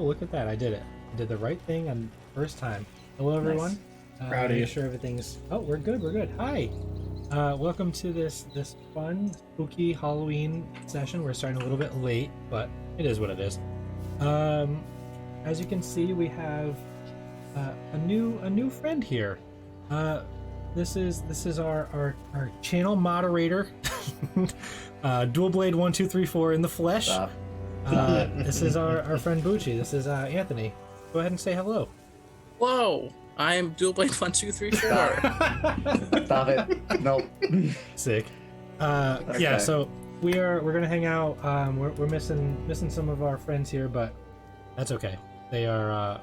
look at that. I did it. I did the right thing on first time. Hello, everyone. Proud of you. Make sure everything's... Oh, we're good. We're good. Hi. Welcome to this fun, spooky Halloween session. We're starting a little bit late, but it is what it is. As you can see, we have a new friend here. This is our channel moderator, Dual Blade 1234 in the flesh. Stop. This is our friend Bucci. This is Anthony. Go ahead and say hello. Whoa! I am Dual Blade 1234. Stop it. Nope. Sick. Okay. Yeah. So we're gonna hang out. We're missing some of our friends here, but that's okay. They are.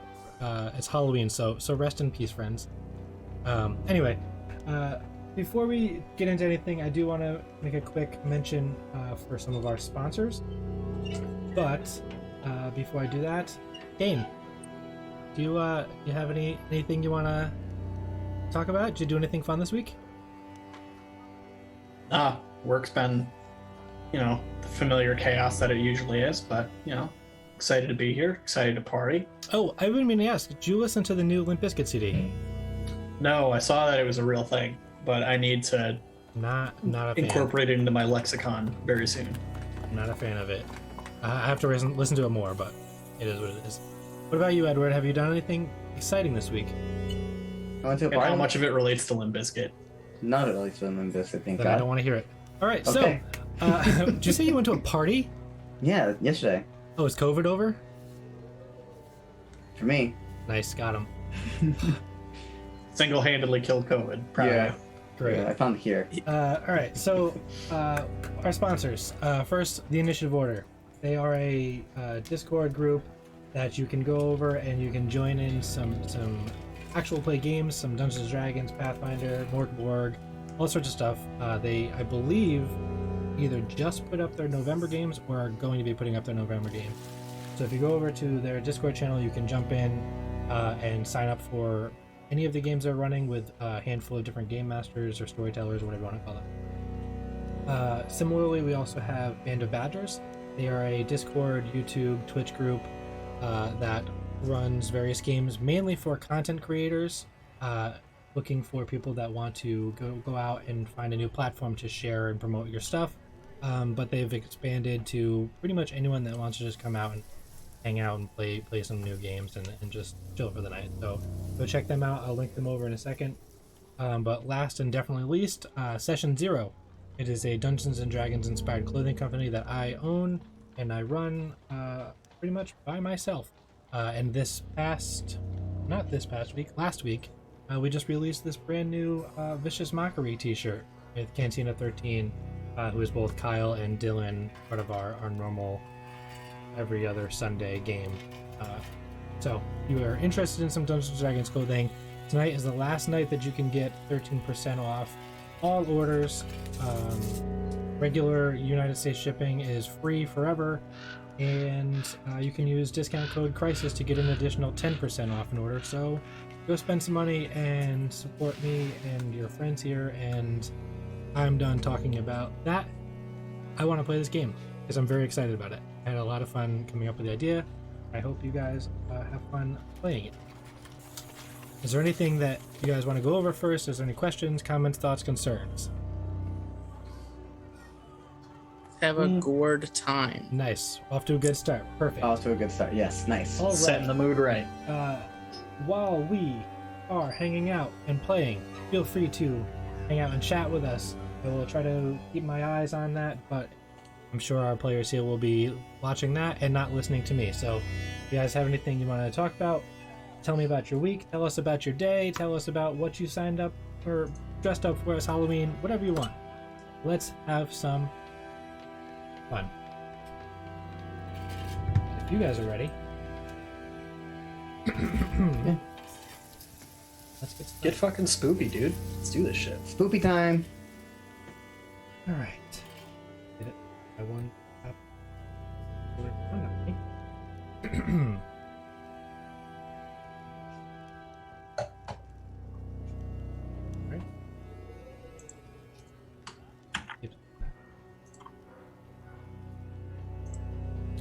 It's Halloween, so rest in peace, friends. Anyway, before we get into anything, I do want to make a quick mention for some of our sponsors. But before I do that, Dane, do you have anything you want to talk about? Did you do anything fun this week? Work's been, the familiar chaos that it usually is, but, excited to be here, excited to party. Oh, I wouldn't mean to ask, did you listen to the new Limp Bizkit CD? No, I saw that it was a real thing, but I need to Not a fan. incorporate it into my lexicon very soon. Not a fan of it. I have to listen to it more, but it is what it is. What about you, Edward? Have you done anything exciting this week? I went to a And party. how much of it relates to Limp Bizkit? None of it relates to this, I think. Then I don't want to hear it. All right, Okay. so did you say you went to a party? Yeah, yesterday. Oh, is COVID over? For me. Nice, got him. Single-handedly killed COVID. Proud of you. Great. Yeah, I found it here. All right, so our sponsors. First, the Initiative Order. They are a Discord group that you can go over and you can join in some actual play games, some Dungeons & Dragons, Pathfinder, Morkborg, all sorts of stuff. They, I believe, either just put up their November games or are going to be putting up their November games. So if you go over to their Discord channel, you can jump in and sign up for any of the games they're running with a handful of different game masters or storytellers or whatever you want to call them. Similarly, we also have Band of Badgers. They are a Discord, YouTube, Twitch group that runs various games mainly for content creators, looking for people that want to go out and find a new platform to share and promote your stuff. But they've expanded to pretty much anyone that wants to just come out and hang out and play some new games and just chill for the night. So go check them out. I'll link them over in a second. But last and definitely least, Session Zero. It is a Dungeons & Dragons inspired clothing company that I own and I run pretty much by myself. And last week, we just released this brand new Vicious Mockery t-shirt with Cantina 13, who is both Kyle and Dylan, part of our normal every other Sunday game. So if you are interested in some Dungeons & Dragons clothing, tonight is the last night that you can get 13% off all orders. Regular United States shipping is free forever, and you can use discount code Crisis to get an additional 10% off an order. So go spend some money and support me and your friends here, and I'm done talking about that. I want to play this game because I'm very excited about it. I had a lot of fun coming up with the idea. I hope you guys have fun playing it. Is there anything that you guys want to go over first? Is there any questions, comments, thoughts, concerns? Have a gourd time. Nice. Off to a good start. Perfect. Off to a good start. Yes, nice. All right. Setting the mood right. While we are hanging out and playing, feel free to hang out and chat with us. I will try to keep my eyes on that, but I'm sure our players here will be watching that and not listening to me. So if you guys have anything you want to talk about, tell me about your week, tell us about your day, tell us about what you signed up or dressed up for as Halloween, whatever you want. Let's have some fun. If you guys are ready, Yeah. let's get started. Get fucking spoopy, dude. Let's do this shit. Spoopy time. All right. Did it? I won. Right.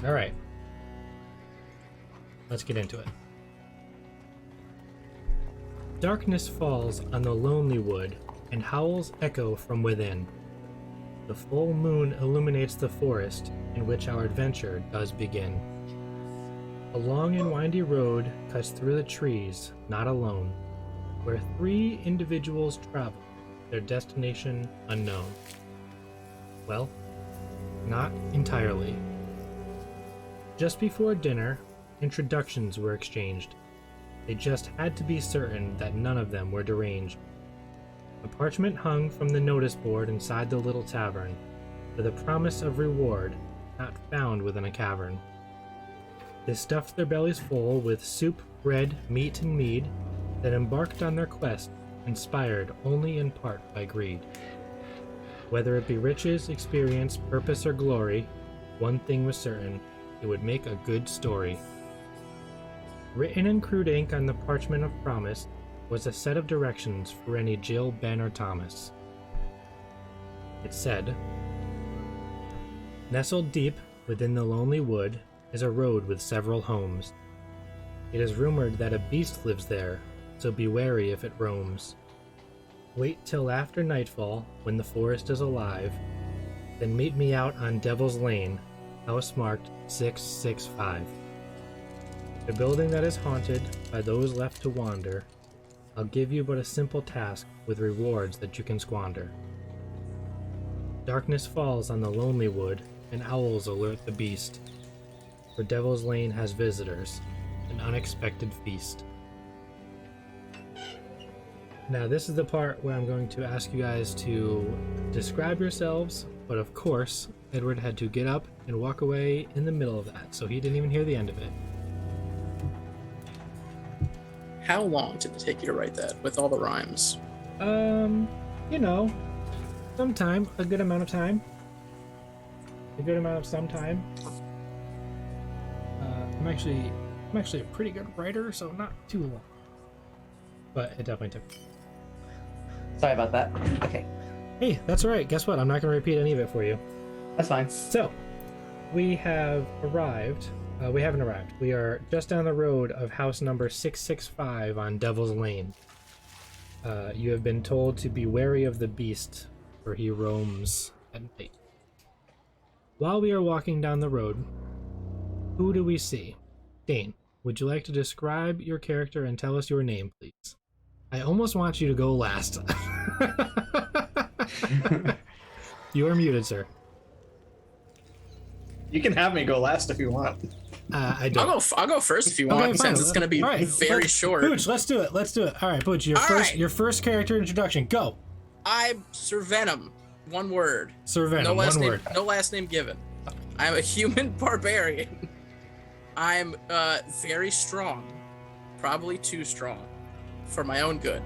All right. let's get into it. Darkness falls on the lonely wood, and howls echo from within. The full moon illuminates the forest in which our adventure does begin. A long and windy road cuts through the trees, not alone, where 3 individuals travel, their destination unknown. Well, not entirely. Just before dinner, introductions were exchanged. They just had to be certain that none of them were deranged. A parchment hung from the notice board inside the little tavern, with a promise of reward not found within a cavern. They stuffed their bellies full with soup, bread, meat, and mead, then embarked on their quest, inspired only in part by greed. Whether it be riches, experience, purpose, or glory, one thing was certain: it would make a good story. Written in crude ink on the parchment of promise was a set of directions for any Jill, Ben, or Thomas. It said, nestled deep within the lonely wood is a road with several homes. It is rumored that a beast lives there, so be wary if it roams. Wait till after nightfall, when the forest is alive, then meet me out on Devil's Lane, house marked 665. The building that is haunted by those left to wander. I'll give you but a simple task with rewards that you can squander. Darkness falls on the lonely wood, and owls alert the beast. For Devil's Lane has visitors, an unexpected feast. Now this is the part where I'm going to ask you guys to describe yourselves, but of course, Edward had to get up and walk away in the middle of that, so he didn't even hear the end of it. How long did it take you to write that with all the rhymes? You know, sometime, a good amount of time. A good amount of some time. I'm actually a pretty good writer, so not too long. But it definitely took. Sorry about that. Okay, Hey, that's all right. Guess what? I'm not going to repeat any of it for you. that's fine. So, we have arrived. We haven't arrived. We are just down the road of house number 665 on Devil's Lane. You have been told to be wary of the beast, for he roams at night. While we are walking down the road, who do we see? Dane, would you like to describe your character and tell us your name, please? I almost want you to go last. You are muted, sir. You can have me go last if you want. I don't. I'll go first if you want, Okay, fine. since it's going to be All right, very short. Pooch, let's do it. All right, Pooch, your first character introduction. Go. I'm Sir Venom. One word. Sir Venom, No last one name. word. No last name given. I'm a human barbarian. I'm very strong, probably too strong, for my own good.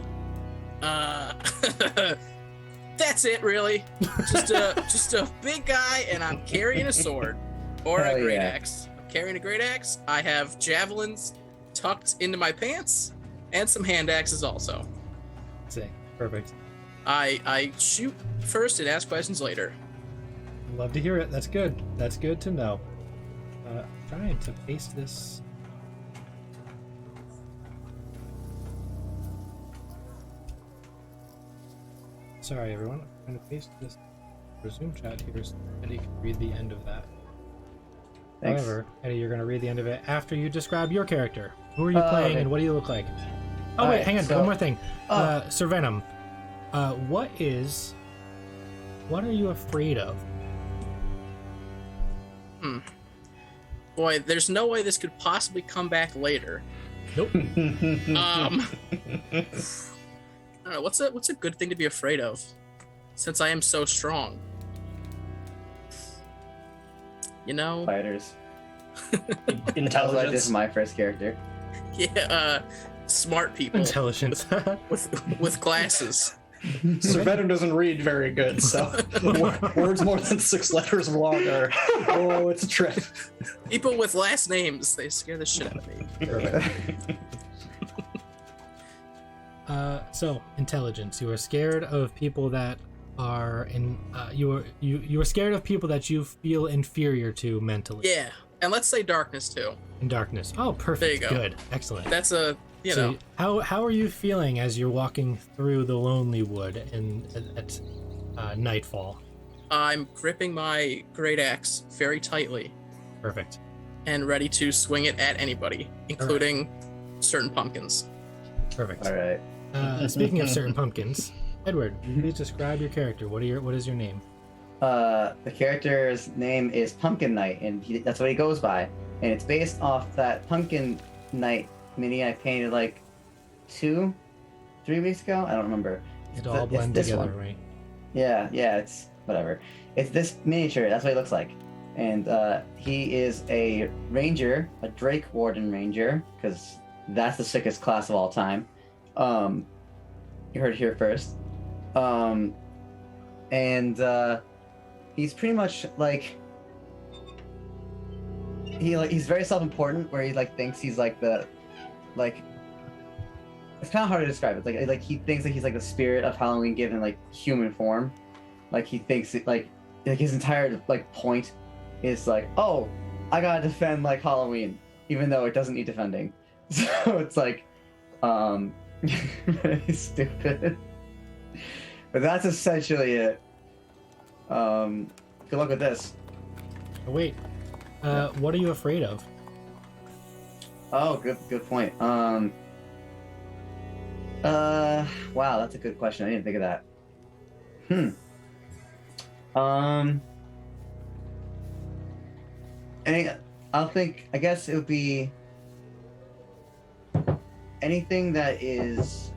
That's it, really. Just a big guy, and I'm carrying a sword or Hell a great yeah. axe. I'm carrying a great axe. I have javelins tucked into my pants, and some hand axes also. Sick. Perfect. I shoot first and ask questions later. Love to hear it. That's good. That's good to know. Trying to paste this. Sorry, everyone. I'm trying to paste this for Zoom chat here so Eddie can read the end of that. Thanks. However, Eddie, you're going to read the end of it after you describe your character. Who are you playing okay. and what do you look like? Oh, All wait, right, hang on. so- One more thing. Oh. Sir Venom, what are you afraid of? Boy, there's no way this could possibly come back later. Nope. I don't know, what's a good thing to be afraid of, since I am so strong? You know, Fighters. This Intelligence. is my first character. yeah, smart people Intelligence. with glasses. Sir Venom doesn't read very good, so words more than 6 letters long are, oh, it's a trip. People with last names, they scare the shit out of me. So intelligence. You are scared of people that are in. You are scared of people that you feel inferior to mentally. Yeah, And let's say darkness too. In darkness. Oh, perfect. There you go. Good. Excellent. That's a So how are you feeling as you're walking through the Lonely Wood at nightfall? I'm gripping my great axe very tightly Perfect. and ready to swing it at anybody, including certain pumpkins. Perfect. All right. Speaking of certain pumpkins, Edward, please describe your character. What is your name? The character's name is Pumpkin Knight, and that's what he goes by. And it's based off that Pumpkin Knight mini I painted like 2-3 weeks ago. I don't remember. It all blend this together, one. right? Yeah, it's whatever. It's this miniature. That's what he looks like. And he is a ranger, a Drake Warden ranger, because that's the sickest class of all time. You heard it here first. And he's pretty much like he's very self-important, where he like thinks he's like the it's kind of hard to describe. It's like he thinks that he's like the spirit of Halloween given like human form. Like he thinks it, like his entire like point is like, oh, I gotta defend like Halloween, even though it doesn't need defending. So it's like very stupid. But that's essentially it. Good luck with this. Oh, wait. What are you afraid of? Oh, good point. Wow, that's a good question. I didn't think of that. I guess it would be anything that is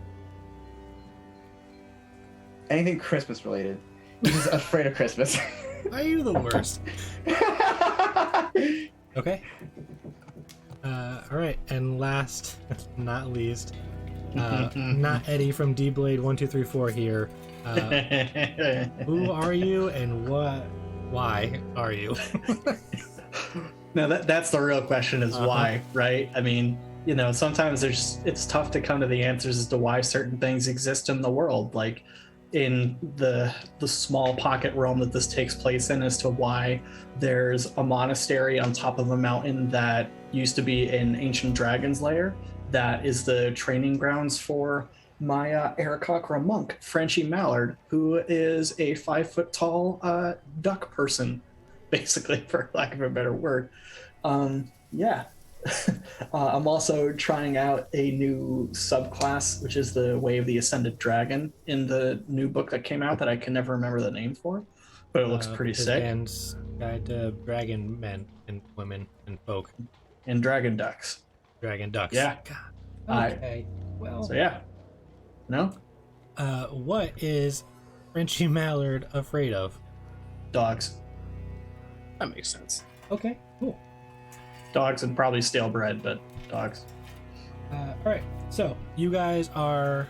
anything Christmas related. I'm just afraid of Christmas. Are you the worst? Okay. All right, and last, not least, not Eddie from D-Blade 1234 here. Who are you, and why are you? No, that's the real question is why, right? I mean, sometimes it's tough to come to the answers as to why certain things exist in the world, like in the small pocket realm that this takes place in, as to why there's a monastery on top of a mountain that used to be an ancient dragon's lair that is the training grounds for my Aarakocra monk, Frenchie Mallard, who is a 5 foot tall duck person, basically, for lack of a better word. I'm also trying out a new subclass, which is the Way of the Ascended Dragon, in the new book that came out that I can never remember the name for, but it looks pretty sick. Band's Guide to Dragon Men and Women and Folk. And Dragon Ducks. Dragon Ducks. Yeah. God. Okay. Well. So yeah. No? What is Frenchie Mallard afraid of? Dogs. That makes sense. Okay, cool. Dogs and probably stale bread, but dogs. All right, so you guys are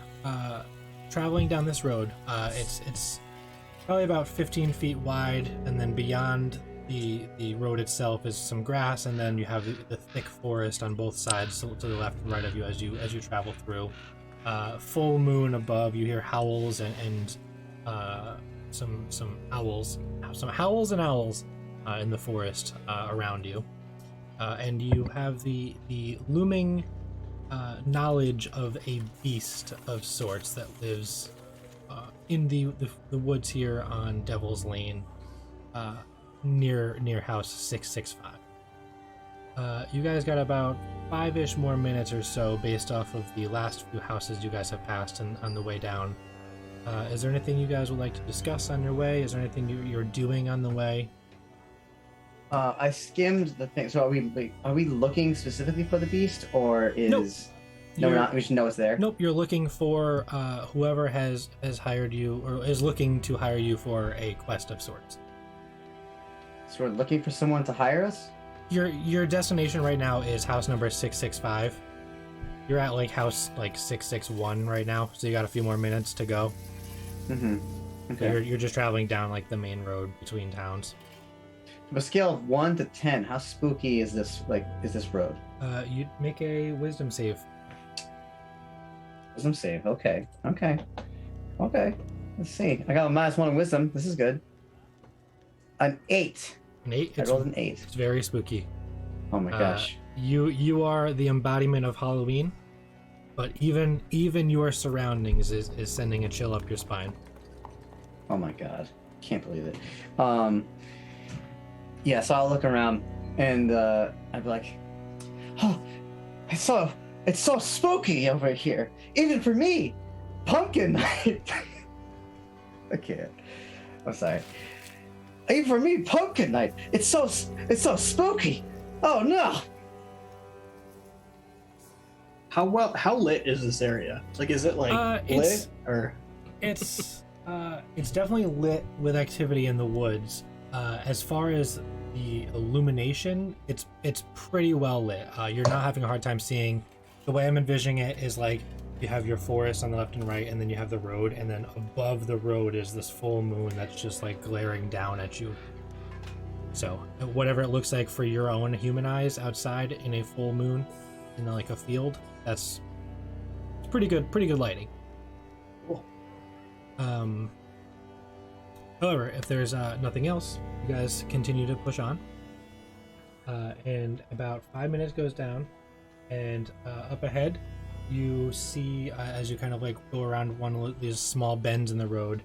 traveling down this road. It's probably about 15 feet wide, and then beyond the road itself is some grass, and then you have the thick forest on both sides, to the left and right of you as you travel through. Full moon above, you hear howls and some owls, some howls and owls in the forest around you. And you have the looming knowledge of a beast of sorts that lives in the woods here on Devil's Lane, near house 665. You guys got about 5-ish more minutes or so based off of the last few houses you guys have passed on the way down. Is there anything you guys would like to discuss on your way? Is there anything you're doing on the way? I skimmed the thing. So are we looking specifically for the beast, or is Nope. no, we're not? We should know it's there. Nope, you're looking for whoever has hired you or is looking to hire you for a quest of sorts. So we're looking for someone to hire us. Your destination right now is house number 665. You're at like house like 661 right now, so you got a few more minutes to go. Mm-hmm. Okay. So you're just traveling down like the main road between towns. From a scale of 1 to 10, how spooky is this? Is this road? You'd make a wisdom save. Wisdom save. Okay. Let's see. I got a -1 in wisdom. This is good. An 8. An 8. I rolled an 8. It's very spooky. Oh my gosh. You are the embodiment of Halloween, but even your surroundings is sending a chill up your spine. Oh my god. Can't believe it. Yeah, so I'll look around and I'd be like, oh, it's so spooky over here. Even for me. Pumpkin night. I can't. I'm sorry. Even for me, pumpkin night. It's so spooky. Oh no. How lit is this area? Like, is it like lit or? It's definitely lit with activity in the woods. As far as the illumination, it's pretty well lit. You're not having a hard time seeing. The way I'm envisioning it is like you have your forest on the left and right, and then you have the road, and then above the road is this full moon that's just like glaring down at you. So whatever it looks like for your own human eyes outside in a full moon in like a field, it's pretty good lighting. Cool. However, if there's nothing else, you guys continue to push on, and about 5 minutes goes down, and up ahead you see, as you kind of like go around one of these small bends in the road,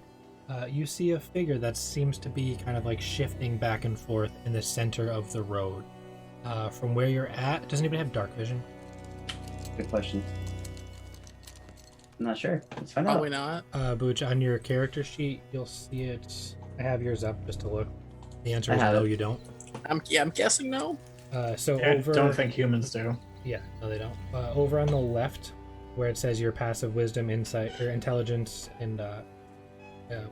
you see a figure that seems to be kind of like shifting back and forth in the center of the road. From where you're at, does anybody have dark vision? Good question. I'm not sure. Let's find out. Probably not. Booch, on your character sheet, you'll see it. I have yours up just to look. The answer I is have no, it. you don't. I'm guessing no. So I over. don't think humans do. Yeah, no, they don't. Over on the left, where it says your passive wisdom, insight, or intelligence, and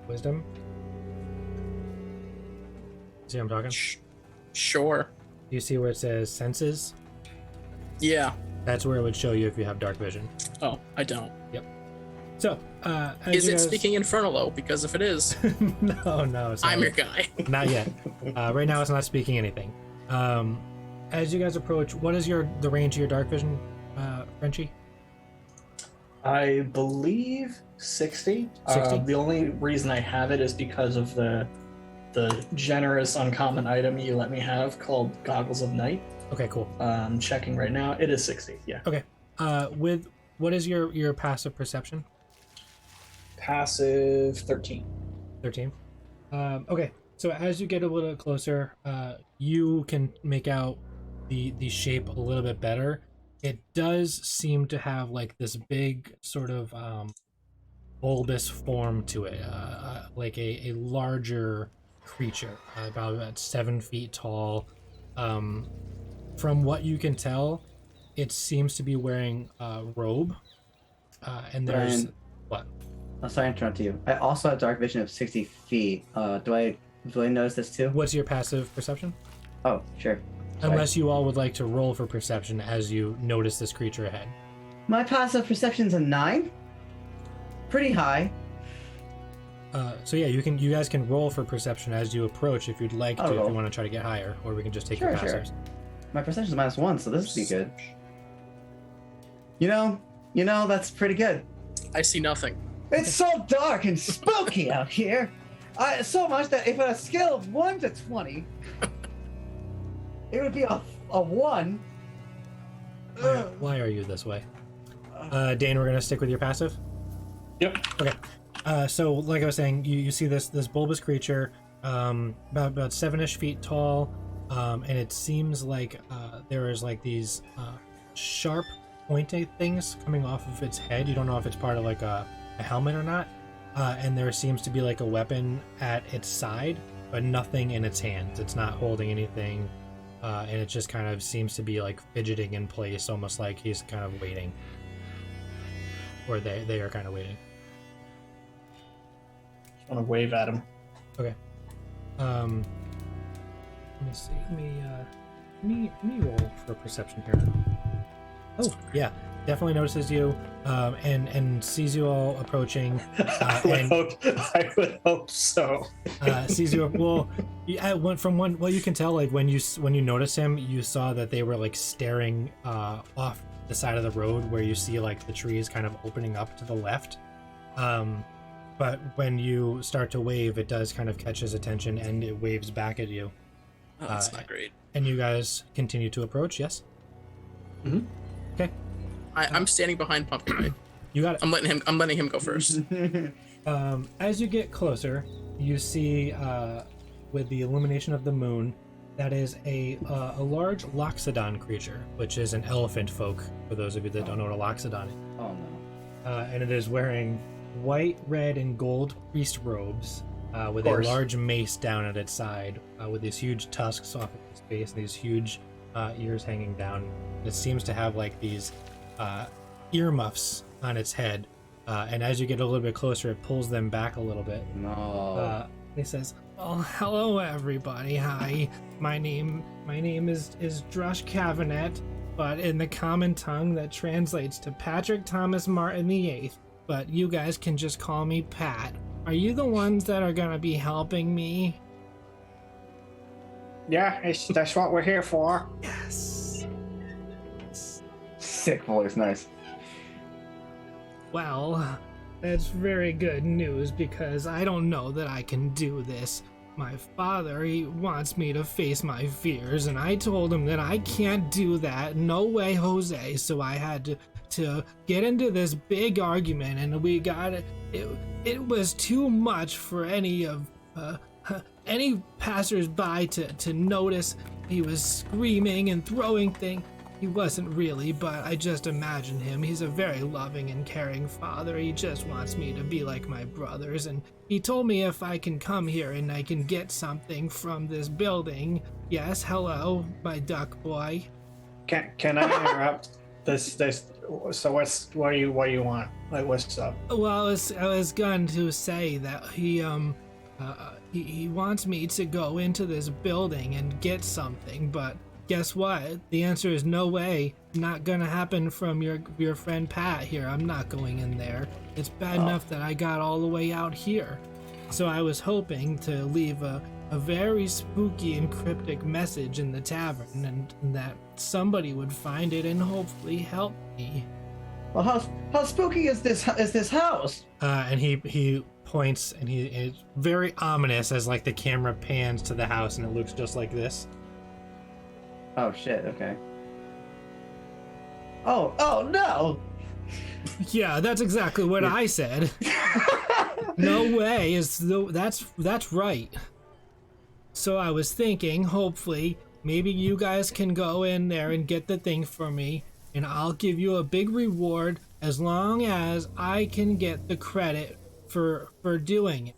wisdom. See what I'm talking? Sure. You see where it says senses? Yeah. That's where it would show you if you have dark vision. Oh, I don't. So, as Is you it guys... speaking Infernal though? Because if it is, no, it's not. I'm your guy. Not yet. Right now, it's not speaking anything. As you guys approach, what is the range of your dark vision, Frenchie? I believe 60. 60? The only reason I have it is because of the generous uncommon item you let me have called Goggles of Night. Okay, cool. I'm checking right now. It is 60. Yeah. Okay. With what is your passive perception? Passive 13. 13. Okay. So as you get a little closer, you can make out the shape a little bit better. It does seem to have like this big sort of bulbous form to it, like a larger creature, about 7 feet tall. From what you can tell, it seems to be wearing a robe, and there's Brian, what? I'm sorry to interrupt you. I also have dark vision of 60 feet. Do I notice this too? What's your passive perception? Oh, sure. Sorry. Unless you all would like to roll for perception as you notice this creature ahead. My passive perception's a 9. Pretty high. So yeah, you guys can roll for perception as you approach if you'd like to, I'll if roll. you want to try to get higher, or we can just take Sure, your sure. passives. My perception's -1, so this would be good. You know, that's pretty good. I see nothing. It's so dark and spooky out here. So much that if on a scale of 1 to 20, it would be a 1. Why are you this way? Dane, we're gonna stick with your passive. Yep. Okay. So like I was saying, you see this bulbous creature, about 7-ish feet tall, and it seems like there is like these sharp, pointy things coming off of its head. You don't know if it's part of like a helmet or not. And there seems to be like a weapon at its side, but nothing in its hands. It's not holding anything, and it just kind of seems to be like fidgeting in place, almost like he's kind of waiting, or they are kind of waiting. Just want to wave at him. Okay. Let me see. Let me roll for perception here. Oh yeah, definitely notices you, and sees you all approaching. I would hope so. Sees you. Well, from what you can tell, like when you notice him, you saw that they were like staring off the side of the road where you see like the trees kind of opening up to the left. But when you start to wave, it does kind of catch his attention and it waves back at you. Oh, that's not great. And you guys continue to approach, yes? Mhm. Okay. I'm standing behind Pumpkin. You got it. I'm letting him go first. As you get closer, you see, with the illumination of the moon, that is a large loxodon creature, which is an elephant folk, for those of you that don't know what a loxodon is. Oh no. And it is wearing white, red, and gold priest robes, with a large mace down at its side, with these huge tusks off of its face, and these huge ears hanging down. It seems to have like these earmuffs on its head, and as you get a little bit closer, it pulls them back a little bit. No. He says, "Oh, hello everybody. Hi, my name is Drush Cavenet, but in the common tongue that translates to Patrick Thomas Martin VIII. But you guys can just call me Pat. Are you the ones that are gonna be helping me?" Yeah, that's what we're here for. Yes. Sick voice, nice. Well, that's very good news because I don't know that I can do this. My father, he wants me to face my fears, and I told him that I can't do that. No way, Jose. So I had to get into this big argument, and we got it. It was too much for any passersby to notice. He was screaming and throwing things. He wasn't really, but I just imagine him. He's a very loving and caring father. He just wants me to be like my brothers, and he told me if I can come here and I can get something from this building. Yes, hello, my duck boy. Can I interrupt? This. So what do you want? Like, what's up? Well, I was going to say that he wants me to go into this building and get something, but guess what? The answer is no way. Not gonna happen from your friend Pat here. I'm not going in there. It's bad enough that I got all the way out here. So I was hoping to leave a very spooky and cryptic message in the tavern, and that somebody would find it and hopefully help me. Well, how spooky is this house? And he points, and it's very ominous as like the camera pans to the house, and it looks just like this. Oh shit, okay. Oh no! Yeah, that's exactly what I said. No way, that's right. So I was thinking, hopefully, maybe you guys can go in there and get the thing for me, and I'll give you a big reward as long as I can get the credit for doing it.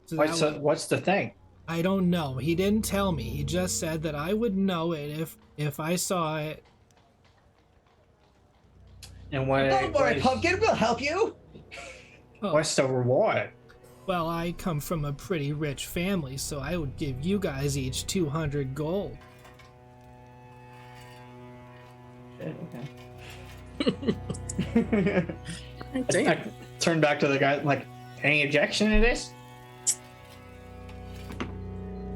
So What's the thing? I don't know. He didn't tell me. He just said that I would know it if I saw it. And what? Don't worry, Pumpkin, we'll help you. Oh, What's the reward? well, I come from a pretty rich family, so I would give you guys each 200 gold. Shit, okay. I turn back to the guy like, any objection to this?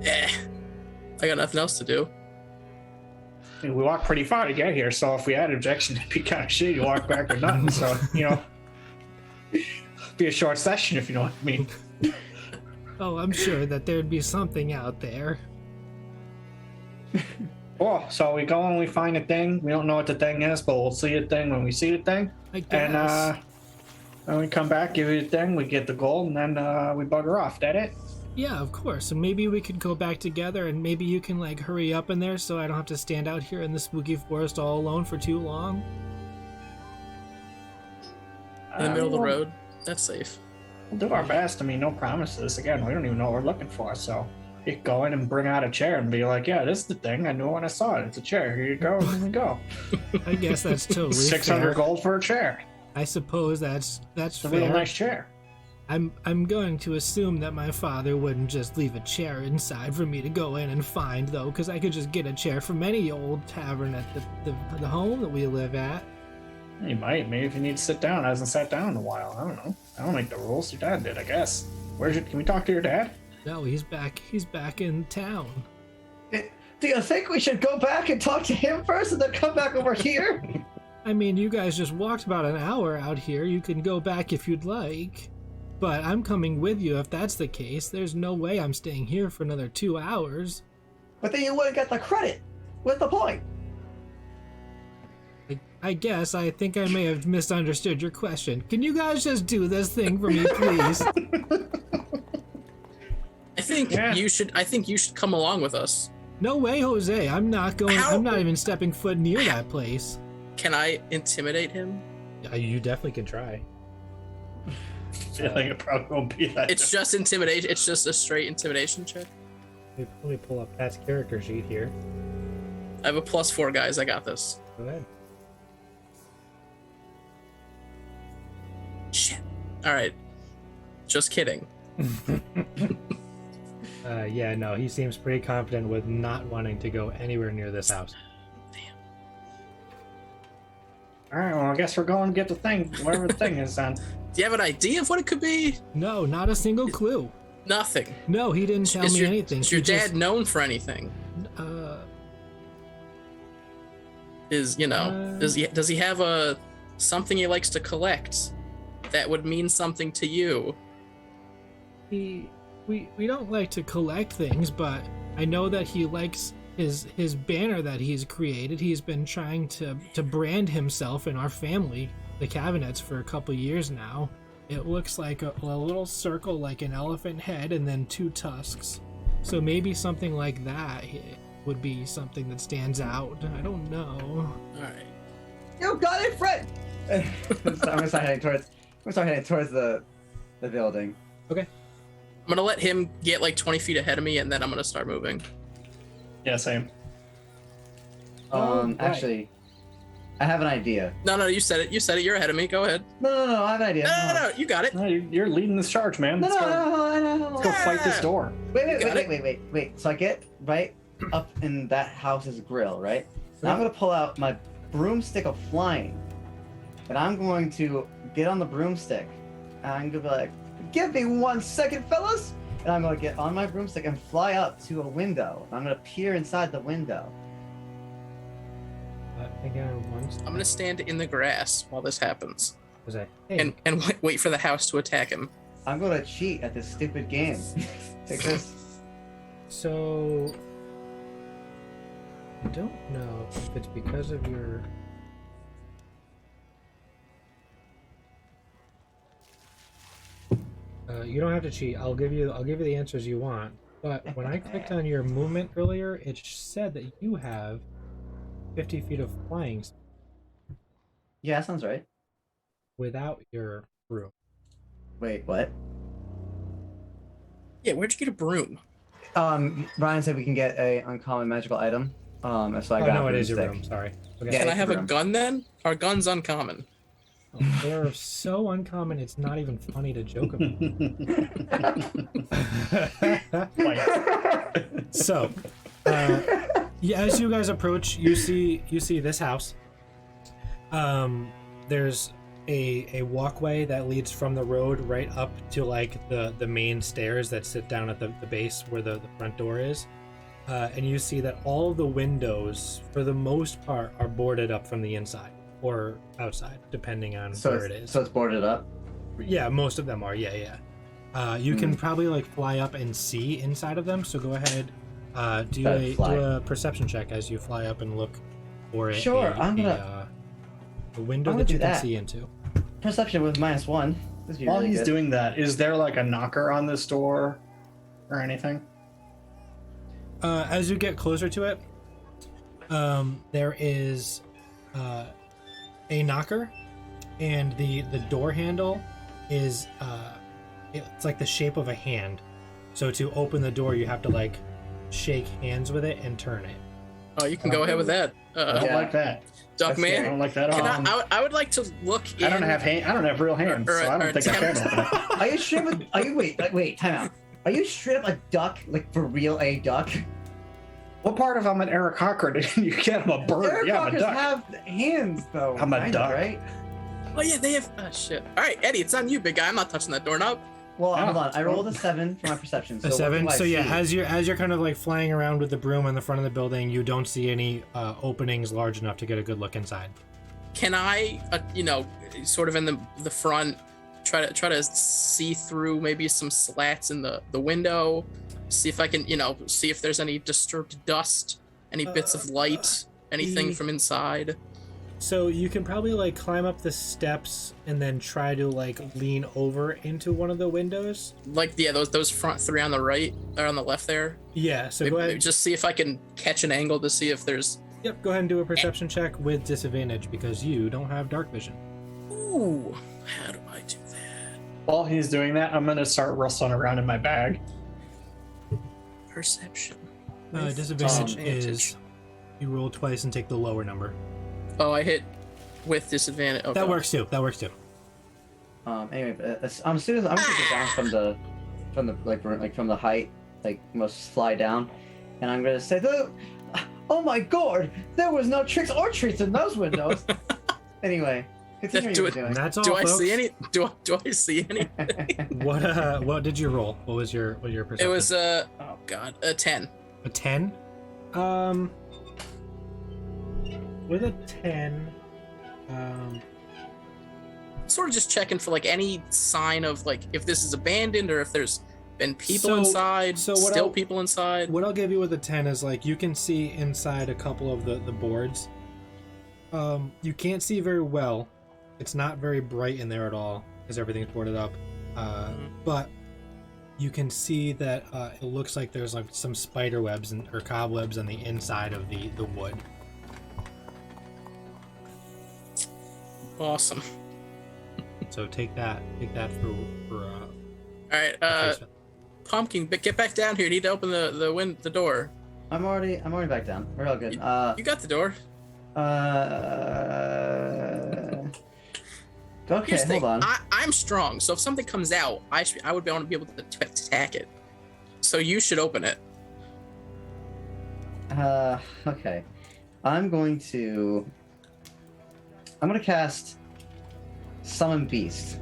Yeah. I got nothing else to do. I mean, we walked pretty far to get here, so if we had an objection, it'd be kind of shitty to walk back with nothing. So, be a short session if you know what I mean. Oh, I'm sure that there'd be something out there. Cool. So we go and we find a thing. We don't know what the thing is, but we'll see the thing when we see the thing. I guess. And when we come back, give you the thing, we get the gold, and then we bugger off. That it? Yeah, of course. And maybe we could go back together, and maybe you can like hurry up in there so I don't have to stand out here in the spooky forest all alone for too long. In the middle of the road. That's safe. We'll do our best. I mean, no promises. Again, we don't even know what we're looking for, so you can go in and bring out a chair and be like, yeah, this is the thing. I knew when I saw it. It's a chair. Here you go. Here we go. I guess that's totally 600 fair. gold for a chair. I suppose that's It's a fair. real nice chair. I'm going to assume that my father wouldn't just leave a chair inside for me to go in and find, though, because I could just get a chair from any old tavern at the home that we live at. He might. Maybe if you need to sit down. Hasn't sat down in a while. I don't know. I don't make the rules. Your dad did, I guess. Can we talk to your dad? No, he's back in town. Do you think we should go back and talk to him first and then come back over here? I mean, you guys just walked about an hour out here. You can go back if you'd like. But I'm coming with you if that's the case. There's no way I'm staying here for another 2 hours. But then you wouldn't get the credit. What's the point? I guess I think I may have misunderstood your question. Can you guys just do this thing for me, please? I think you should come along with us. No way, Jose. I'm not going. I'm not even stepping foot near that place. Can I intimidate him? You definitely can try. I feel like it probably won't be that. It's just intimidation. It's just a straight intimidation check. Let me pull up Pat's character sheet here. I have a +4, guys. I got this. Go ahead. Shit. All right. Just kidding. Yeah, no, he seems pretty confident with not wanting to go anywhere near this house. All right, well, I guess we're going to get the thing, whatever the thing is then. Do you have an idea of what it could be? No, not a single clue. Nothing. No, he didn't tell me anything. Is your dad known for anything? Does he have something he likes to collect that would mean something to you? We don't like to collect things, but I know that he likes his banner that he's created. He's been trying to brand himself and our family, the Cabinets, for a couple years now. It looks like a little circle, like an elephant head, and then 2 tusks. So maybe something like that would be something that stands out. I don't know. All right. You got it, Fred. I'm gonna start heading towards the building. Okay. I'm gonna let him get like 20 feet ahead of me, and then I'm gonna start moving. Yeah, same. Right. Actually, I have an idea. No, you said it. You're ahead of me. Go ahead. No, I have an idea. No, you got it. No, you're leading this charge, man. No. Let's go fight this door. Wait. So I get right up in that house's grill, right? And I'm gonna pull out my broomstick of flying, and I'm going to get on the broomstick, and I'm gonna be like, "Give me 1 second, fellas!" And I'm gonna get on my broomstick and fly up to a window. I'm gonna peer inside the window. I'm gonna stand in the grass while this happens, Hey, and wait for the house to attack him. I'm gonna cheat at this stupid game. Take this. so I don't know if it's because of your. You don't have to cheat. I'll give you the answers you want. But when I clicked on your movement earlier, it said that you have 50 feet of flying Yeah, that sounds right. without your broom. Wait, what? Yeah, where'd you get a broom? Ryan said we can get a uncommon magical item. So I got no, a it is your broomstick. broom. Sorry. Okay. Yeah, Can I it's have a a broom. gun then? Are guns uncommon? They're so uncommon, it's not even funny to joke about. So, yeah, as you guys approach, you see this house. There's a walkway that leads from the road right up to like the main stairs that sit down at the base where the front door is. And you see that all of the windows, for the most part, are boarded up from the inside or outside, depending on where it is. So it's boarded up? Yeah, most of them are. Yeah. You can probably like fly up and see inside of them. So go ahead, do a perception check as you fly up and look for a window that you can see into. Perception with -1. This would be While really he's good. doing that, is there like a knocker on this door or anything? As you get closer to it, there is a knocker, and the door handle is it's like the shape of a hand. So to open the door, you have to like shake hands with it and turn it. Oh, you can go ahead with that. I don't Yeah. like that. Duck That's I man. don't like that at Can all. I would like to look in. I don't have real hands, or- so I or don't think I can attempt- open it. Are you straight up? Wait, time out. Are you straight up a duck? Like for real, a duck? What part of I'm an Eric Cochran? You get I'm a bird. Yeah, I'm a Aircrackers duck. have hands though. I'm a kinda, duck. right? Oh yeah, they have. Oh shit. All right, Eddie, it's on you, big guy. I'm not touching that doorknob. Well, Yeah. hold on. I rolled a 7 for my perception. So A 7. what do So I yeah, see? as you're kind of like flying around with the broom in the front of the building, you don't see any openings large enough to get a good look inside. Can I, sort of in the front, try to see through maybe some slats in the window See if I can, see if there's any disturbed dust, any bits of light, anything from inside. So you can probably like climb up the steps and then try to like lean over into one of the windows. Like, yeah, those front three on the right or on the left there. Yeah, so Maybe, go maybe ahead. just see if I can catch an angle to see if there's. Yep, go ahead and do a perception check with disadvantage because you don't have dark vision. Ooh, how do I do that? While he's doing that, I'm gonna start rustling around in my bag. Perception. Disadvantage is you roll twice and take the lower number. Oh, I hit with disadvantage. Oh, That God. works too. Anyway, I'm assuming I'm gonna take it down from the height, like most fly down, and I'm gonna say, "Oh my god, there was no tricks or treats in those windows." Anyway, continue what you're doing. And that's all. Do I folks. see any? Do I see any? What did you roll? What was your perception? It was oh god, a 10. A 10. With a 10, Sort of just checking for like any sign of like if this is abandoned or if there's been people inside. so what still I'll- people inside. what I'll give you with a 10 is like you can see inside a couple of the boards. You can't see very well. It's not very bright in there at all because everything's boarded up. But you can see that it looks like there's like some spider webs or cobwebs on the inside of the wood. Awesome. So take that for All right, replacement. Pumpkin, get back down here. You need to open the door. I'm already back down. We're all good. You got the door. Okay, Here's the hold thing. on. I'm strong, so if something comes out, I would be able to attack it. So you should open it. Okay. I'm gonna cast Summon Beast.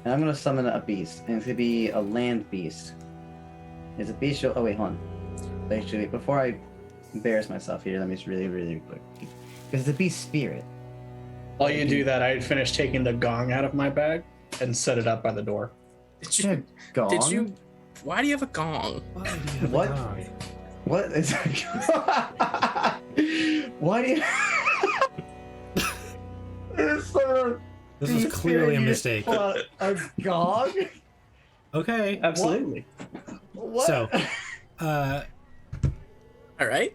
And I'm gonna summon a beast. And it's gonna be a land beast. It's a beast. Oh wait, hold on. Actually, before I embarrass myself here, let me just really quick. Because it's a beast spirit. While you do that, I'd finish taking the gong out of my bag and set it up by the door. Did you? Gong? Did you? Why do you have a gong? Why do you have a What? gong? What is Why do you It's so This was clearly a mistake. A gong? Okay. Absolutely. What? So, All right.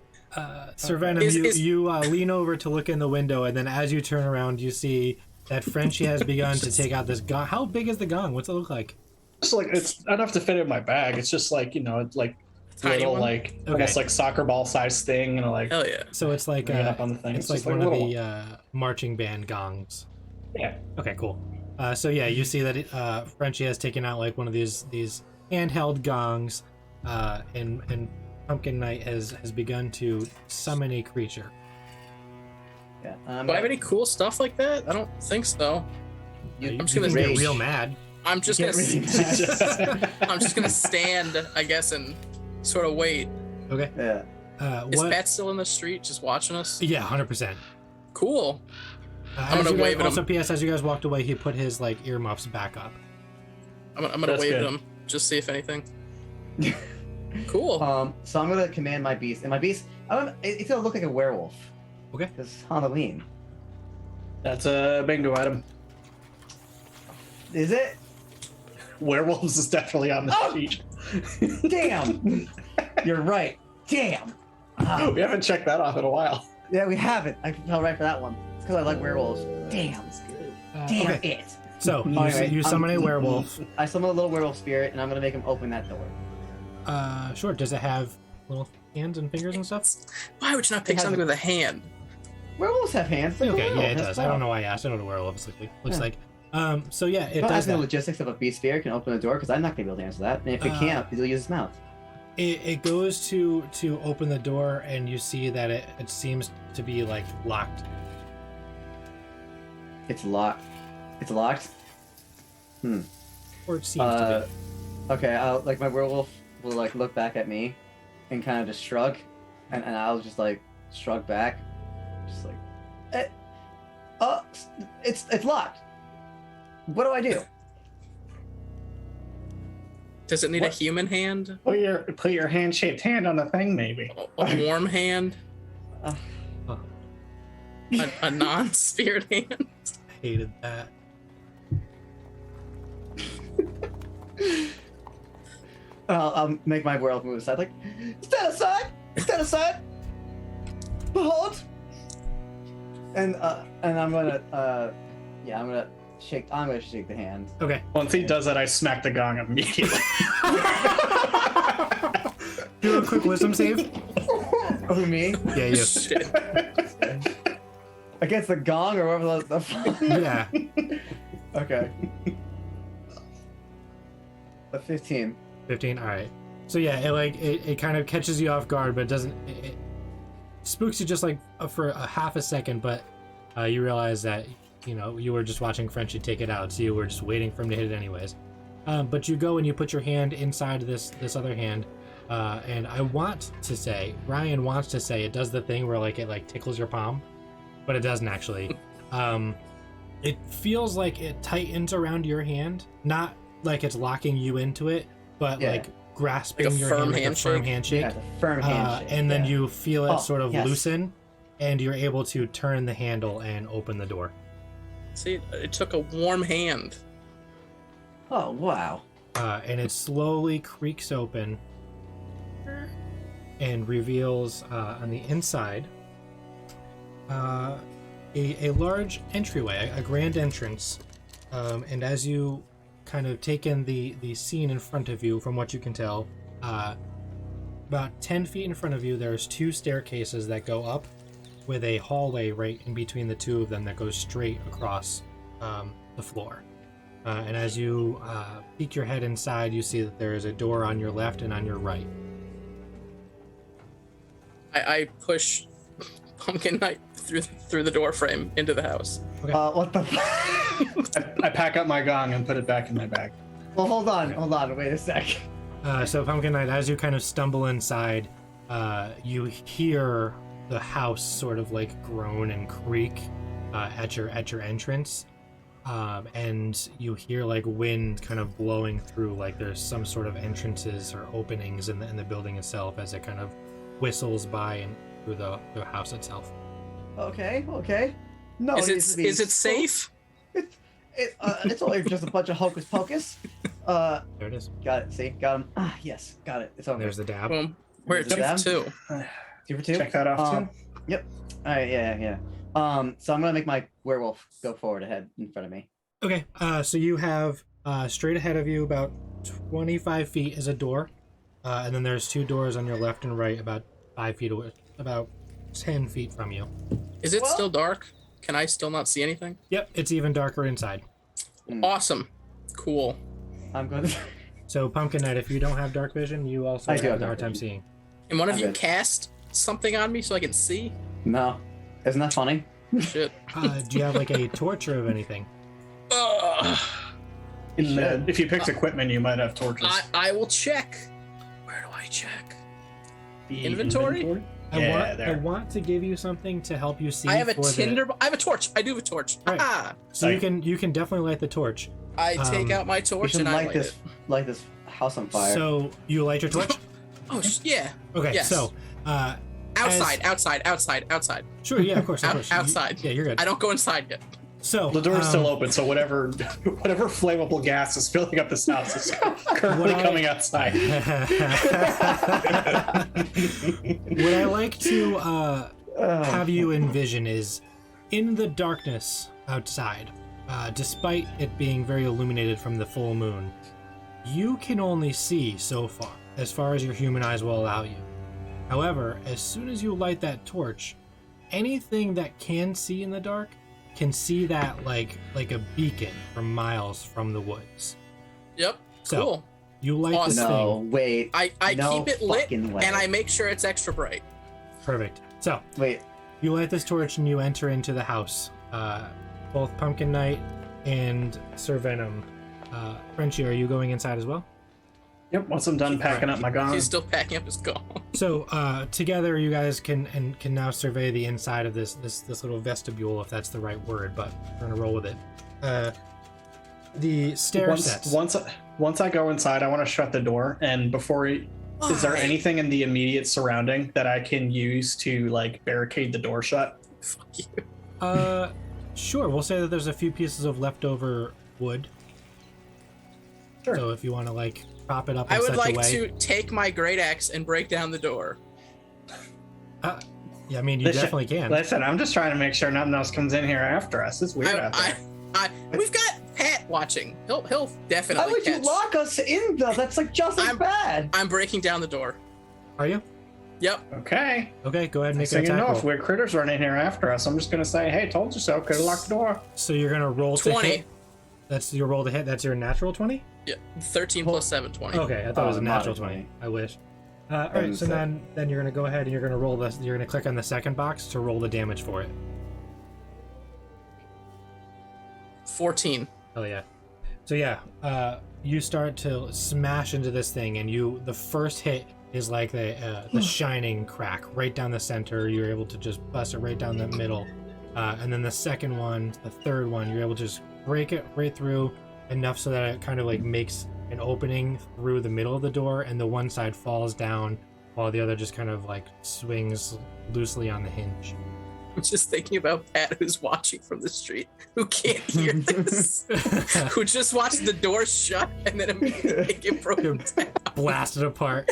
Sir Venom, Is- you lean over to look in the window, and then as you turn around, you see that Frenchie has begun to take out this gong. How big is the gong? What's it look like? Just like it's enough to fit in my bag. It's just like it's like Tiny little one? like Okay. almost like soccer ball size thing, like Hell yeah. So it's like bring it up on the thing. it's It's like just one like of a the marching band gongs. yeah. Okay, cool. So yeah, you see that Frenchie has taken out like one of these handheld gongs, and Pumpkin Knight has begun to summon a creature. Yeah. Do I have any cool stuff like that? I don't think so. You just can gonna get rage. real mad. I'm just Get gonna. really mad. I'm just gonna stand, I guess, and sort of wait. Okay. Yeah. Is What? Pat still in the street, just watching us? Yeah, 100%. Cool. I'm gonna wave at also, him. P.S. As you guys walked away, he put his like earmuffs back up. I'm gonna That's wave at good. him, just see if anything. Cool. So I'm gonna command my beast, and my beast, it's gonna look like a werewolf. Okay. It's Halloween. That's a bingo item. Is it? Werewolves is definitely on the Oh! sheet. Damn. You're right. Damn. Ah. We haven't checked that off in a while. Yeah, we haven't. I fell right for that one. It's because I like werewolves. Damn. Damn Okay. it. So Alright, you summon a werewolf. I summon a little werewolf spirit, and I'm gonna make him open that door. Sure. Does it have little hands and fingers and stuff? Why would you not pick has something a- with a hand? Werewolves have hands. Like a Okay, yeah, werewolf it has does. I don't claws. know why I asked. I don't know what a werewolf looks Yeah. like. So yeah, it Don't does ask me the that. logistics of a beast spirit can open the door because I'm not gonna be able to answer that. And if it can't, he'll use his mouth. It goes to open the door, and you see that it seems to be like locked. It's locked. It's locked. Or it seems to Okay, I'll like my werewolf will like look back at me and kind of just shrug, and I'll just like shrug back, just like, it's locked. What do I do? Does it need a What? human hand? Put your hand-shaped hand on the thing, maybe. A warm hand? Uh, A non-spirit hand? Hated that. I'll make my werewolf move aside. Like, stand aside. Stand aside. Behold. And I'm gonna I'm gonna shake the hand. Okay. Once he does that, I smack the gong immediately. Do a quick wisdom save. Who, me? Yeah, you. Shit. Against the gong or whatever the Yeah. Okay. A 15. 15. All right. So yeah, it kind of catches you off guard, but it doesn't. It spooks you just like for a half a second, but you realize that you were just watching Frenchie take it out, so you were just waiting for him to hit it anyways. But you go and you put your hand inside this other hand, and I want to say, Ryan wants to say it does the thing where it tickles your palm, but it doesn't actually. It feels like it tightens around your hand, not like it's locking you into it, but Yeah. grasping Like a your firm hand like a firm handshake. Yeah, the firm handshake. And then yeah. you feel it Oh, sort of yes. loosen, and you're able to turn the handle and open the door. See, it took a warm hand. Oh wow. And it slowly creaks open and reveals on the inside a large entryway, a grand entrance. And as you kind of take in the scene in front of you, from what you can tell, about 10 feet in front of you, there's 2 staircases that go up with a hallway right in between the 2 of them that goes straight across the floor. And as you peek your head inside, you see that there is a door on your left and on your right. I push Pumpkin Knight through the door frame into the house. Okay. What the? I pack up my gong and put it back in my bag. Well, hold on, wait a sec. So Pumpkin Knight, as you kind of stumble inside, you hear the house sort of groan and creak at your entrance, and you hear wind kind of blowing through, there's some sort of entrances or openings in the building itself as it kind of whistles by and through the house itself. Okay. No. Is needs to be it safe? It's only just a bunch of hocus pocus. There it is. Got it. See, got him. Ah, yes, got it. It's over. There's the dab. Boom. We're at Is it 2 for 2. 2 for 2. Check that off too. Yep. All right. Yeah. So I'm gonna make my werewolf go forward ahead in front of me. Okay, so you have straight ahead of you about 25 feet is a door, and then there's 2 doors on your left and right about 5 feet away, about 10 feet from you. Is it Well- still dark? Can I still not see anything? Yep, it's even darker inside. Awesome. Cool. I'm going to. So Pumpkin Knight, if you don't have dark vision, you also I do have have a hard dark time vision. seeing. And one of I'm you good. cast something on me so I can see? No, isn't that funny? Shit. Do you have a torch or of anything? Ugh. If you picked equipment, you might have torches. I will check. Where do I check? The Inventory? Yeah, I want to give you something to help you see. I have a for the- tinder. I have a torch. I do have a torch. Right. Ah! So Like- you can definitely light the torch. I take out my We torch should and I light light this house on fire. So you light your torch. it. Oh, yeah. Okay, Yes. so Outside. sure, yeah, of course. Outside. Yeah, you're good. I don't go inside yet. So The door's still open, so whatever flammable gas is filling up this house is currently What I- coming outside. What I like to have you envision is in the darkness outside, despite it being very illuminated from the full moon, you can only see so far as your human eyes will allow you. However, as soon as you light that torch, anything that can see in the dark can see that like a beacon from miles from the woods. Yep. So, Cool. You light Awesome. this no, thing. wait. I no keep it lit fucking way. and I make sure it's extra bright. Perfect. So Wait. you light this torch and you enter into the house. Both Pumpkin Knight and Sir Venom. Frenchie, are you going inside as well? Yep, once I'm done packing up my gong. He's still packing up his gong. So together, you guys can now survey the inside of this little vestibule, if that's the right word, but we're gonna roll with it. The stair sets. Once I go inside, I want to shut the door. And before is there Why? anything in the immediate surrounding that I can use to like barricade the door shut? Fuck you. Sure. We'll say that there's a few pieces of leftover wood. Sure. So if you want to like prop it up in I would such like a way. to take my great axe and break down the door. Yeah, I mean, you definitely can. Listen, I'm just trying to make sure nothing else comes in here after us. It's weird out there. We've got Pat watching. He'll definitely. Why would you catch. lock us in though? That's like just as bad. I'm breaking down the door. Are you? Yep. Okay. Okay, go ahead and make So an you attack know, roll. if weird critters run in here after us, I'm just gonna say, "Hey, told you so." Could have locked the door. So you're gonna roll to 20. hit. That's your roll to hit. That's your natural 20. Yeah. 13 plus 7, 20. Okay, I thought it was a not natural a 20. 20. I wish. All right, so then you're gonna go ahead and you're gonna roll this. You're gonna click on the second box to roll the damage for it. 14. Oh yeah. So yeah, you start to smash into this thing, and the first hit is like the shining crack right down the center. You're able to just bust it right down the middle, and then the second one, the third one, you're able to just break it right through enough so that it kind of like makes an opening through the middle of the door, and the one side falls down while the other just kind of like swings loosely on the hinge. I'm just thinking about Pat, who's watching from the street, who can't hear this, who just watched the door shut and then immediately get broken down. Blasted apart.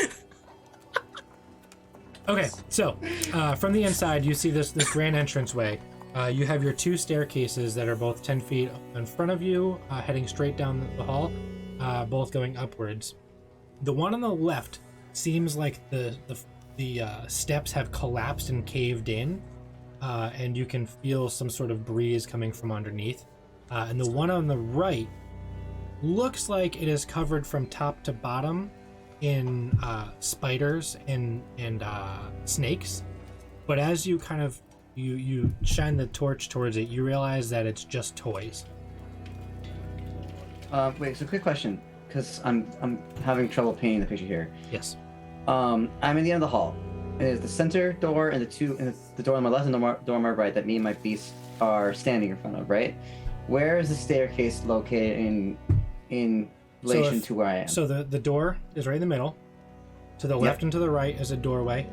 Okay, so from the inside, you see this grand entranceway. You have your two staircases that are both 10 feet in front of you, heading straight down the hall, both going upwards. The one on the left seems like the steps have collapsed and caved in, and you can feel some sort of breeze coming from underneath. And the one on the right looks like it is covered from top to bottom in spiders and snakes. But as you kind of you shine the torch towards it, you realize that it's just toys. Wait, so quick question, because I'm having trouble painting the picture here. Yes. I'm in the end of the hall. There's the center door and the door on my left and the door on my right that me and my beast are standing in front of, right? Where is the staircase located in relation to where I am? So the door is right in the middle. To the left and to the right is a doorway.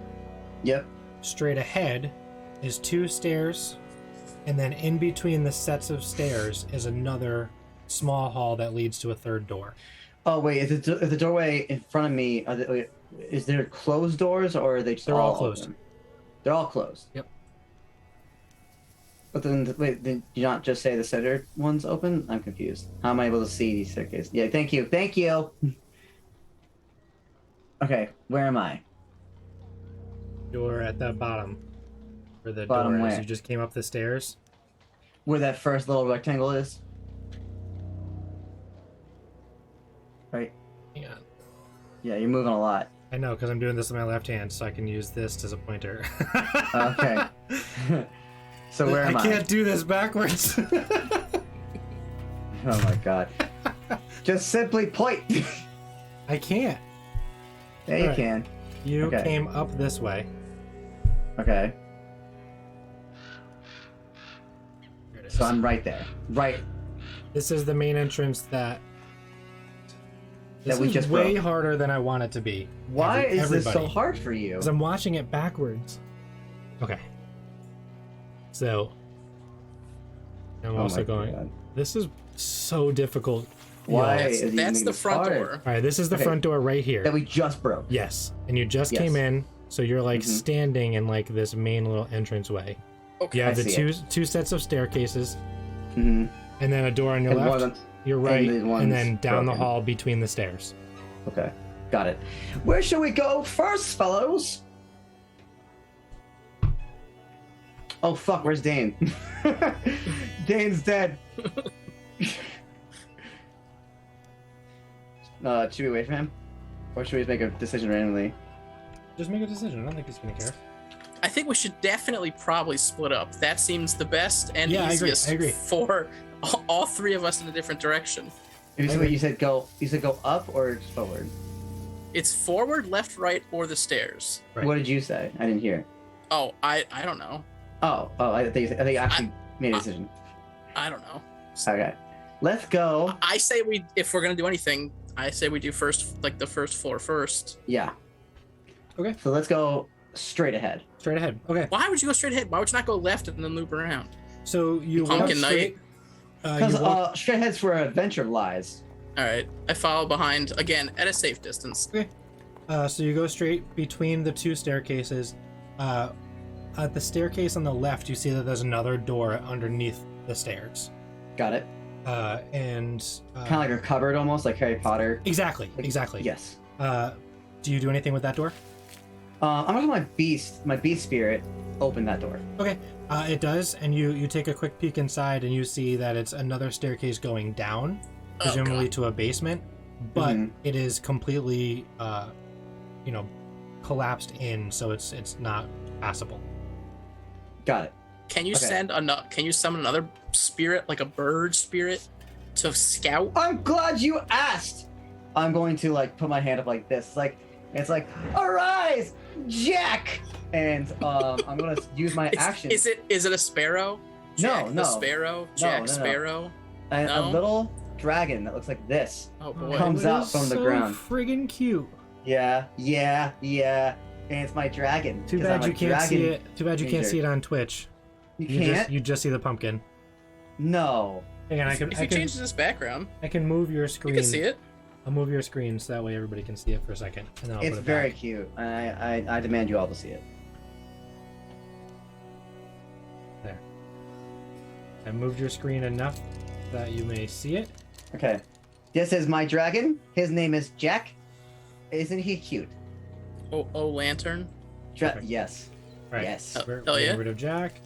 Yep. Straight ahead is two stairs, and then in between the sets of stairs is another small hall that leads to a third door. Oh wait, is the doorway in front of me? Is there closed doors or are they just They're all closed. open? They're all closed. Yep. But then wait, did you not just say the center one's open? I'm confused. How am I able to see these staircases? Yeah, thank you. Okay, where am I? Door at the bottom. Where the Bottom door is. where? You just came up the stairs. Where that first little rectangle is? Right. Hang on. Yeah, you're moving a lot. I know, because I'm doing this with my left hand, so I can use this as a pointer. Okay. So where am I? I can't do this backwards. Oh my god. Just simply point. I can't. Yeah, you Alright. can. You Okay. came up this way. Okay. Here it is. So I'm right there. Right. This is the main entrance that. This That we is just way broke. harder than I want it to be. Why is this so Everybody. hard for you? Because I'm watching it backwards. Okay. So. I'm Oh also my going. God. This is so difficult. Why Y'all. is he That's making the this front harder? door. All right, this is the Okay. front door right here. That we just broke. Yes, and you just Yes. came in, so you're like Mhm. standing in like this main little entranceway. Okay. You have I the see two sets of staircases, Mm-hmm. and then a door on your And one left, of them. your right, the and one's then down the broken. hall between the stairs. Okay. Got it. Where shall we go first, fellows? Oh fuck, where's Dane? Dane's dead. Should we wait for him? Or should we make a decision randomly? Just make a decision. I don't think he's gonna care. I think we should definitely probably split up. That seems the best and Yeah, I agree, easiest I agree. for all three of us in a different direction. You said go up or forward? It's forward, left, right, or the stairs. Right. What did you say? I didn't hear. Oh, I don't know. I think you actually made a decision. I don't know. Okay. Let's go. I say if we're gonna do anything, I say we do first, like the first floor first. Yeah. Okay. So let's go straight ahead. Straight ahead. Okay. Why would you go straight ahead? Why would you not go left and then loop around? So you walk Pumpkin straight. Because straight ahead's where adventure lies. All right, I follow behind again at a safe distance. Okay. So you go straight between the two staircases. At the staircase on the left, you see that there's another door underneath the stairs. Got it. And Kind of like a cupboard almost, like Harry Potter. exactly. Yes. Do you do anything with that door? I'm gonna have my beast spirit, open that door. Okay. It does, and you take a quick peek inside, and you see that it's another staircase going down, presumably to a basement, but it is completely, collapsed in, so it's not passable. Got it. Can you Can you summon another spirit, like a bird spirit, to scout? I'm glad you asked. I'm going to like put my hand up like this, it's like arise, Jack, and I'm gonna use my action. Is it a sparrow? Jack No. The sparrow. Jack No. Sparrow. And No? a little dragon that looks like this. Oh boy. Comes It out is from the so ground. Friggin' cute. Yeah. And it's my dragon. Too 'cause bad I'm you a can't see dragon it. Too bad you can't ranger. see it on Twitch. You can't. You just see the pumpkin. No. Hang on, If you change this background, I can move your you screen. can see it. I'll move your screen so that way everybody can see it for a second, and then I'll It's put it very back. cute. I demand you all to see it. There. I moved your screen enough that you may see it. Okay. This is my dragon. His name is Jack. Isn't he cute? Oh, lantern. Perfect. Yes. All right. Yes. We're Hell getting yeah. rid of Jack.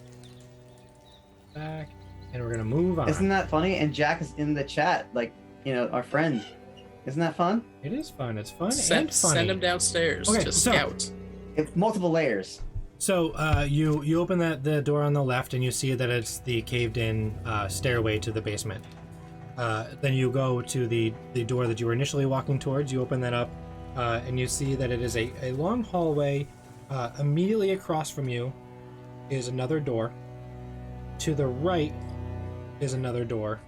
Back, and we're gonna move on. Isn't that funny? And Jack is in the chat, like, our friend. Isn't that fun? It is fun. It's fun and Send funny. him downstairs Okay, to so- scout. It's multiple layers. So you open the door on the left, and you see that it's the caved-in stairway to the basement. Then you go to the door that you were initially walking towards. You open that up, and you see that it is a long hallway. Immediately across from you is another door. To the right is another door.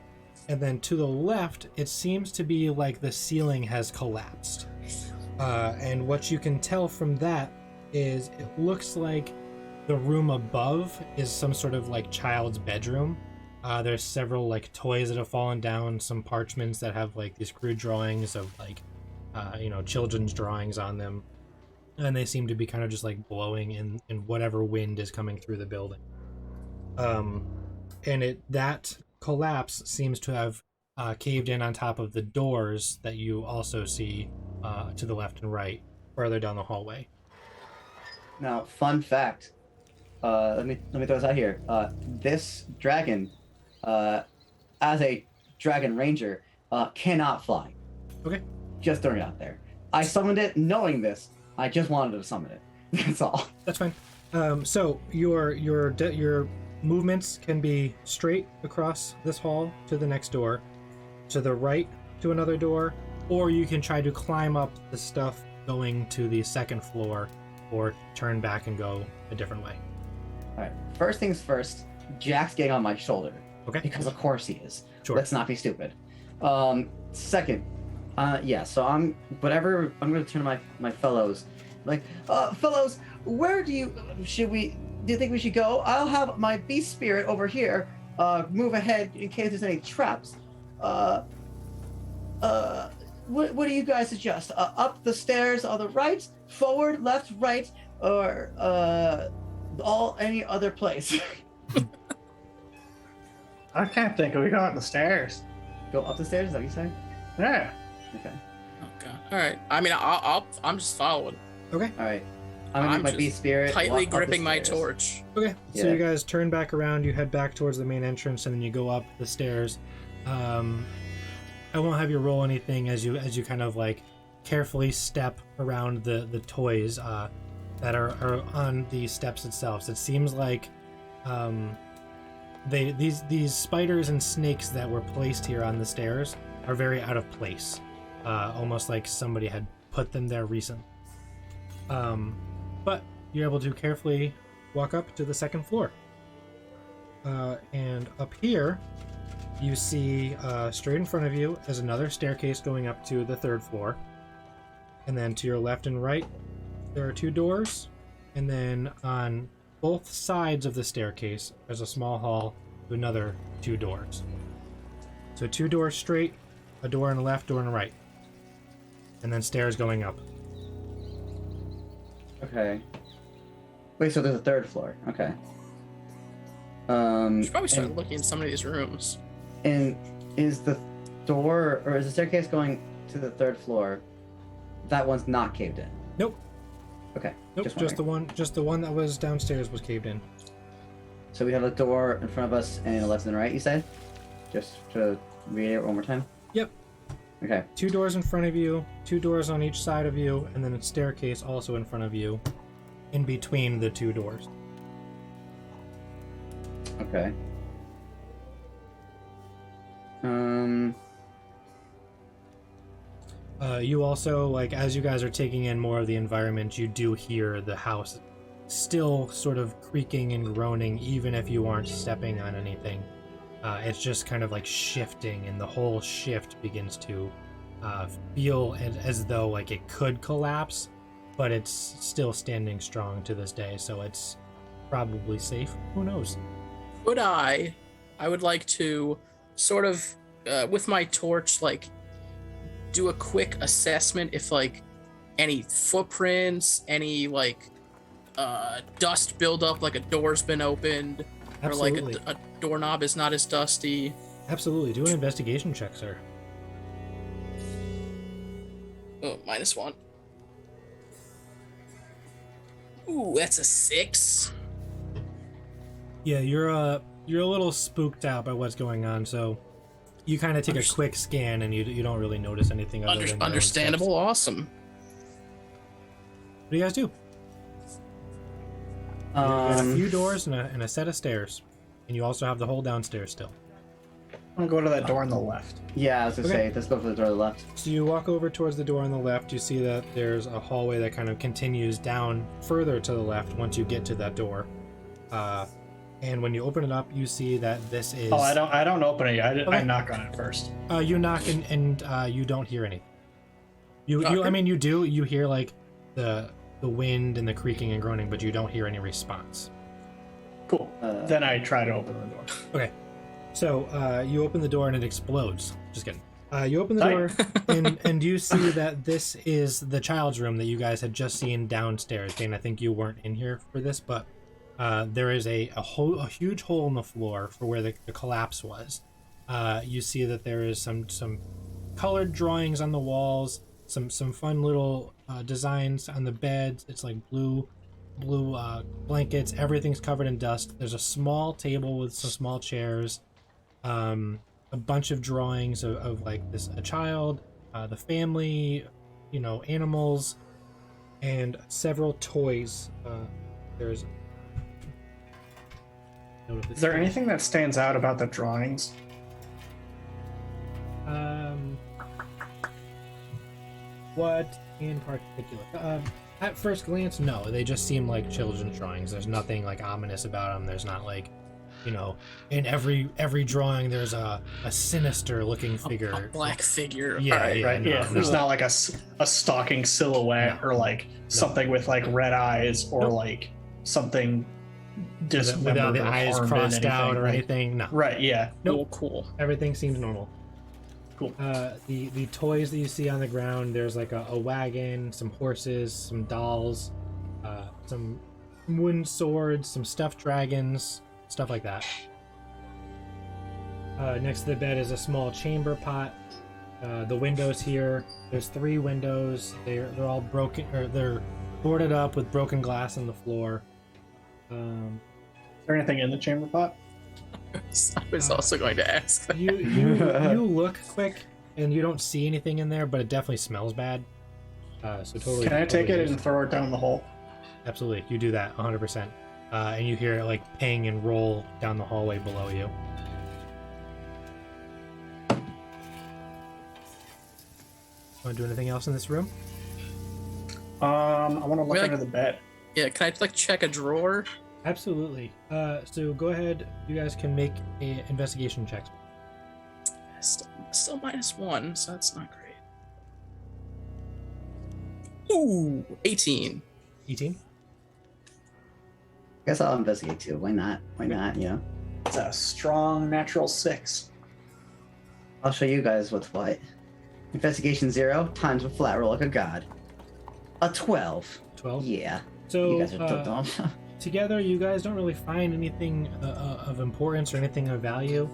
And then to the left, it seems to be like the ceiling has collapsed. And what you can tell from that is it looks like the room above is some sort of like child's bedroom. There's several like toys that have fallen down, some parchments that have like these crude drawings of like, children's drawings on them. And they seem to be kind of just like blowing in whatever wind is coming through the building. And that collapse seems to have caved in on top of the doors that you also see to the left and right, further down the hallway. Now, fun fact. Let me throw this out here. This dragon, as a dragon ranger, cannot fly. Okay. Just throwing it out there. I summoned it knowing this. I just wanted to summon it. That's all. That's fine. So your movements can be straight across this hall to the next door, to the right to another door, or you can try to climb up the stuff going to the second floor, or turn back and go a different way. All right. First things first. Jack's getting on my shoulder. Okay. Because of course he is. Sure. Let's not be stupid. Second. So I'm going to turn to my fellows. Like, fellows, where do you think we should go? I'll have my beast spirit over here move ahead in case there's any traps. What do you guys suggest? Up the stairs on the right, forward, left, right, or any other place? I can't think. We go up the stairs. Go up the stairs, is that what you're saying? Yeah. Okay. Oh god. All right. I mean, I'm just following, Okay. Alright. I'm gonna I'm use my just beast spirit. tightly walk up the gripping my stairs. torch. Okay. So Yeah. you guys turn back around, you head back towards the main entrance, and then you go up the stairs. I won't have you roll anything as you kind of like carefully step around the toys that are on the steps itself. So it seems like these spiders and snakes that were placed here on the stairs are very out of place, almost like somebody had put them there recently. But you're able to carefully walk up to the second floor, and up here you see straight in front of you is another staircase going up to the 3rd floor. And then to your left and right, there are 2 doors. And then on both sides of the staircase, there's a small hall with another 2 doors. So 2 doors straight, a door on the left, door on the right. And then stairs going up. Okay. Wait, so there's a 3rd floor. Okay. We should probably start looking in some of these rooms. And is the door, or is the staircase going to the 3rd floor? That one's not caved in. Nope. Okay. Nope. Just the one that was downstairs was caved in. So we have a door in front of us and a left and right, you said? Just to read it one more time? Yep. Okay. 2 doors in front of you, 2 doors on each side of you, and then a staircase also in front of you, in between the 2 doors. Okay. You also, like, as you guys are taking in more of the environment, you do hear the house still sort of creaking and groaning, even if you aren't stepping on anything. It's just kind of like shifting, and the whole shift begins to feel as though like it could collapse, but it's still standing strong to this day, so it's probably safe. Who knows? Could I would like to sort of, with my torch, like, do a quick assessment if, like, any footprints, any, like, dust buildup, like a door's been opened, Absolutely. or like a doorknob is not as dusty. Absolutely. Do an investigation check, sir. Oh, -1. Ooh, that's a 6. Yeah, you're a little spooked out by what's going on, so you kind of take a quick scan and you don't really notice anything other than your own Understandable. steps. Awesome. What do you guys do? You got a few doors and a set of stairs, and you also have the whole downstairs still. I'm gonna go to that door on the left. Yeah, I was gonna Okay. say, let's go for the door to the left. So you walk over towards the door on the left. You see that there's a hallway that kind of continues down further to the left once you get to that door. And when you open it up, you see that this is... Oh, I don't open it. I Okay. knock on it first. You knock and you don't hear anything. Okay. I mean, you do. You hear like the wind and the creaking and groaning, but you don't hear any response. Cool. Then I try to open the door. Okay. So you open the door and it explodes. Just kidding. You open the Tight. door and you see that this is the child's room that you guys had just seen downstairs. Dane, I think you weren't in here for this, but there is a huge hole in the floor for where the collapse was. You see that there is some colored drawings on the walls, some fun little designs on the beds. It's like blue blankets. Everything's covered in dust. There's a small table with some small chairs. A bunch of drawings of like a child, the family, animals, and several toys. There's. Is there anything that stands out about the drawings? What in particular? At first glance, no. They just seem like children's drawings. There's nothing like ominous about them. There's not like, in every drawing there's a sinister looking figure. A black figure. Yeah, All right. yeah. Right? no, Yeah. no. There's not like a stalking silhouette or like something with like red eyes or Nope. like something Without dismembered the or eyes harmed in crossed out or like- anything. No. Right. Yeah. Nope. Cool. Everything seems normal. Cool. The toys that you see on the ground, there's like a wagon, some horses, some dolls, some wooden swords, some stuffed dragons, stuff like that. Next to the bed is a small chamber pot. The windows here, there's 3 windows. They're all broken, or they're boarded up with broken glass on the floor. Is there anything in the chamber pot? I was also going to ask that. You look quick and you don't see anything in there, but it definitely smells bad. So totally. Can I take totally it and throw it down the hole? Absolutely, you do that 100%. And you hear it like ping and roll down the hallway below you. Want to do anything else in this room? I want to look like- under the bed. Yeah, can I like check a drawer? Absolutely. So go ahead. You guys can make a investigation checks. Still -1, so that's not great. Ooh, 18. 18. Guess I'll investigate too. Why not? Why not? You know. It's a strong natural 6. I'll show you guys what's what. Investigation 0 times a flat roll like a god. A 12. 12. Yeah. So You guys are dumb. together, you guys don't really find anything of importance or anything of value.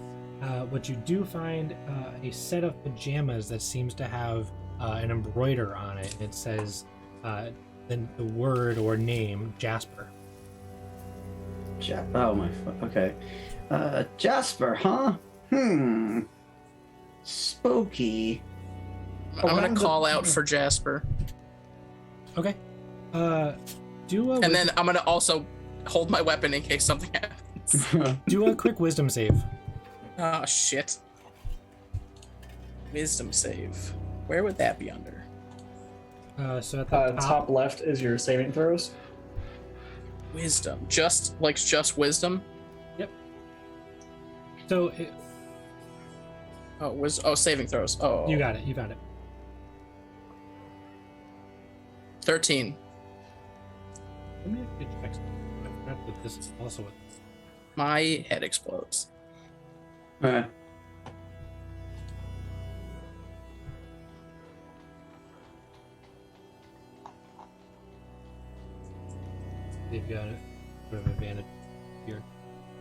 But you do find a set of pajamas that seems to have an embroider on it. It says the word or name Jasper. Oh my. Okay. Jasper, huh? Spooky. I'm gonna call out for Jasper, Okay. Do a and then I'm gonna also hold my weapon in case something happens. do a quick wisdom save. Oh shit. Wisdom save. Where would that be under? So at the Top left is your saving throws. Wisdom. Just wisdom? Yep. So saving throws. Oh. you got it. You got it. 13. Let me actually check something. I forgot that this is also a My head explodes. Alright. They've got it. Bit of advantage here.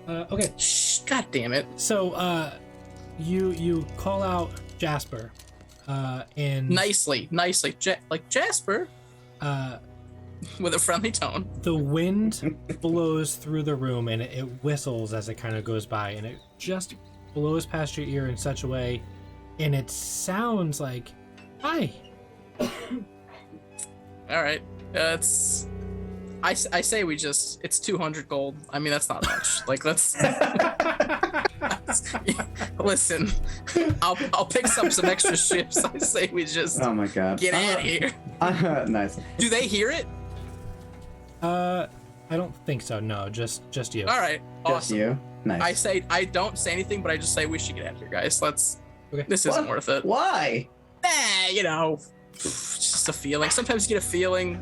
Okay. Shh, God damn it. So you call out Jasper, and Nicely. Like Jasper uh, with a friendly tone. the wind blows through the room and it whistles as it kind of goes by, and it just blows past your ear in such a way, and it sounds like, "Hi." All right. I say we just, it's 200 gold. I mean, that's not much. Like, let's listen. I'll pick up some extra ships. I say we just Oh my god. get out of here. Nice. Do they hear it? I don't think so. No, just you. All right. Just Awesome. you. Nice. I don't say anything, but I just say we should get out of here, guys. Okay. This isn't worth it. Why? You know, it's just a feeling. Sometimes you get a feeling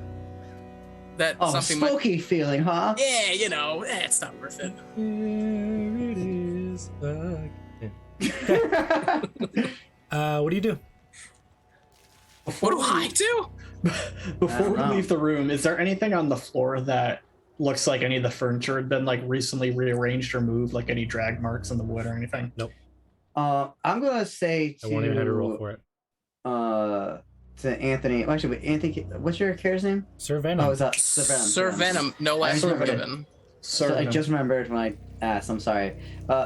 that Oh, something might. spooky feeling, huh? Yeah, you know, it's not worth it. Here it is again. What do you do? What do I do? Before we know. leave the room, is there anything on the floor that looks like any of the furniture had been like recently rearranged or moved, like any drag marks on the wood or anything? Nope. I'm gonna say I won't even have to roll to for it. to Anthony. Actually, wait, Anthony. What's your character's name? Sir Venom. Oh, is that Sir Venom? Sir Venom, no less Sir would have Venom. been. So I just remembered when I asked. I'm sorry.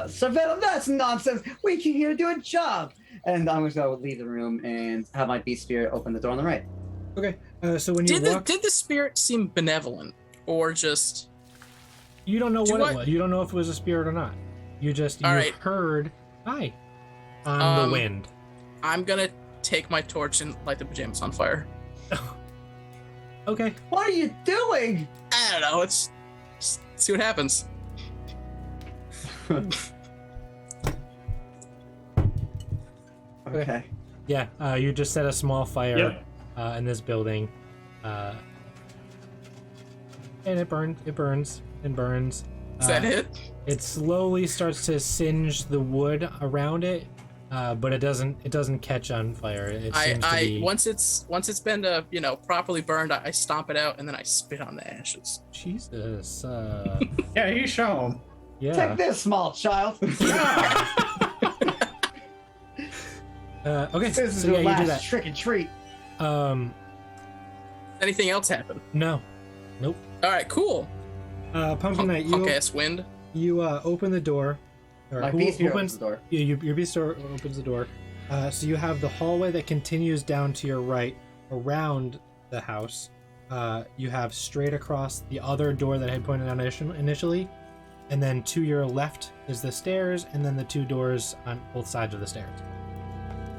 Sir Venom, that's nonsense. We came here to do a job. And I'm just gonna leave the room and have my beast spirit open the door on the right. Okay. So when you walk, Did the spirit seem benevolent, or just? you don't know Do what I- it was. You don't know if it was a spirit or not. You All right. heard "Hi" on the wind. I'm gonna take my torch and light the pajamas on fire. Okay. What are you doing? I don't know. Let's just see what happens. Okay. Yeah. You just set a small fire Yep. in this building, and it burns. It burns and burns. Is that it? It slowly starts to singe the wood around it, but it doesn't catch on fire. It seems to be... Once it's been properly burned, I stomp it out and then I spit on the ashes. Jesus. Yeah, you show him. Yeah. Take this, small child. Okay. This is So your yeah, you do last that. trick and treat. Anything else happen? No. Nope. All right, cool. Pumpkin Knight, Punk ass wind. you open the door. Or My who beast spirit opens opens the door. Yeah, your beast door opens the door. So you have the hallway that continues down to your right around the house. You have straight across the other door that I had pointed out initially, and then to your left is the stairs, and then the two doors on both sides of the stairs.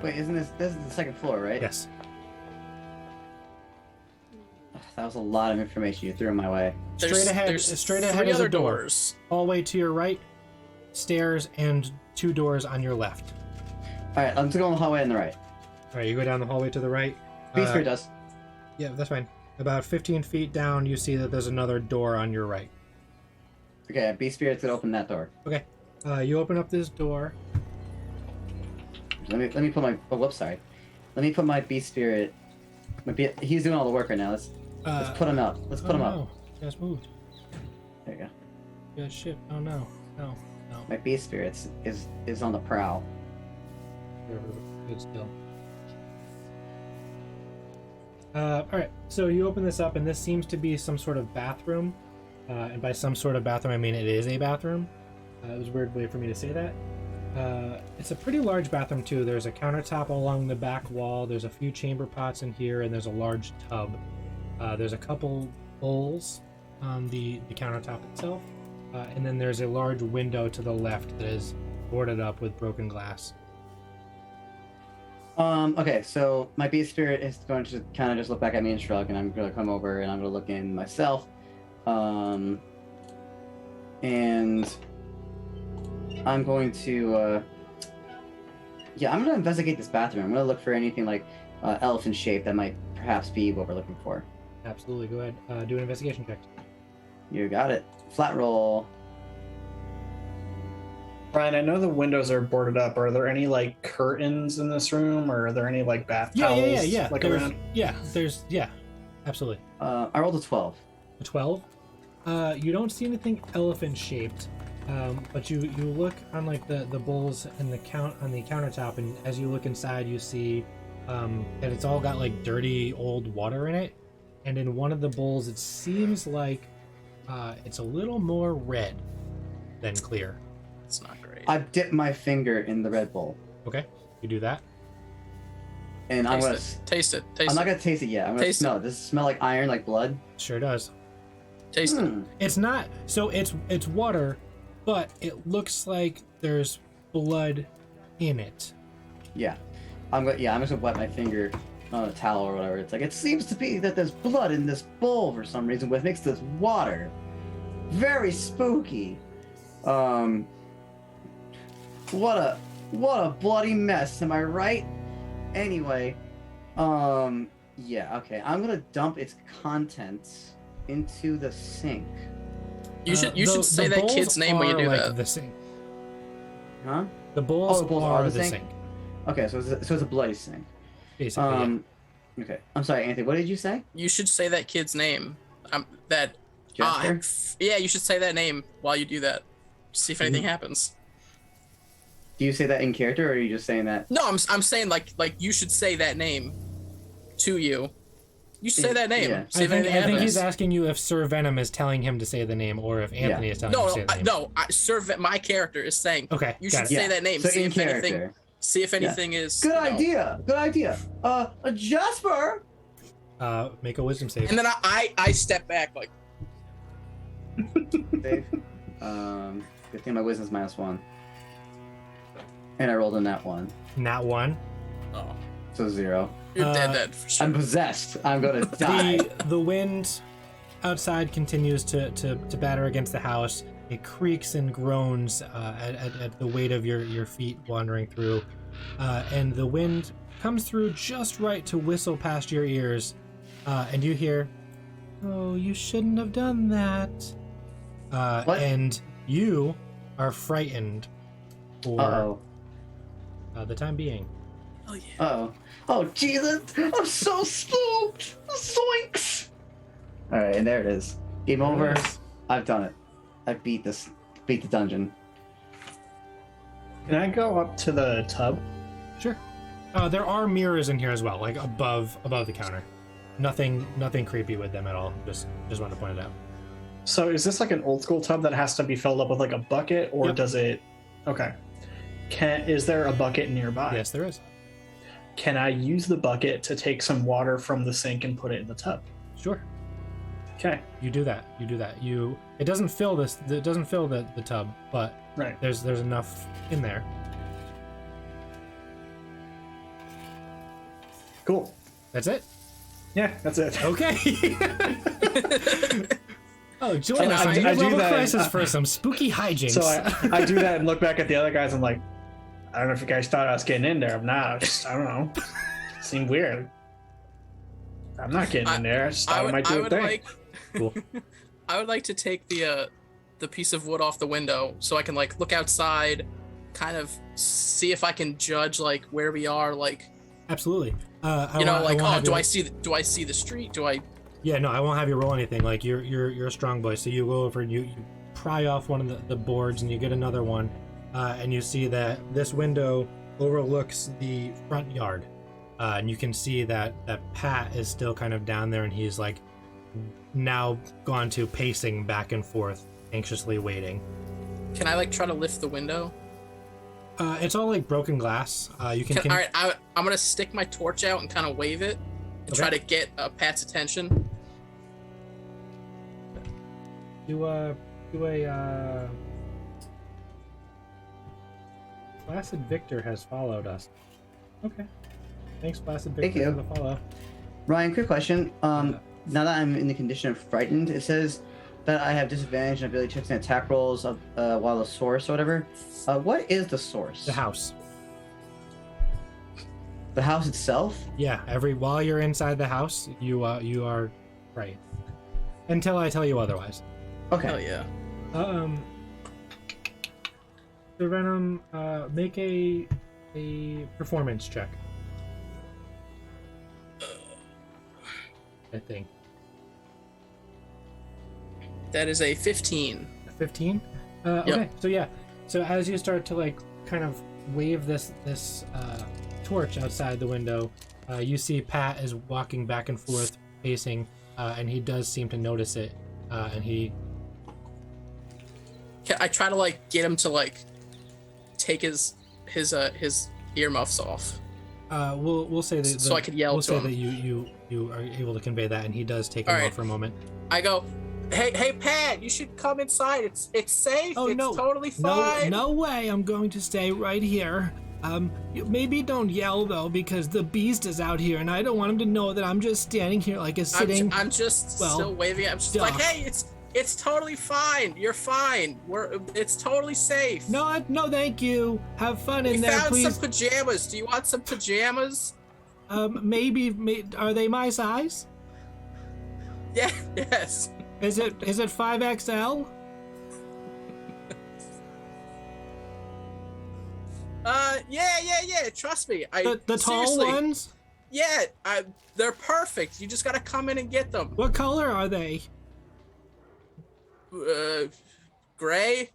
Wait, isn't this is the second floor, right? Yes. That was a lot of information you threw my way. Straight ahead There's is three a other door. doors. Hallway to your right, stairs, and two doors on your left. right, I'm just going the hallway on the right. All right, you go down the hallway to the right. Beast Spirit does. Yeah, that's fine. About 15 feet down, you see that there's another door on your right. Okay, Beast Spirit's gonna open that door. Okay. You open up this door. Let me put my. Oh, whoops, sorry. Let me put my Beast Spirit. He's doing all the work right now. Let's put him up. Let's put him up. No, you guys moved. There you go. You guys shit. Oh no, no. My Beast Spirit is on the prowl. Good still. Alright, so you open this up, and this seems to be some sort of bathroom. And by some sort of bathroom, I mean it is a bathroom. It was a weird way for me to say that. It's a pretty large bathroom, too. There's a countertop along the back wall. There's a few chamber pots in here, and there's a large tub. There's a couple bowls on the countertop itself. And then there's a large window to the left that is boarded up with broken glass. Okay, so my Beast Spirit is going to kind of just look back at me and shrug, and I'm going to come over and I'm going to look in myself. And I'm going to, I'm going to investigate this bathroom. I'm going to look for anything like elephant shape that might perhaps be what we're looking for. Absolutely, go ahead. Do an investigation check. You got it. Flat roll. Brian, I know the windows are boarded up. Are there any like curtains in this room, or are there any like bath towels? Yeah. Like there's, around? Yeah, absolutely. I rolled a 12. A 12. You don't see anything elephant shaped, but you look on like the bowls and the countertop, and as you look inside, you see that it's all got like dirty old water in it, and in one of the bowls, it seems like it's a little more red than clear. It's not great. I've dipped my finger in the Red Bull. Okay, you do that. And I'm gonna Taste it. I'm not gonna taste it yet. I'm gonna Taste smell it. Does it smell like iron, like blood? Sure does. Taste it. It's not. So it's water, but it looks like there's blood in it. Yeah. I'm just gonna wet my finger on a towel or whatever. It's like, it seems to be that there's blood in this bowl for some reason, which makes this water very spooky. What a bloody mess, am I right? Anyway, yeah, okay. I'm gonna dump its contents into the sink. You should say that kid's name when you do like that. The sink. Huh? The bowls, the bowls are the sink? sink. Okay, so it's a bloody sink. Basically, Okay. I'm sorry, Anthony, what did you say? You should say that kid's name. Jasper? Yeah, you should say that name while you do that. See if anything happens. Do you say that in character, or are you just saying that? No, I'm saying like you should say that name to you. You should say that name. Yeah. See if anything happens. I think he's asking you if Sir Venom is telling him to say the name, or if Anthony is telling him to say the name. Sir, my character is saying. Okay, You got should it. say that name. So See in if anything. character. See if anything is. Good idea. Good idea. Jasper. Make a wisdom save. And then I step back like. Dave. Good thing my wisdom's -1. And I rolled a nat 1. Nat 1. Oh, So 0. you're dead for sure. I'm possessed. I'm gonna die. The wind outside continues to batter against the house. It creaks and groans at the weight of your feet wandering through. And the wind comes through just right to whistle past your ears. And you hear, "Oh, you shouldn't have done that." What? And you are frightened for Uh-oh. the time being. Oh yeah. Uh-oh. Oh, Jesus! I'm so spooked! Zoinks! Alright, and there it is. Game over. I've done it. I beat the dungeon. Can I go up to the tub? Sure. There are mirrors in here as well, like above the counter. Nothing creepy with them at all. Just wanted to point it out. So is this like an old school tub that has to be filled up with like a bucket, or Yep. does it? Okay. Is there a bucket nearby? Yes, there is. Can I use the bucket to take some water from the sink and put it in the tub? Sure. Okay. You do that. It doesn't fill the tub, but Right. there's enough in there. Cool. That's it. Yeah, that's it. Okay. Oh, join And us I on do Midlevel that, Crisis for some spooky hijinks. So I do that and look back at the other guys and like, I don't know if you guys thought I was getting in there. I'm not. I don't know. Seemed weird. I'm not getting in there. I just thought I might do a thing. Like, Cool. I would like to take the piece of wood off the window so I can like look outside, kind of see if I can judge like where we are. Like, Absolutely. do I see the street? Do I? Yeah, no, I won't have you roll anything. Like you're a strong boy, so you go over and you pry off one of the boards and you get another one, and you see that this window overlooks the front yard, and you can see that Pat is still kind of down there, and he's like now gone to pacing back and forth, anxiously waiting. Can I like try to lift the window? It's all like broken glass. You can. All right, I'm gonna stick my torch out and kind of wave it and try to get Pat's attention. Do a Placid Victor has followed us. Okay. Thanks, Placid Victor, Thank you. for the follow. Ryan, quick question. Now that I'm in the condition of frightened, it says that I have disadvantage and ability checks and attack rolls of while the source or whatever. What is the source? The house. The house itself? Yeah, while you're inside the house, you are right. Until I tell you otherwise. Okay. Hell yeah. So Venom, make a performance check. I think. That is a 15. 15? Yep. Okay, so yeah. So as you start to like kind of wave this torch outside the window, you see Pat is walking back and forth, pacing, and he does seem to notice it, and he... I try to like get him to like take his earmuffs off. We'll say that so I could yell we'll to say him. that you are able to convey that, and he does take them All off right. for a moment. I go, hey Pat, you should come inside. It's safe. Oh, it's no. totally fine. No way. I'm going to stay right here. Maybe don't yell though, because the beast is out here, and I don't want him to know that I'm just standing here like a sitting. I'm just still waving. I'm just like, hey, it's totally fine. You're fine. It's totally safe. No, thank you. Have fun in We there, found please. some pajamas. Do you want some pajamas? Maybe. Are they my size? Yeah. Yes. Is it 5XL? Yeah. Trust me. The tall seriously, ones? Yeah. They're perfect. You just gotta come in and get them. What color are they? Gray.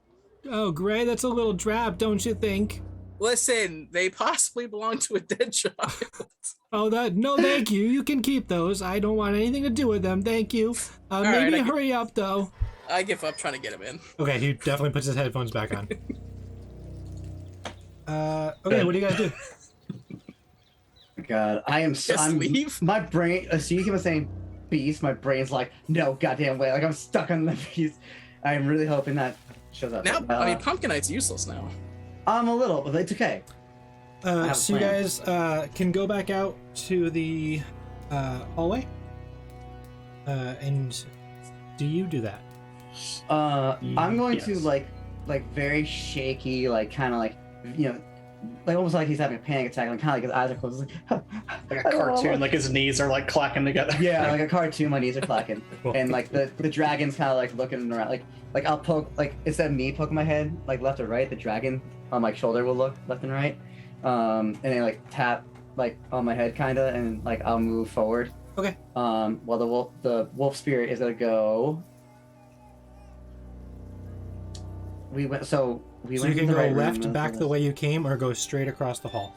Oh, gray. That's a little drab, don't you think? Listen, they possibly belong to a dead child. Oh, no, thank you. You can keep those. I don't want anything to do with them. Thank you. Maybe right, hurry up, though. I give up trying to get him in. Okay, he definitely puts his headphones back on. Okay, what do you guys do? God, I am. Just leave? My brain. So you keep on saying beast. My brain's like, no, goddamn way. Like I'm stuck on the beast. I'm really hoping that shows up. Now, I mean, Pumpkin Knight's useless now. I'm a little, but it's okay. So you guys can go back out to the hallway. And do you do that? I'm going to Yes. like very shaky, like kind of like, you know, like almost like he's having a panic attack, like kind of like his eyes are closed, Like a cartoon, like his knees are like clacking together. yeah, like a cartoon. My knees are clacking, Cool. and like the dragon's kind of like looking around, like I'll poke, like instead of me poking my head like left or right, the dragon on my shoulder will look left and right, and then like tap like on my head kind of, and like I'll move forward. Okay. While the wolf spirit is gonna go. So you You can to the go right room, left, and back then the way you came, or go straight across the hall.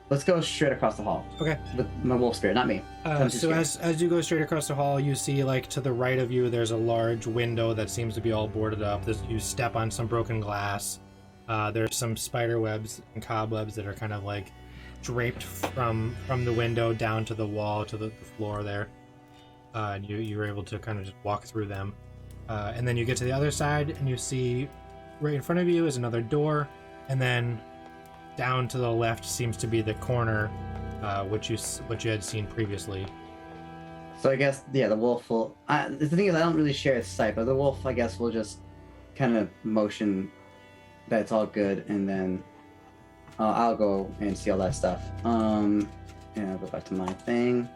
Let's go straight across the hall. Okay. With my wolf spirit, not me. I'm too So scared. as you go straight across the hall, you see like to the right of you, there's a large window that seems to be all boarded up. You step on some broken glass. There's some spider webs and cobwebs that are kind of like draped from the window down to the wall to the floor there. And you're able to kind of just walk through them. And then you get to the other side, and you see right in front of you is another door, and then down to the left seems to be the corner, which you had seen previously. So I guess the wolf will. The thing is, I don't really share its sight, but the wolf, I guess, will just kind of motion that it's all good, and then I'll go and see all that stuff. And I'll go back to my thing.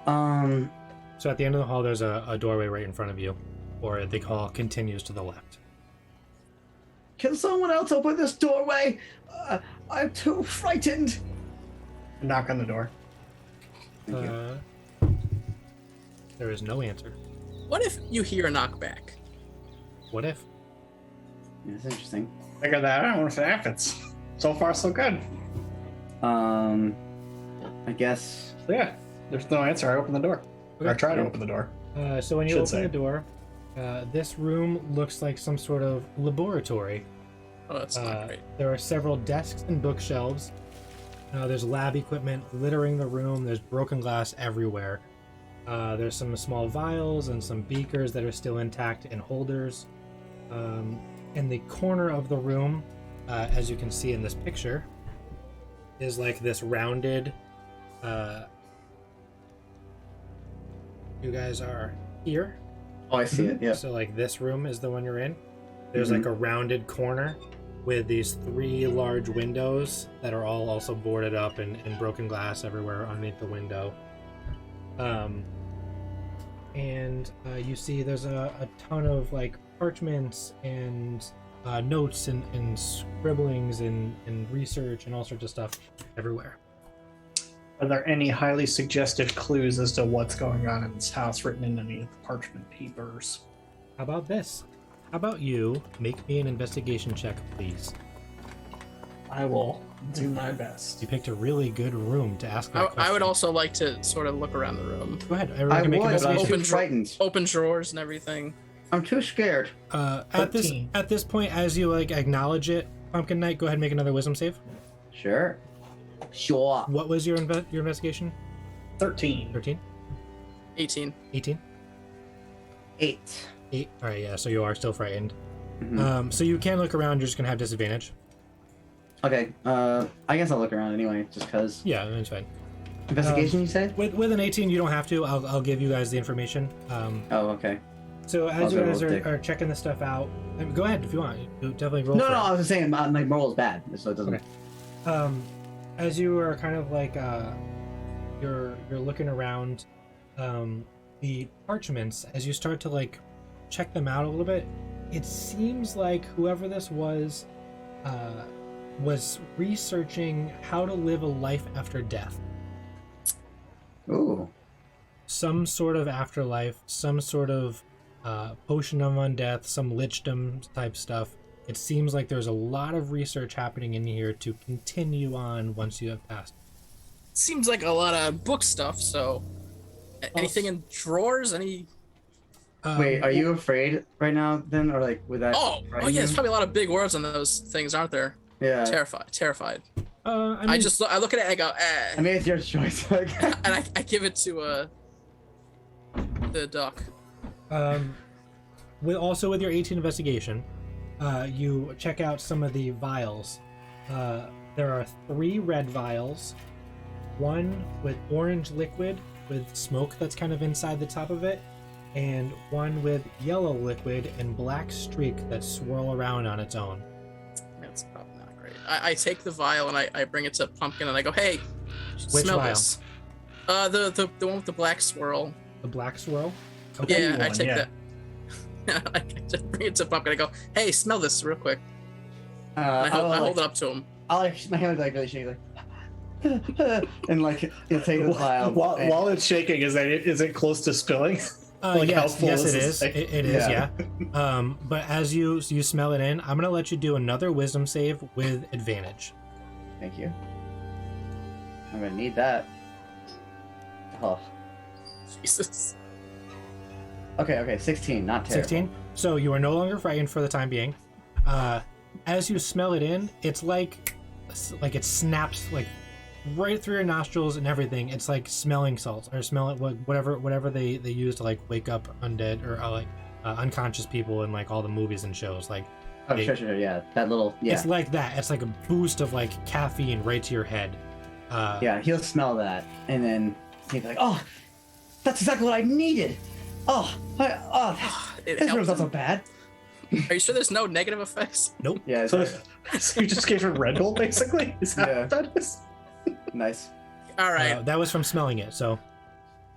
So at the end of the hall, there's a doorway right in front of you, or the hall continues to the left. Can someone else open this doorway? I'm too frightened. Knock on the door. Thank you. There is no answer. What if you hear a knockback? What if? Yeah, that's interesting. Figure that out if it happens. So far, so good. I guess. So yeah, there's no answer. I open the door. Or I try to Okay. open the door. So when you Should open say. the door, this room looks like some sort of laboratory. Oh, that's not great. There are several desks and bookshelves. There's lab equipment littering the room. There's broken glass everywhere. There's some small vials and some beakers that are still intact in holders. In the corner of the room, as you can see in this picture, is like this rounded. You guys are here. Oh, I see it. Yeah. So like this room is the one you're in. There's like a rounded corner with these 3 large windows that are all also boarded up and broken glass everywhere underneath the window. And you see there's a ton of like parchments and notes and scribblings and research and all sorts of stuff everywhere. Are there any highly suggestive clues as to what's going on in this house written in any of the parchment papers? How about this? How about you make me an investigation check, please? I will do my best. You picked a really good room to ask that question. I would also like to sort of look around the room. Go ahead. Everyone I can make would, an but I'm investigation. too frightened. Open drawers and everything. I'm too scared. At this point, as you like acknowledge it, Pumpkin Knight, go ahead and make another wisdom save. Sure. Sure. What was your investigation? 13. 13? 18. 18? 8. 8. All right, yeah. So you are still frightened. Mhm. So you can look around. You're just gonna have disadvantage. Okay. I guess I'll look around anyway, just because. Yeah, that's fine. Investigation, you said? With an 18, you don't have to. I'll give you guys the information. Oh, okay. So as I'll you go guys roll dick. are checking this stuff out, go ahead if you want. You definitely roll. No, for no, it. I was just saying my moral is bad, so it doesn't. Okay. As you are kind of like you're looking around the parchments, as you start to like check them out a little bit, it seems like whoever this was researching how to live a life after death. Ooh. Some sort of afterlife, some sort of potion of undeath, some lichdom type stuff. It seems like there's a lot of research happening in here to continue on once you have passed. Seems like a lot of book stuff, so anything in drawers? Any Wait, are you afraid right now then, or like with that? Oh frighten yeah, there's you? probably a lot of big words on those things, aren't there? Yeah. Terrified. I mean, I look at it and I go, eh. I mean, it's your choice. And I give it to the duck. with your 18 investigation, you check out some of the vials. There are 3 red vials, 1 with orange liquid with smoke that's kind of inside the top of it, and 1 with yellow liquid and black streak that swirl around on its own. That's probably not great. I take the vial and I bring it to Pumpkin and I go, hey, Which smell vial? this. The one with the black swirl. The black swirl? Yeah, I one, take yeah. that. I just bring it to Pumpkin. I go, hey, smell this real quick. I I hold it up to him. I'll like my hand would like really shake, like, and like you'll take the vial. and- While it's shaking, is it close to spilling? Like how Yes, full yes, is it this is. thing? It is, Yeah. yeah. But as you smell it in, I'm gonna let you do another wisdom save with advantage. Thank you. I'm gonna need that. Oh. Jesus. Okay, 16, not terrible. 16. So you are no longer frightened for the time being. As you smell it in, it's like it snaps like right through your nostrils and everything. It's like smelling salts or smell it whatever they use to like wake up undead or unconscious people in like all the movies and shows. Like Oh, sure, yeah. That little, yeah. it's like that. It's like a boost of like caffeine right to your head. Yeah, he'll smell that, and then he'll be like, oh, that's exactly what I needed. Oh, It this room's helps not so him. bad. Are you sure there's no negative effects? Nope. Yeah. So, so you just gave her Red Bull, basically? Is that Yeah. what that is? Nice. All right. That was from smelling it. So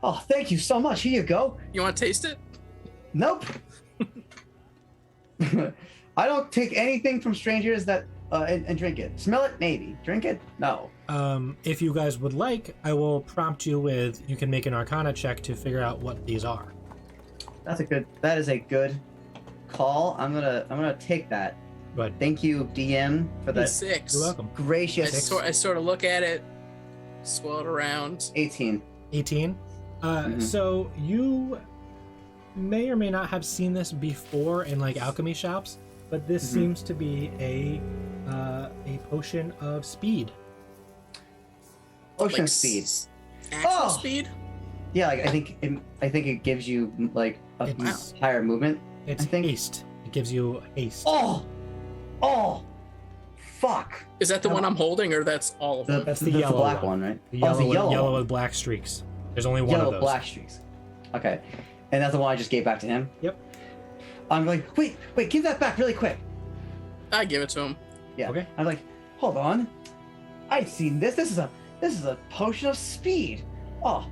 Oh, thank you so much. Here you go. You want to taste it? Nope. I don't take anything from strangers that and drink it. Smell it, maybe. Drink it, no. if you guys would like, I will prompt you with. You can make an Arcana check to figure out what these are. That is a good call. I'm gonna take that. But Thank you, DM, for that 6. you're welcome. gracious I sort of look at it, swirl it around. 18. 18. So you may or may not have seen this before in like alchemy shops, but this seems to be a potion of speed. Ocean Like speed. Actual Oh! speed? Yeah, like I think it gives you like a It's- higher movement. It's I think- haste. It gives you haste. Oh, fuck. Is that the one I'm holding, or that's all of them? That's the yellow black one. one, right? The Oh, it's the yellow one. with black streaks. There's only one Yellow of those. black streaks. Okay, and that's the one I just gave back to him. Yep. I'm like, wait, give that back really quick. I give it to him. Yeah. Okay. I'm like, hold on. I've seen this. This is a potion of speed. Oh,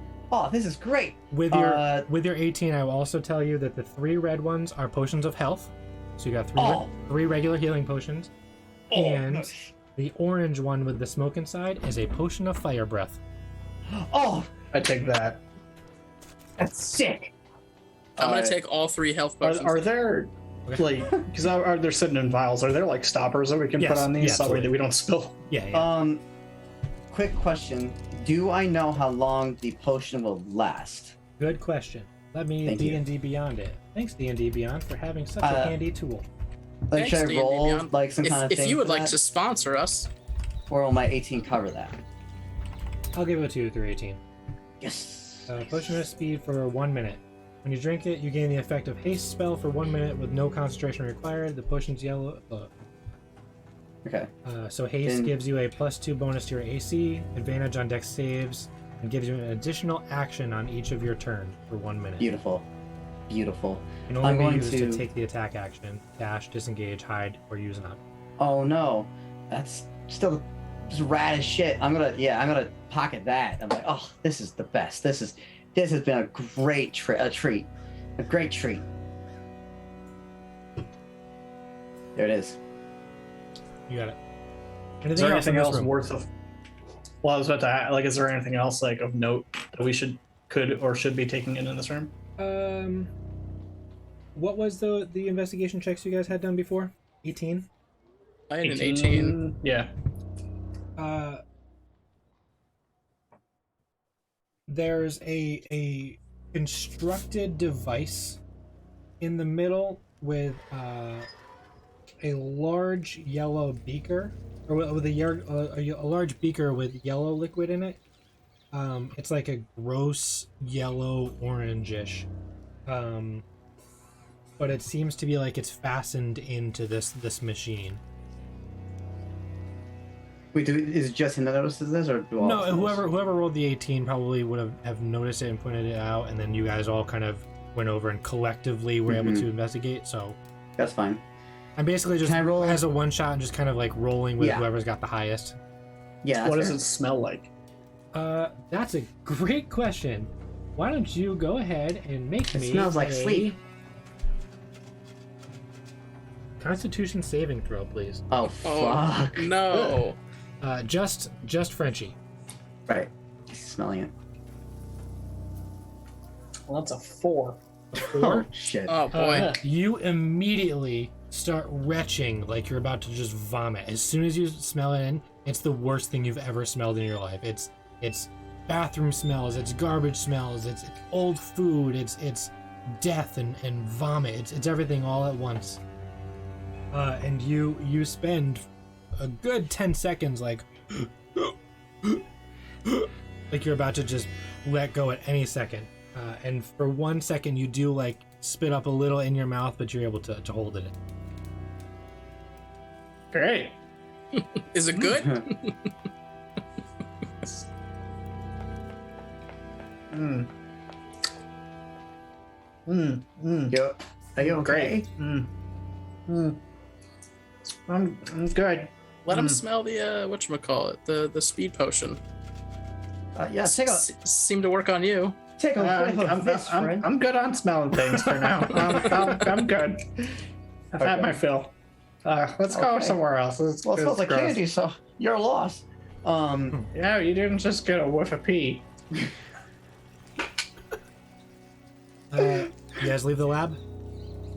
this is great. With your 18, I will also tell you that the 3 red ones are potions of health. So you got 3 regular healing potions. And the orange one with the smoke inside is a potion of fire breath. Oh, I take that. that's sick. I'm gonna Alright. take all 3 health potions. Are there, Okay. like, because are they're sitting in vials, are there like stoppers that we can Yes, put on these yeah, so absolutely. that we don't spill? Yeah. Quick question. Do I know how long the potion will last? Good question. Let me Thank you. D&D Beyond it. Thanks D&D Beyond for having such a handy tool. Like, should I D&D roll Beyond. like some kind of If thing you would for like that? to sponsor us, Or will my 18 cover that? I'll give it to you through 18. Yes. Potion of speed for 1 minute. When you drink it, you gain the effect of haste spell for 1 minute with no concentration required. The potion's yellow. Okay. So haste Then- gives you a +2 bonus to your AC, advantage on dex saves, and gives you an additional action on each of your turn for 1 minute. Beautiful. Beautiful. Can only I'm be going used to to- take the attack action, dash, disengage, hide, or use an up. Oh no, that's still just rad as shit. I'm gonna pocket that. I'm like, oh, this is the best. This has been a great treat. A great treat. There it is. You got it. Is there anything in this else room? worth of? Well, I was about to ask, like, is there anything else like of note that we could or should be taking in this room? What was the investigation checks you guys had done before? 18. I had an 18. Yeah. There's a constructed device in the middle with a large yellow beaker, or with a large beaker with yellow liquid in it. It's like a gross yellow orangish, but it seems to be like it's fastened into this machine. Wait, is it just him that notices this, or do all No, of us notice? whoever rolled the 18 probably would have noticed it and pointed it out, and then you guys all kind of went over and collectively were able to investigate. So That's fine. I'm basically just Can I roll? as a one shot and just kind of like rolling with Yeah. whoever's got the highest. Yeah. What that's does it smell like? That's a great question. Why don't you go ahead and make It me smells like a sleep. Constitution saving throw, please. fair. Oh Oh, fuck. no. Just Frenchie. Right. Smelling it. Well, that's a 4. 4. Oh shit. Oh, boy. You immediately start retching like you're about to just vomit. As soon as you smell it in, it's the worst thing you've ever smelled in your life. It's bathroom smells, it's garbage smells, it's old food, it's death and vomit. It's everything all at once. And you spend a good 10 seconds like like you're about to just let go at any second. And for 1 second you do like spit up a little in your mouth, but you're able to hold it in. Great. Is it good? Mm. Mm. Mm. Yo, are you okay? Great. Mm. I'm good. Let him smell the whatchamacallit, the speed potion. Yeah, take a Seemed to work on you. whiff of this, friend. I'm good on smelling things for now. I'm good. I've had my fill. Let's go Okay. somewhere else. Well, it smells like gross. candy, so you're lost. Yeah, you didn't just get a whiff of pee. You guys leave the lab.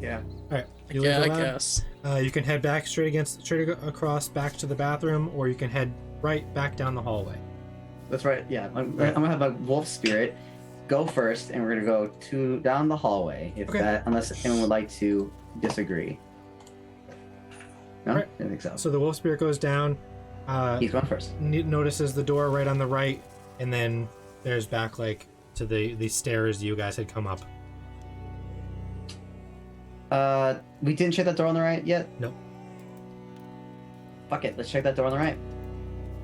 Yeah. All right. You Yeah, leave I the lab. guess. You can head back straight across back to the bathroom, or you can head right back down the hallway. That's right. Yeah, I'm gonna have my wolf spirit go first, and we're gonna go down the hallway. Unless anyone would like to disagree. No, Right. I don't think so. So the wolf spirit goes down. He's going first. Notices the door right on the right, and then there's back like to the stairs you guys had come up. We didn't check that door on the right yet. Nope. Fuck it. Let's check that door on the right.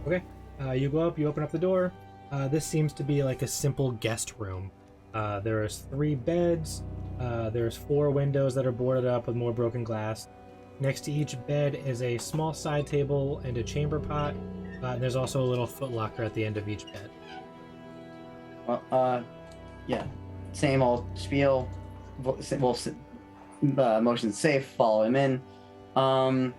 Okay. You go up. You open up the door. This seems to be like a simple guest room. There's 3 beds. There's 4 windows that are boarded up with more broken glass. Next to each bed is a small side table and a chamber pot. And there's also a little footlocker at the end of each bed. Well, yeah. Same old spiel. Motion safe. Follow him in. I'm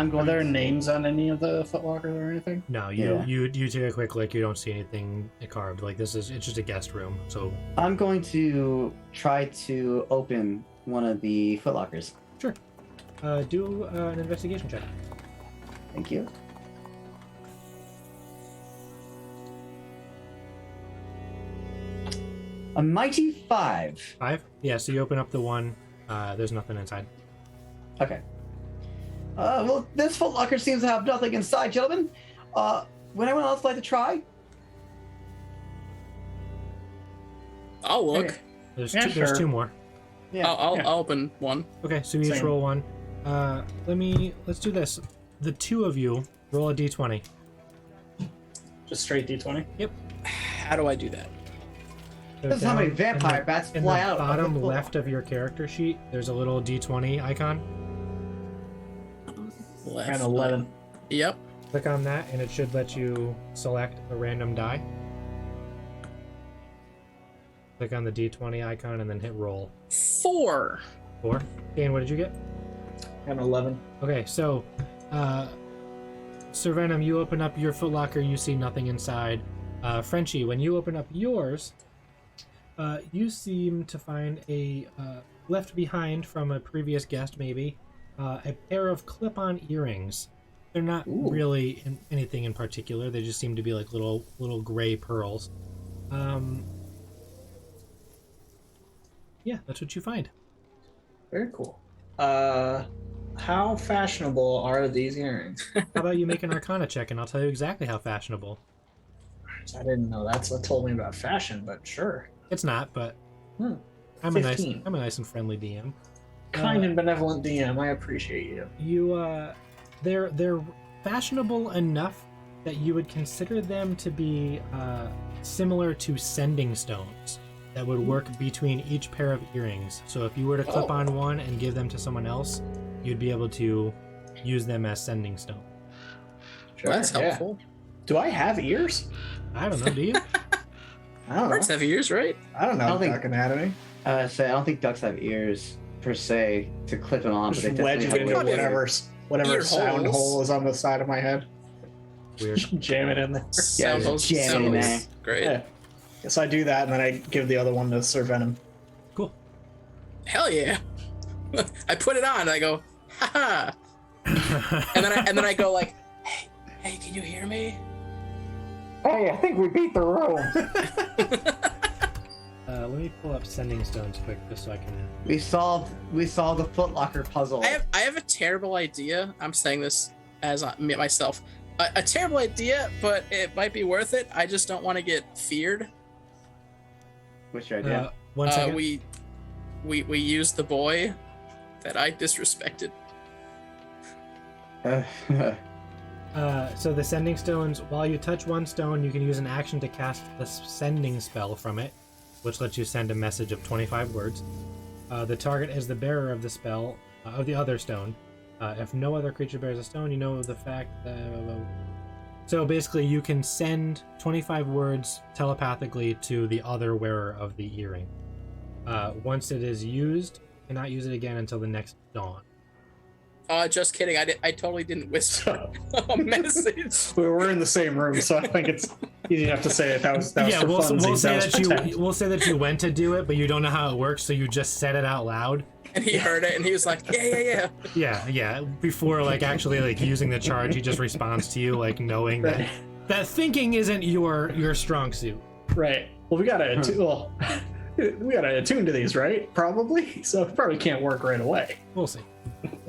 going. Are there names on any of the footlockers or anything? No, you take a quick look. You don't see anything carved. Like it's just a guest room. So I'm going to try to open one of the footlockers. sure. Do an investigation check. Thank you. A mighty 5. 5. Yeah. So you open up the one. There's nothing inside. Okay. Well, this footlocker seems to have nothing inside, gentlemen. Would anyone else like to try? I'll look. Okay. There's Yeah, there's sure. 2 more. Yeah. I'll open one. Okay, so you each Same. roll 1. Let's do this. The 2 of you roll a d20. Just straight D20? How do I do that? So This is how many down vampire in the, bats in fly the out. of bottom the foot- left of your character sheet, there's a little d20 icon. Left. And 11. Yep. Click on that, and it should let you select a random die. Click on the d20 icon, and then hit roll. 4. 4. Dan, what did you get? And 11. Okay, so, Sir Venom, you open up your footlocker, you see nothing inside. Frenchie, when you open up yours, you seem to find a, left behind from a previous guest maybe, a pair of clip-on earrings. They're not really anything in particular, they just seem to be like little gray pearls. Yeah, that's what you find. Very cool. How fashionable are these earrings? How about you make an Arcana check, and I'll tell you exactly how fashionable. I didn't know that's what told me about fashion, but sure. It's not, but I'm a 15. nice and friendly DM. Kind and benevolent DM, I appreciate you. You they're fashionable enough that you would consider them to be similar to sending stones that would work between each pair of earrings. So if you were to clip on one and give them to someone else, you'd be able to use them as sending stone. Sure, That's yeah. helpful. Do I have ears? I don't know, do you? I don't Birds know. have ears, right? I don't know. I don't think- Duck anatomy. I don't think ducks have ears per se to clip them on, but Just they wedge definitely it have into wings. whatever Ear sound holes. hole is on the side of my head. Weird. Jam it in there. Yeah, Sounds just jam it in there. sounds great. Yeah. Guess I do that, and then I give the other one to Sir Venom. Cool. Hell yeah. I put it on and I go, haha. And then I go like, hey, can you hear me? Hey, I think we beat the room. Let me pull up sending stones quick just so I can. We solved the footlocker puzzle. I have a terrible idea. I'm saying this as myself. A terrible idea, but it might be worth it. I just don't want to get feared. What's your idea? One second. We used the boy that I disrespected. So the sending stones, while you touch one stone, you can use an action to cast the sending spell from it, which lets you send a message of 25 words. The target is the bearer of the spell. of the other stone. If no other creature bears a stone, you know the fact that... So basically, you can send 25 words telepathically to the other wearer of the earring. Once it is used, you cannot use it again until the next dawn. Just kidding. I totally didn't whisper a message. We're in the same room, so I think it's easy enough to say that was Yeah, for we'll funsies, say was that for tech. we'll say that you went to do it, but you don't know how it works, so you just said it out loud. And he heard it, and he was like, yeah. Yeah. Before like actually like using the charge, he just responds to you like knowing Right. that thinking isn't your strong suit. Right. Well, we gotta attune to these, right? Probably. So it probably can't work right away. We'll see.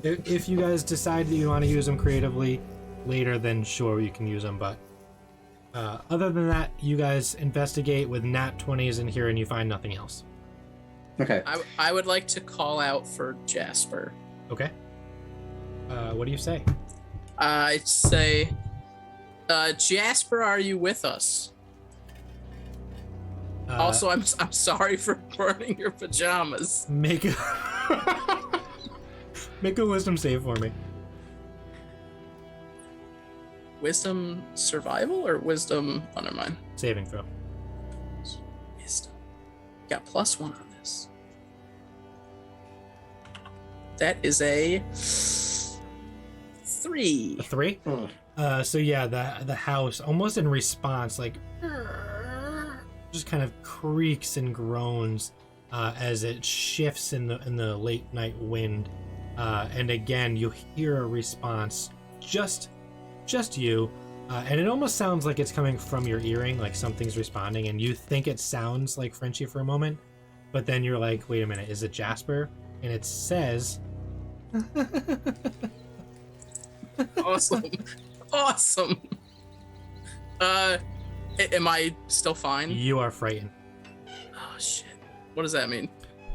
If you guys decide that you want to use them creatively later, then sure, you can use them. But other than that, you guys investigate with nat 20s in here and you find nothing else. Okay. I would like to call out for Jasper. Okay. What do you say? I'd say, Jasper, are you with us? Also, I'm sorry for burning your pajamas. Make a make a wisdom save for me. Wisdom survival or wisdom? Oh, never mind. Saving throw. Wisdom. Got +1 on this. That is a 3. A 3? Ugh. So yeah, the house almost in response, like just kind of creaks and groans as it shifts in the late night wind, and again you hear a response, just you, and it almost sounds like it's coming from your earring, like something's responding, and you think it sounds like Frenchie for a moment, but then you're like, wait a minute, is it Jasper? And it says, Awesome. Am I still fine? you are frightened. Oh shit. What does that mean?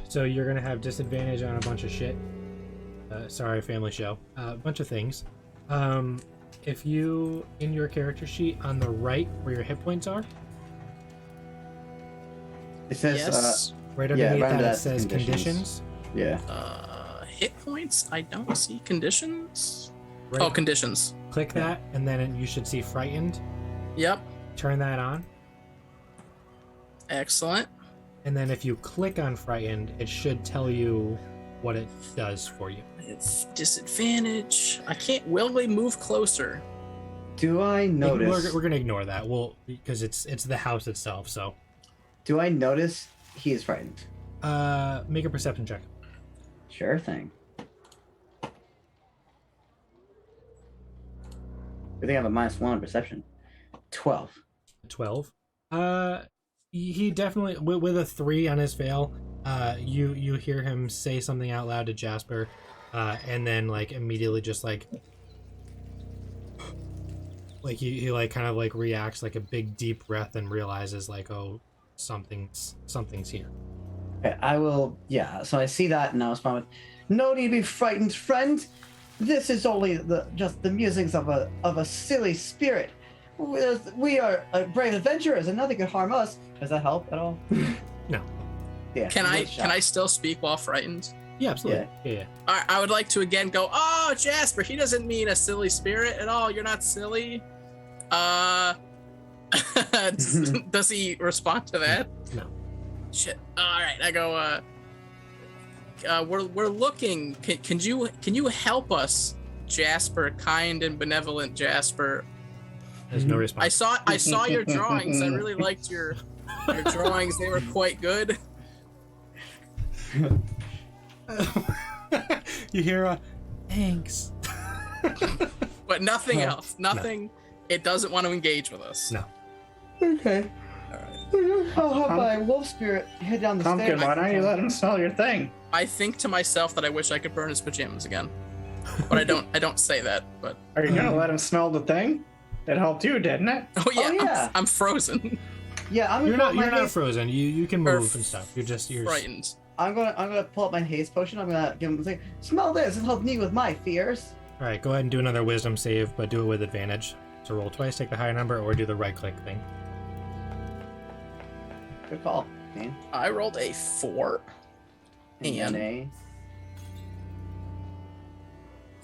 So you're gonna have disadvantage on a bunch of shit. Sorry, family show. A bunch of things. If you, in your character sheet on the right where your hit points are, It says, Yes. right Yeah, underneath around that it that, says conditions. conditions. yeah. Hit points? I don't see conditions. Right, Oh, conditions. click that, and then you should see frightened. Yep. Turn that on, Excellent. and then if you click on frightened, it should tell you what it does for you. It's disadvantage. I can't. Will they move closer? Do I notice? We're gonna ignore that. Well, because it's the house itself. So, Do I notice he is frightened? make a perception check. Sure thing. I think I have a -1 on perception. 12. 12. He definitely with a 3 on his fail. You hear him say something out loud to Jasper, and then like immediately just like he like kind of like reacts like a big deep breath and realizes like, oh, something's here. Okay, I will. Yeah. So I see that, and I'll respond with, "No need to be frightened, friend. This is only just the musings of a silly spirit. We are brave adventurers, and nothing could harm us." Does that help at all? No. Yeah. Can I'm I really shocked. still speak while frightened? Yeah, absolutely. Yeah. I would like to again go, oh, Jasper, he doesn't mean a silly spirit at all. You're not silly. Does he respond to that? No. Shit. All right. I go, we're looking. Can you help us, Jasper, kind and benevolent Jasper? There's no response. I saw your drawings. I really liked your drawings. They were quite good. You hear a thanks. But nothing else. Nothing. It doesn't want to engage with us. No. Okay. I'll have my wolf spirit head down the Pumpkin, stairs. why don't you let him smell your thing? I think to myself that I wish I could burn his pajamas again. But I don't say that. But Are you gonna let him smell the thing? It helped you, didn't it? oh yeah, yeah. I'm frozen. Yeah, I'm You're gonna not pull up my frozen. You can Or move and stuff. You're frightened. I'm gonna pull up my haste potion. I'm gonna give him say, "Smell this. It'll help me with my fears." All right, go ahead and do another wisdom save, but do it with advantage. So roll twice, take the higher number, or do the right click thing. Good call, man. I rolled a 4. And And a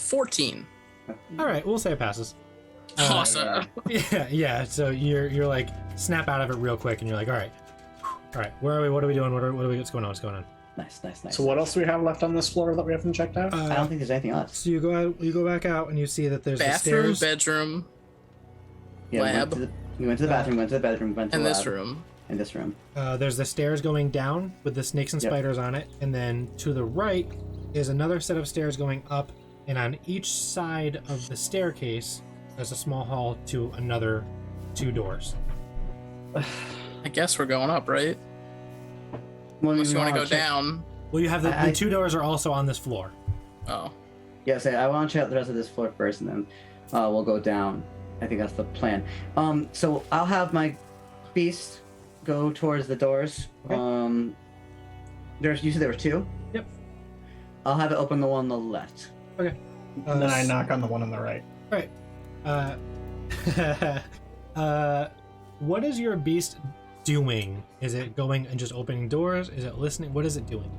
14. All right, we'll say it passes. Awesome. Yeah. So you're like snap out of it real quick, and you're like, all right. Where are we? What are we doing? What's going on? What's going on? Nice. So what else do we have left on this floor that we haven't checked out? I don't think there's anything else. So you go back out, and you see that there's Bathroom, the stairs. bedroom, Yeah, lab. We went to the bathroom, went to the bedroom, went to and the this lab, room. and this room. There's the stairs going down with the snakes and Yep. spiders on it, and then to the right is another set of stairs going up, and on each side of the staircase there's a small hall to another 2 doors. I guess we're going up, right? Well, Unless you want to go check- down. Well, you have the I- 2 doors are also on this floor. Oh. Yeah, so I want to check out the rest of this floor first, and then we'll go down. I think that's the plan. So I'll have my beast go towards the doors. Okay. You said there were 2? Yep. I'll have it open the one on the left. Okay. And then I knock on the one on the right. Right. What is your beast doing? Is it going and just opening doors? Is it listening? What is it doing?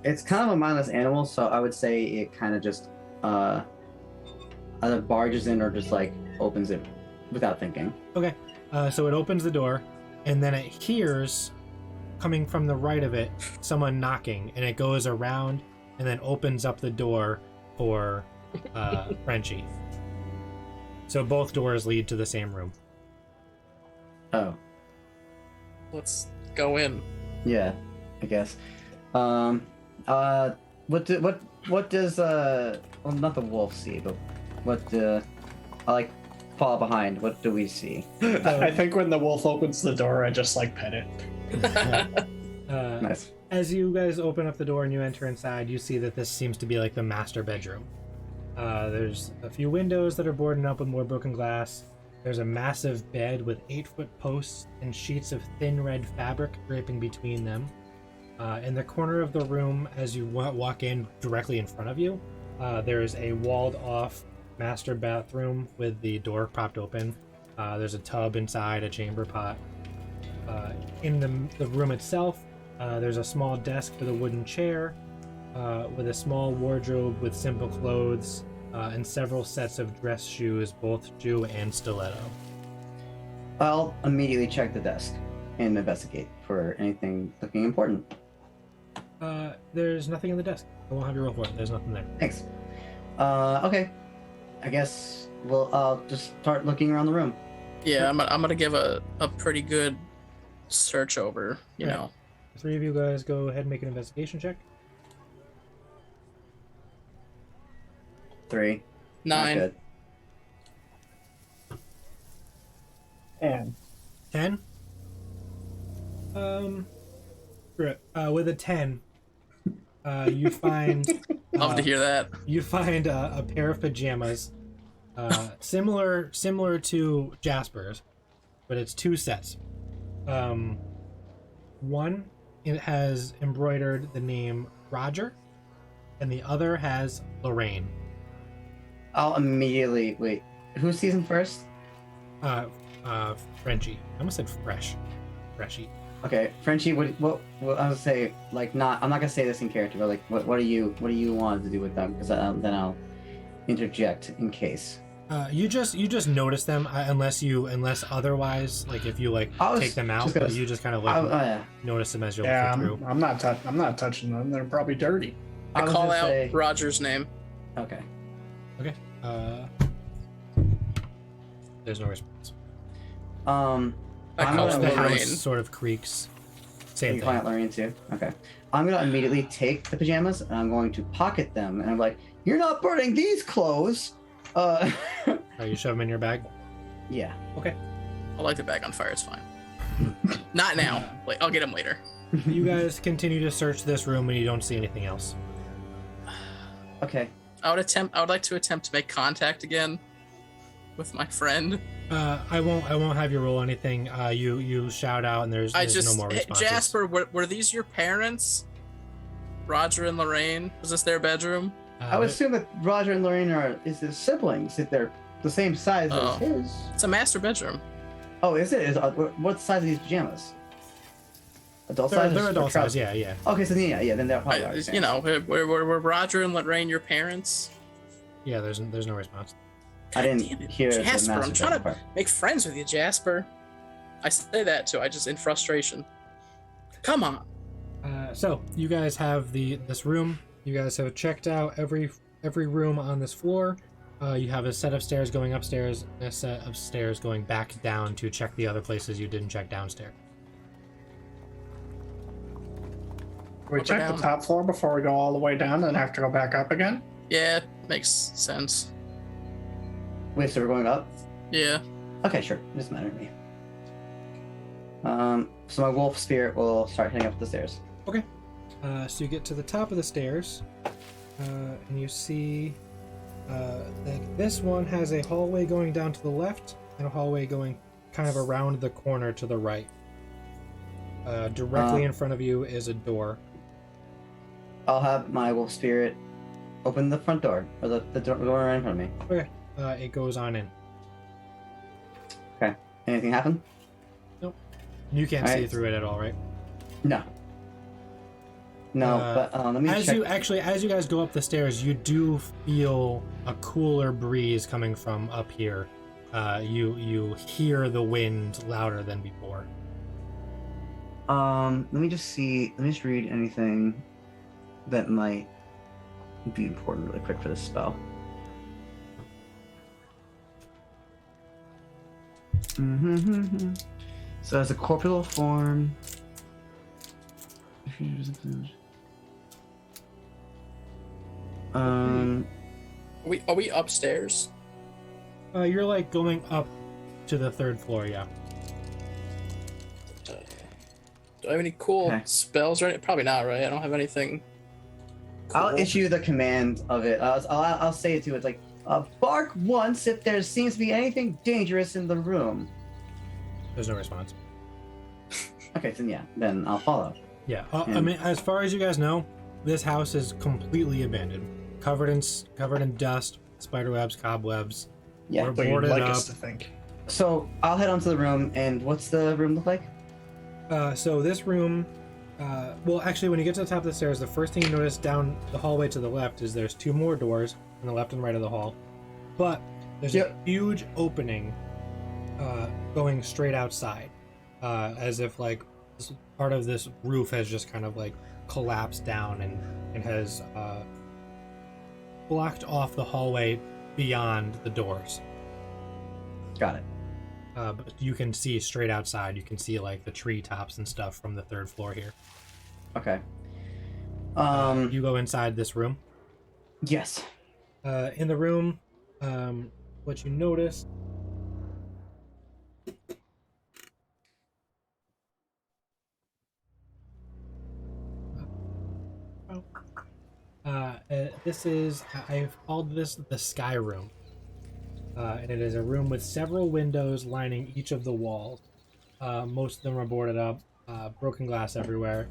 It's kind of a mindless animal, so I would say it kind of just either barges in or just like opens it without thinking. Okay. So it opens the door, and then it hears, coming from the right of it, someone knocking, and it goes around and then opens up the door for Frenchie. So both doors lead to the same room. Oh, Let's go in. yeah, I guess. What does well, not the wolf see, but what I like fall behind. What do we see? I think when the wolf opens the door, I just like pet it. Nice. As you guys open up the door and you enter inside, you see that this seems to be like the master bedroom. There's a few windows that are boarded up with more broken glass. There's a massive bed with 8-foot posts and sheets of thin red fabric draping between them. In the corner of the room, as you walk in directly in front of you, there's a walled-off master bathroom with the door propped open. There's a tub inside, a chamber pot. In the room itself, there's a small desk with a wooden chair, with a small wardrobe with simple clothes, and several sets of dress shoes, both shoe and stiletto. I'll immediately check the desk and investigate for anything looking important. There's nothing in the desk. I won't have you roll for it. There's nothing there. Thanks. Okay. I guess we'll just start looking around the room. Yeah, I'm gonna give a pretty good search over, you Right. know. The 3 of you guys go ahead and make an investigation check. 3. Not 9. good. And 10. With a 10, you find Love to hear that. you find a pair of pajamas, similar to Jasper's, but it's 2 sets. One, it has embroidered the name Roger, and the other has Lorraine. I'll immediately wait. Who sees him first? Frenchie. I almost said Freshy. Okay, Frenchie. What I would say, like, not. I'm not gonna say this in character, but like, what do you want to do with them? Because then I'll interject in case. You just notice them unless otherwise, like if you like I was take them out, just gonna- but you just kind of Oh like yeah. notice them as you're yeah, looking through. I'm not touching them. They're probably dirty. I was call gonna out say- Roger's name. Okay. Okay. There's no response. I I'm call gonna out The look- Lorraine. house sort of creaks. Same You thing. call out Lorraine too. Okay. I'm gonna immediately take the pajamas and I'm going to pocket them, and I'm like, "You're not burning these clothes." You shove them in your bag. Yeah. I'll light the bag on fire. It's fine. Not now. Wait, I'll get him later. You guys continue to search this room and you don't see anything else. Okay. I would like to attempt to make contact again with my friend. I won't have you roll anything. You shout out and there's no more Hey, responses. Jasper, were these your parents? Roger and Lorraine? Was this their bedroom? I would assume that Roger and Lorraine are his siblings if they're the same size Oh. as his. It's a master bedroom. Oh, is it? What size are these pajamas? Adult size? they're or adult size. trousers? Yeah. Okay, so then, yeah, then they're probably. You know, were Roger and Lorraine your parents? Yeah, there's no response. I didn't Damn it, hear the Jasper, I'm master trying to part. make friends with you, Jasper. I say that too. I just in frustration. Come on. So you guys have this room. You guys have checked out every room on this floor. You have a set of stairs going upstairs and a set of stairs going back down to check the other places you didn't check downstairs. We Up or check the down? top floor before we go all the way down and have to go back up again? Yeah, makes sense. Wait, so we're going up? Yeah. Okay, sure. It doesn't matter to me. So my wolf spirit will start heading up the stairs. Okay. So you get to the top of the stairs, and you see that this one has a hallway going down to the left and a hallway going kind of around the corner to the right. Directly in front of you is a door. I'll have my wolf spirit open the front door, or the door right in front of me. Okay. It goes on in. Okay. Anything happen? You can't see Alright. through it at all, right? No. No, but let me as check. as you guys go up the stairs, you do feel a cooler breeze coming from up here. You hear the wind louder than before. Let me just see. Let me just read anything that might be important really quick for this spell. So as a corporeal form. Are we upstairs? You're like going up to the third floor, yeah. Do I have any cool Okay. spells or anything? Probably not, right? I don't have anything. I'll cool. issue the command of it. I'll say it to it. It's like, bark once if there seems to be anything dangerous in the room. There's no response. Okay, then I'll follow. Yeah, I mean, as far as you guys know, this house is completely abandoned, covered in dust, spiderwebs, cobwebs. Yeah. We're But you'd boarded like up. us to think. So I'll head onto the room, and what's the room look like? So this room, well, actually, when you get to the top of the stairs, the first thing you notice down the hallway to the left is there's two more doors on the left and right of the hall, but there's a huge opening going straight outside, as if like part of this roof has just kind of like collapsed down and has blocked off the hallway beyond the doors. Got it. But you can see straight outside. You can see like the treetops and stuff from the third floor here. Okay. You go inside this room. Yes. In the room, what you notice this is, I've called this the Sky Room. And it is a room with several windows lining each of the walls. Most of them are boarded up, broken glass everywhere.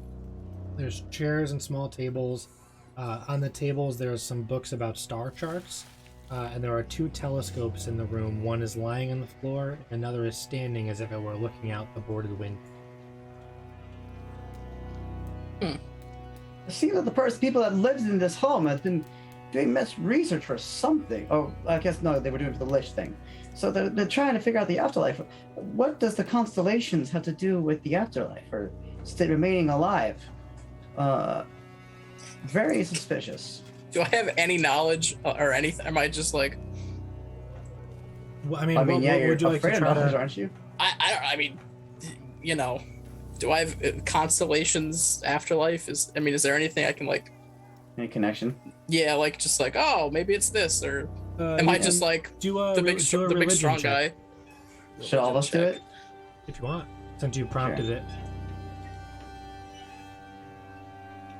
There's chairs and small tables. On the tables, there's some books about star charts. And there are two telescopes in the room. One is lying on the floor, and another is standing as if it were looking out the boarded window. It seems that the people that lives in this home has been doing much research for something. Oh, I guess no, they were doing it for the Lich thing. So they're trying to figure out the afterlife. What does the constellations have to do with the afterlife or remaining alive? Very suspicious. Do I have any knowledge or anything? Am I just like Well, I mean, I mean, yeah, what you're would you like afraid to of try knowledge, to... aren't you? I mean, you know, do I have constellations afterlife? Is there anything I can like? Any connection? Yeah, like just like, oh, maybe it's this, or am you I can just like do a, the big do a the big religion strong check, guy? Should all of us do Check. it? if you want, since you prompted it.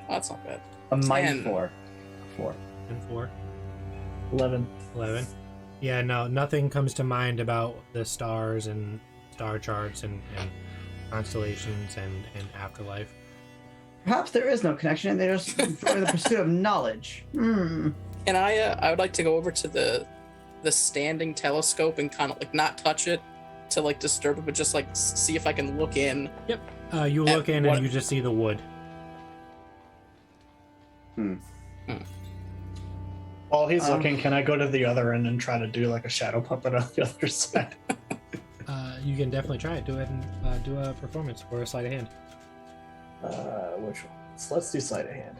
Oh, that's not bad. A minus 10. 4. 4. And 4. 11. 11. Yeah, no, nothing comes to mind about the stars and star charts and constellations and afterlife. Perhaps there is no connection, and they're just for the pursuit of knowledge. And I would like to go over to the standing telescope and kind of like not touch it to like disturb it, but just like see if I can look in. Yep. You At look in what- and you just see the wood. While he's looking, can I go to the other end and try to do like a shadow puppet on the other side? You can definitely try it. Do it and do a performance or a sleight of hand. Which one? Let's do sleight of hand.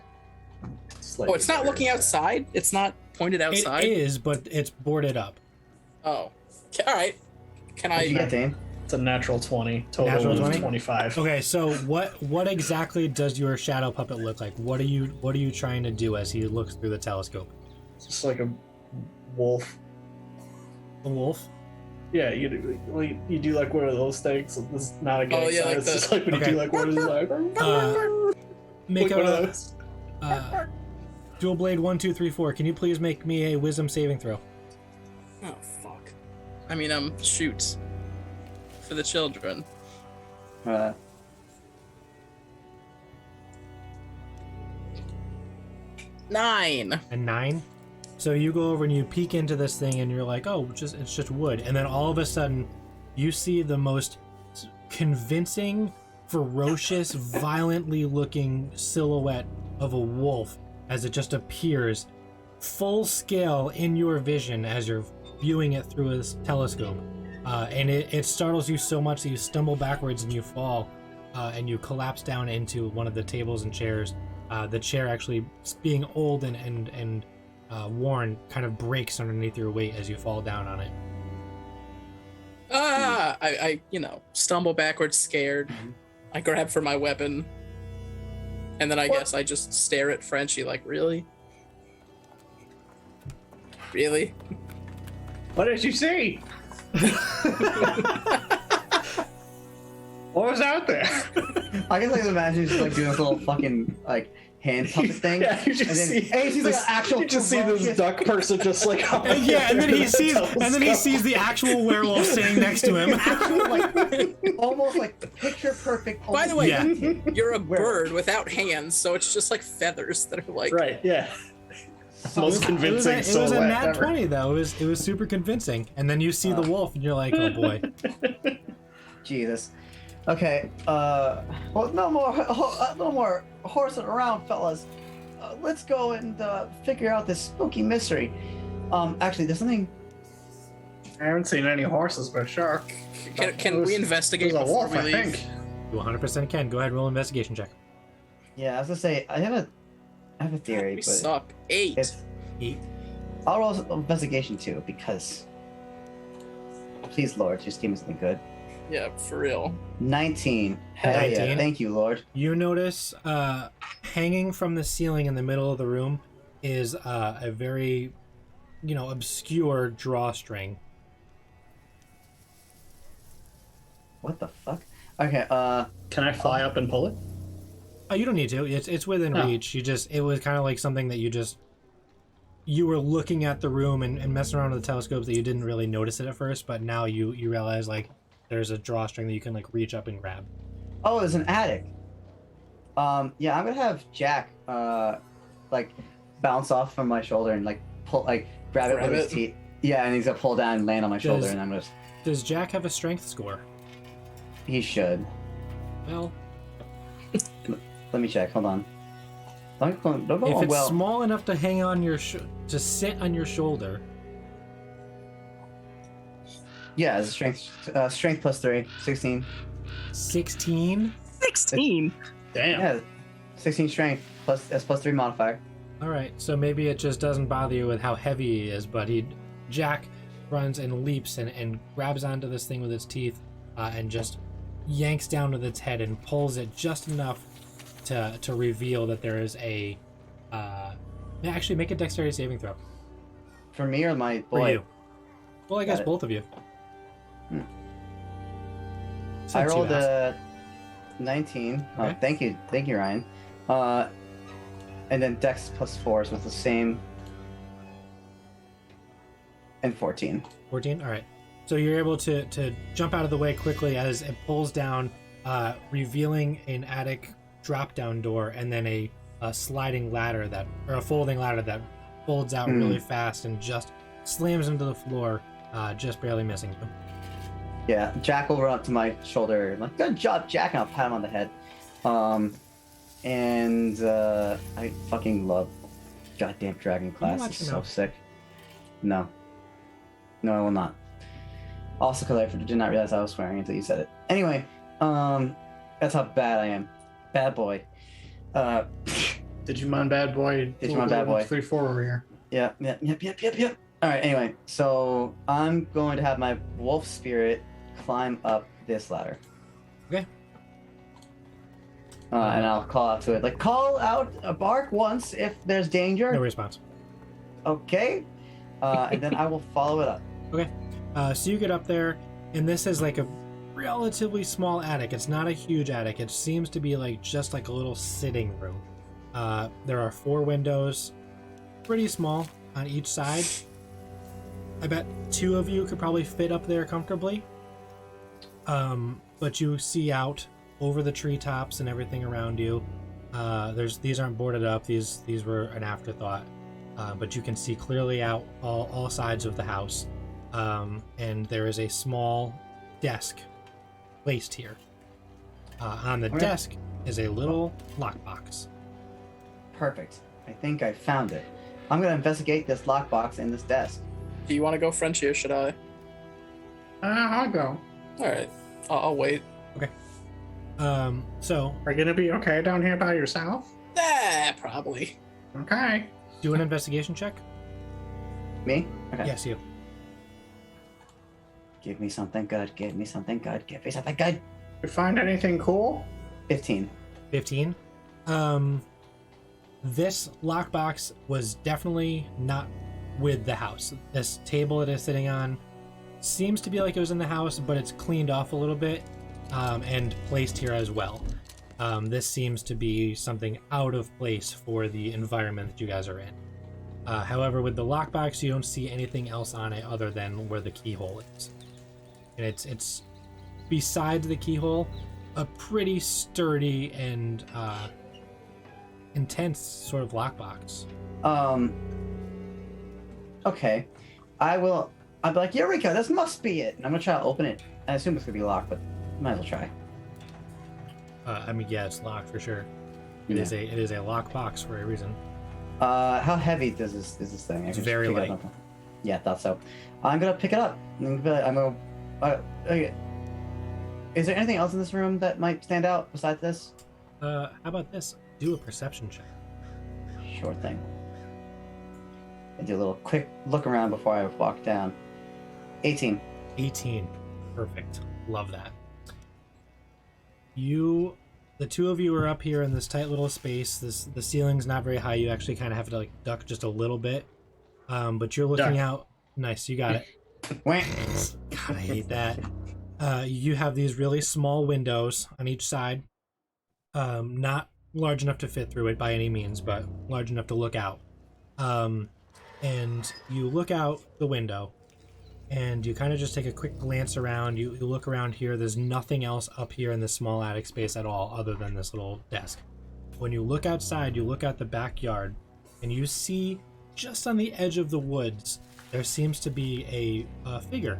Oh, it's not looking outside? It's not pointed outside? It is, but it's boarded up. Oh. All right. Can What'd you get, I... Dane? It's a natural 20. Total Natural is 20? 25. Okay, so what exactly does your shadow puppet look like? What are you trying to do as he looks through the telescope? It's just like a wolf. A wolf? Yeah, you do like one of those things. This is not a gang yeah, sign. like It's the- just like when you Okay. do like one of those like, Make like one of a those. dual blade 1, 2, 3, 4. Can you please make me a wisdom saving throw? Oh, fuck. I mean, shoot. For the children. 9. A 9. So you go over and you peek into this thing and you're like, oh, it's just wood. And then all of a sudden, you see the most convincing, ferocious, violently looking silhouette of a wolf as it just appears full scale in your vision as you're viewing it through a telescope. And it startles you so much that you stumble backwards and you fall and you collapse down into one of the tables and chairs. The chair actually, being old and worn, kind of breaks underneath your weight as you fall down on it. I stumble backwards, scared. I grab for my weapon. And then I guess I just stare at Frenchie like, really? Really? What did you see? What was out there? I can like imagine just like doing this little fucking like hand puppet thing. Yeah, you and just then see he's like an actual you just see this ferocious- duck person just like Yeah, and then he sees the actual werewolf sitting next to him. actual, like, almost like picture perfect. By the way, Yeah. you're a Where- bird without hands, so it's just like feathers that are like... Right, yeah. So Most convincing It was a silhouette nat ever. 20 though. It was super convincing. And then you see the wolf and you're like, oh boy. Jesus. Okay. Well, no more horsing around, fellas. Let's go and figure out this spooky mystery. Actually, there's something. I haven't seen any horses, but sure. Can we investigate There's a before wolf, we I leave? think. You 100% can. Go ahead and roll an investigation check. Yeah, I was gonna say I have a theory, We but suck. 8. it's. 8. I'll roll investigation too because. Please, Lord, just give me something good. Yeah, for real. 19. Hell yeah! 19? Thank you, Lord. You notice hanging from the ceiling in the middle of the room is a very, obscure drawstring. What the fuck? Okay. Can I fly up and pull it? Oh, you don't need to. It's within Oh. reach. It was kind of like something that you were looking at the room and messing around with the telescopes that you didn't really notice it at first, but now you realize like there's a drawstring that you can like reach up and grab. Oh, there's an attic. Yeah, I'm gonna have Jack like bounce off from my shoulder and like pull grab it Grab with his it? teeth. Yeah, and he's gonna pull down and land on my shoulder, Does- and I'm gonna. Does Jack have a strength score? He should. Well, Let me check. Hold on. Don't go if on it's well. small enough to hang on your to sit on your shoulder, Yeah, it's strength plus 3, 16. 16. 16? Damn. Yeah, 16 strength plus that's plus 3 modifier. All right, so maybe it just doesn't bother you with how heavy he is, but Jack runs and leaps and grabs onto this thing with its teeth and just yanks down with its head and pulls it just enough to reveal that there is a. Actually, make a dexterity saving throw For me or my for boy? you. Well, I guess Got it. both of you. I Since you rolled asked. a 19. Okay. Thank you, Ryan. And then Dex plus 4, so it's the same. And 14. 14. All right. So you're able to jump out of the way quickly as it pulls down, revealing an attic drop-down door and then a sliding ladder or a folding ladder that folds out really fast and just slams into the floor, just barely missing you. Yeah, Jack will run up to my shoulder. I'm like, good job, Jack, and I'll pat him on the head. I fucking love goddamn dragon class watch is your so mouth. sick. No. No, I will not. Also, because I did not realize I was swearing until you said it. Anyway, that's how bad I am. Bad boy. Digimon bad boy. Digimon bad boy. 3-4 over here. Yep. All right. Anyway, so I'm going to have my wolf spirit climb up this ladder. Okay. And I'll call out to it, like call out a bark once if there's danger. No response. Okay. And then I will follow it up. Okay. So you get up there, and this is like a relatively small attic. It's not a huge attic. It seems to be like just like a little sitting room. There are 4 windows, pretty small on each side. I bet 2 of you could probably fit up there comfortably. But you see out over the treetops and everything around you. These aren't boarded up. These were an afterthought. But you can see clearly out all sides of the house. And there is a small desk placed here. On the desk is a little lockbox. Perfect. I think I found it. I'm going to investigate this lockbox in this desk. Do you want to go, Frenchie, or should I? I'll go. All right, I'll wait. So Are you gonna be okay down here by yourself? Probably. Okay. do an investigation check. Me? Okay. Yes, you. Give me something good. Give me something good. Give me something good. You find anything cool? 15. 15. This lockbox was definitely not with the house. This table it is sitting on seems to be like it was in the house, but it's cleaned off a little bit and placed here as well. This seems to be something out of place for the environment that you guys are in. However, with the lockbox, you don't see anything else on it other than where the keyhole is. And it's besides the keyhole, a pretty sturdy and intense sort of lockbox. Okay. I'll be like, Eureka, this must be it. And I'm gonna try to open it. I assume it's gonna be locked, but might as well try. I mean, yeah, it's locked for sure. It Yeah. is a lockbox for a reason. How heavy is this thing? I It's can just very pick it light. up. Yeah, I thought so. I'm gonna pick it up. Okay. Is there anything else in this room that might stand out besides this? How about this? Do a perception check. Sure thing. I do a little quick look around before I walk down. 18. 18. Perfect. Love that. The 2 of you are up here in this tight little space. The ceiling's not very high. You actually kind of have to like duck just a little bit. But you're looking out. Nice, you got it. Wah. God, I hate that. You have these really small windows on each side. Not large enough to fit through it by any means, but large enough to look out. And you look out the window, and you kind of just take a quick glance around. You look around here. There's nothing else up here in this small attic space at all other than this little desk. When you look outside, you look out the backyard, and you see just on the edge of the woods, there seems to be a figure,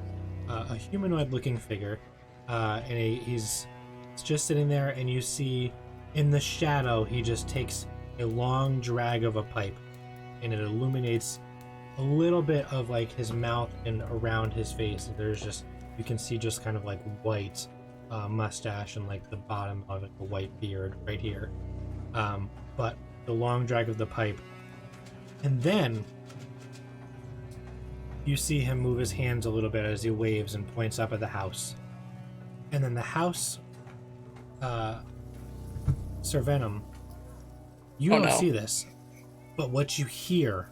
a humanoid-looking figure, and he's just sitting there, and you see in the shadow, he just takes a long drag of a pipe, and it illuminates a little bit of like his mouth and around his face. There's just, you can see just kind of like white mustache and like the bottom of it, the white beard right here. But the long drag of the pipe. And then you see him move his hands a little bit as he waves and points up at the house. And then the house, Sir Venom, you don't see this, but what you hear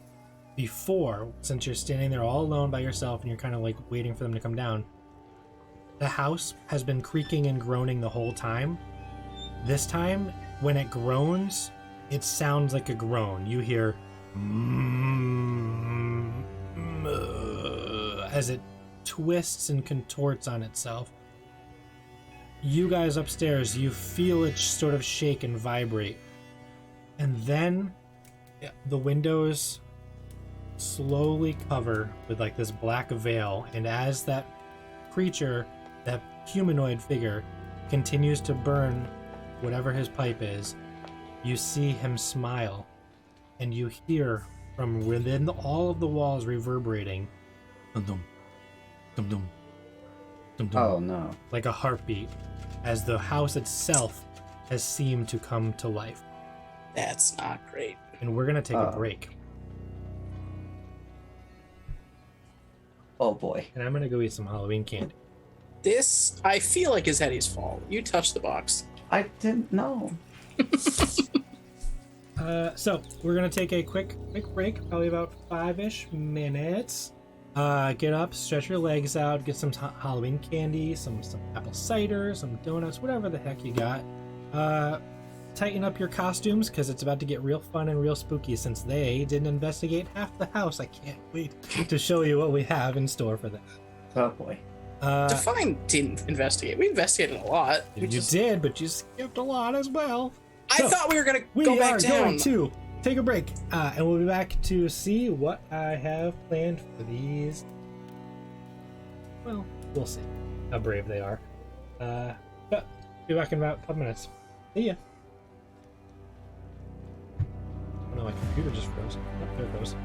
before, since you're standing there all alone by yourself and you're kind of like waiting for them to come down, the house has been creaking and groaning the whole time. This time, when it groans, it sounds like a groan. You hear as it twists and contorts on itself. You guys upstairs, you feel it sort of shake and vibrate. And then the windows slowly cover with like this black veil, and as that creature, that humanoid figure, continues to burn whatever his pipe is, you see him smile, and you hear from within all of the walls reverberating. Dum dum. Dum dum. Dum dum. Oh no. Like a heartbeat, as the house itself has seemed to come to life. That's not great. And we're gonna take a break. Oh boy. And I'm gonna go eat some Halloween candy. This, I feel like, is Eddie's fault. You touched the box. I didn't know. So we're gonna take a quick break, probably about 5-ish minutes. Get up, stretch your legs out, get some Halloween candy, some apple cider, some donuts, whatever the heck you got. Tighten up your costumes because it's about to get real fun and real spooky since they didn't investigate half the house. I can't wait to show you what we have in store for them. Oh boy. Define didn't investigate. We investigated a lot. You did, but you skipped a lot as well. I thought we were gonna go back down. We are going to take a break, and we'll be back to see what I have planned for these. Well, we'll see how brave they are. But be back in about a couple minutes. See ya. Oh no, my computer just froze. Oh, there it goes.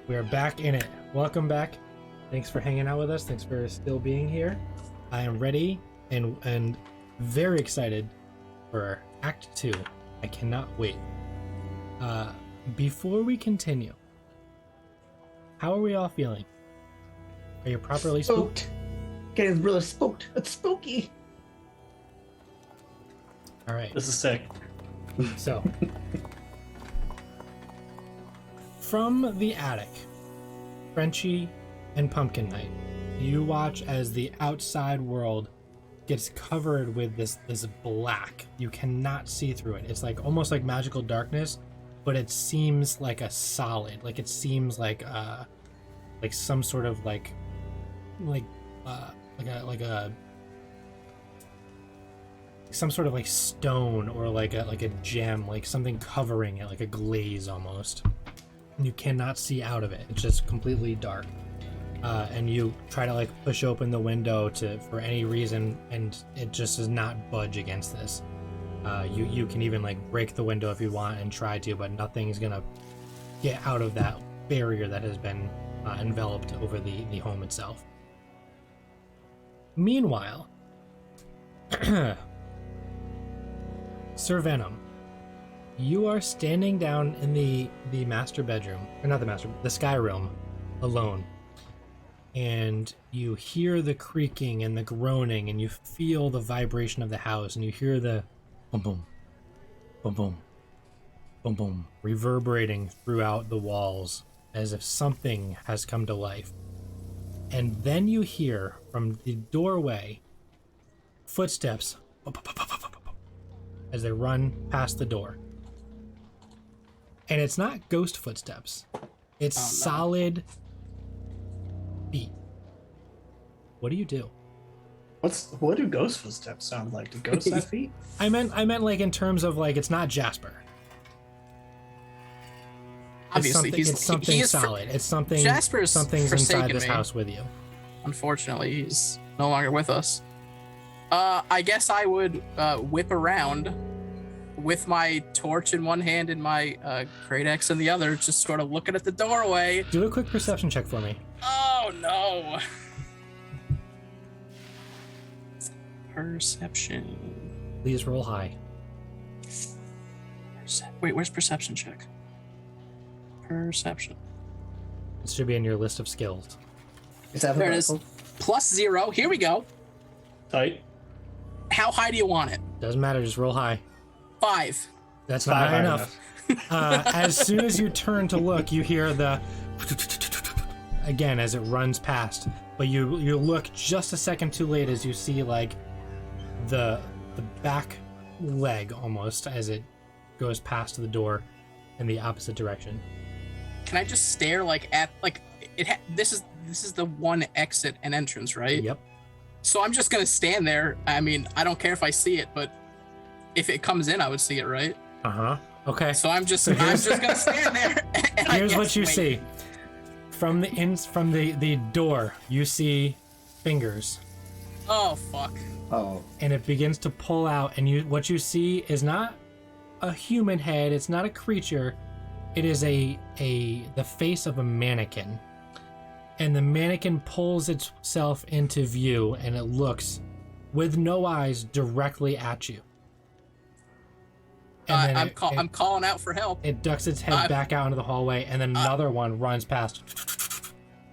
We are back in it. Welcome back. Thanks for hanging out with us. Thanks for still being here. I am ready and very excited for Act 2. I cannot wait. Before we continue, how are we all feeling? Are you properly spooked? Getting really spooked. It's spooky. All right. This is sick. So, from the attic, Frenchie and Pumpkin Knight, you watch as the outside world gets covered with this black. You cannot see through it. It's like almost like magical darkness, but it seems like a solid. Like it seems like some sort of like some sort of like stone or like a gem, like something covering it, like a glaze almost. You cannot see out of it. It's just completely dark. And you try to like push open the window for any reason, and it just does not budge against this. You can even like break the window if you want and try to, but nothing's gonna get out of that barrier that has been enveloped over the home itself. Meanwhile, Sir Venom, you are standing down in the master bedroom, or not the sky room, alone. And you hear the creaking and the groaning, and you feel the vibration of the house, and you hear the boom boom, boom boom, boom boom, reverberating throughout the walls as if something has come to life. And then you hear from the doorway footsteps as they run past the door. And it's not ghost footsteps. It's solid feet. What do you do? What do ghost footsteps sound like? Do ghosts have feet? I meant like in terms of like it's not Jasper. Obviously, it's something solid. It's something. Jasper's something's inside this me. house with you. Unfortunately, he's no longer with us. I guess I would whip around with my torch in one hand and my great axe in the other, just sort of looking at the doorway. Do a quick perception check for me. Oh no! Perception. Please roll high. Wait, where's perception check? Perception. It should be in your list of skills. There it is. +0. Here we go. Tight. How high do you want it? Doesn't matter, just roll high. 5. That's not high enough. As soon as you turn to look, you hear the again as it runs past. But you look just a second too late as you see like the back leg almost as it goes past the door in the opposite direction. Can I just stare like at like it? This is the one exit and entrance, right? Yep. So I'm just gonna stand there. I mean, I don't care if I see it, but if it comes in, I would see it, right? Okay. So I'm just gonna stand there. And Here's what you see. From the door, you see fingers. Oh fuck. Oh. And it begins to pull out, and what you see is not a human head. It's not a creature. It is the face of a mannequin. And the mannequin pulls itself into view, and it looks with no eyes directly at you. And I'm calling out for help. It ducks its head back out into the hallway, and then another one runs past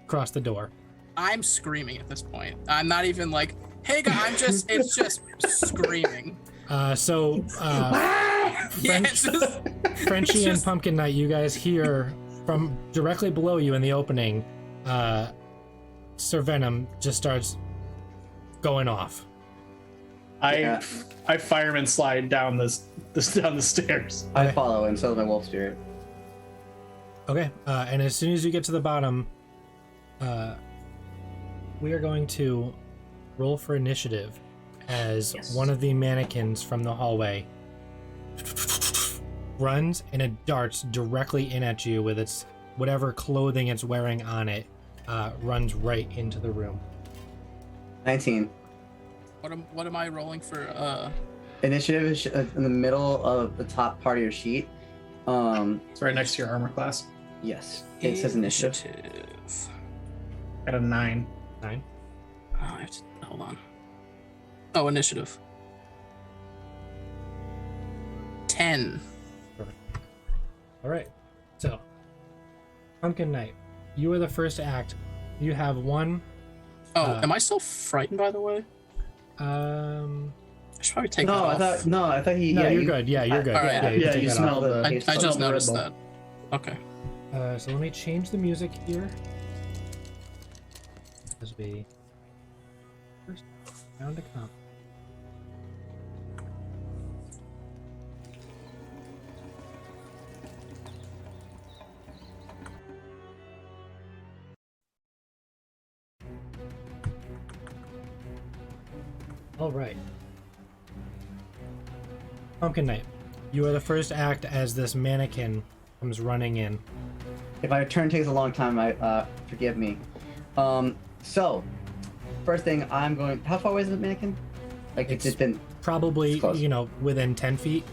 across the door. I'm screaming at this point. I'm not even like, hey guys, it's just screaming. Frenchie and Pumpkin Knight, you guys hear from directly below you in the opening, Sir Venom just starts going off. I fireman slide down down the stairs. I follow, and so does my wolf spirit. Okay, and as soon as you get to the bottom, we are going to roll for initiative as one of the mannequins from the hallway runs and it darts directly in at you with its whatever clothing it's wearing on it, runs right into the room. 19. What am I rolling for? Initiative is in the middle of the top part of your sheet. It's right next to your armor class. Yes, it says initiative. Got a 9. 9. Oh, I have to, hold on. Oh, initiative. 10. All right. So, Pumpkin Knight, you are the first to act. You have one. Oh, am I still frightened, by the way? I should probably take that No, off. I thought he. No, yeah, you're good. Yeah, you're good. All right. Yeah, you Yeah, can take you that smell off. the. I smell just the Red noticed Bull. that. Okay. So let me change the music here. This will be first round to come. All right. Pumpkin Knight, you are the first to act as this mannequin comes running in. If my turn takes a long time, forgive me. So, first thing I'm going. How far away is the mannequin? Like It's it's been. Probably, It's close. within 10 feet.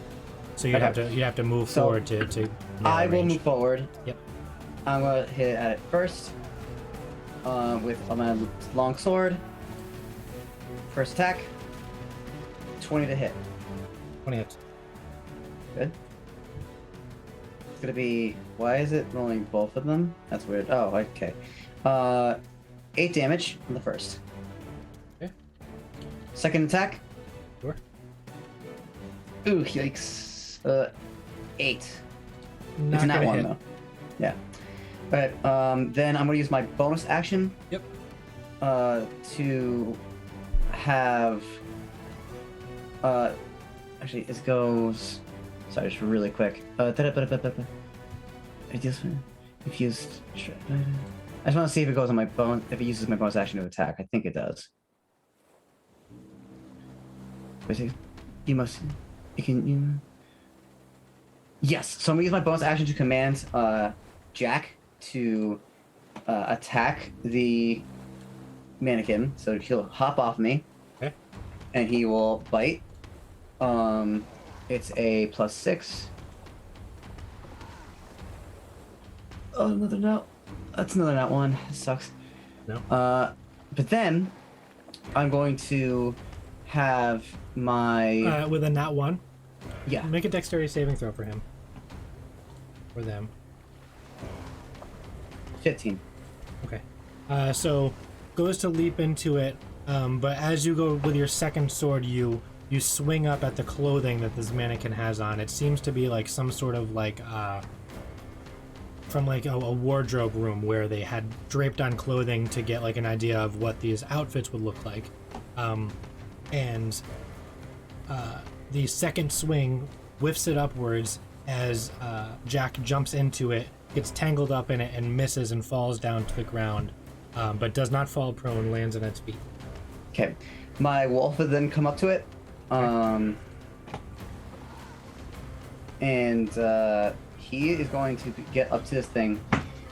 So you'd Okay. have to move So, forward to I will range. move forward. Yep. I'm gonna hit at it first. With my long sword. First attack. 20 to hit. 20 hits. Good. It's gonna be. Why is it rolling both of them? That's weird. Oh, okay. 8 damage on the first. Okay. Second attack. Sure. Ooh, yikes. 8. Not It's not gonna one hit. though. Yeah. Alright, then I'm gonna use my bonus action. Yep. To have. Actually, it goes. Sorry, just really quick. Infused. I just want to see if it goes on my bone. If it uses my bonus action to attack, I think it does. Wait, you must. You can. You... Yes. So I'm gonna use my bonus action to command Jack to attack the mannequin. So he'll hop off me. Okay. And he will bite. It's a +6. Oh, another nut. That's another nut one. It sucks. No. But then I'm going to have my With a nat 1, yeah. make a dexterity saving throw for him. For them. 15. Okay. So goes to leap into it, but as you go with your second sword, you swing up at the clothing that this mannequin has on. It seems to be like some sort of like from like a wardrobe room where they had draped on clothing to get like an idea of what these outfits would look like. And the second swing whiffs it upwards as Jack jumps into it, gets tangled up in it, and misses and falls down to the ground, but does not fall prone, lands on its feet. Okay. My wolf would then come up to it. And he is going to get up to this thing.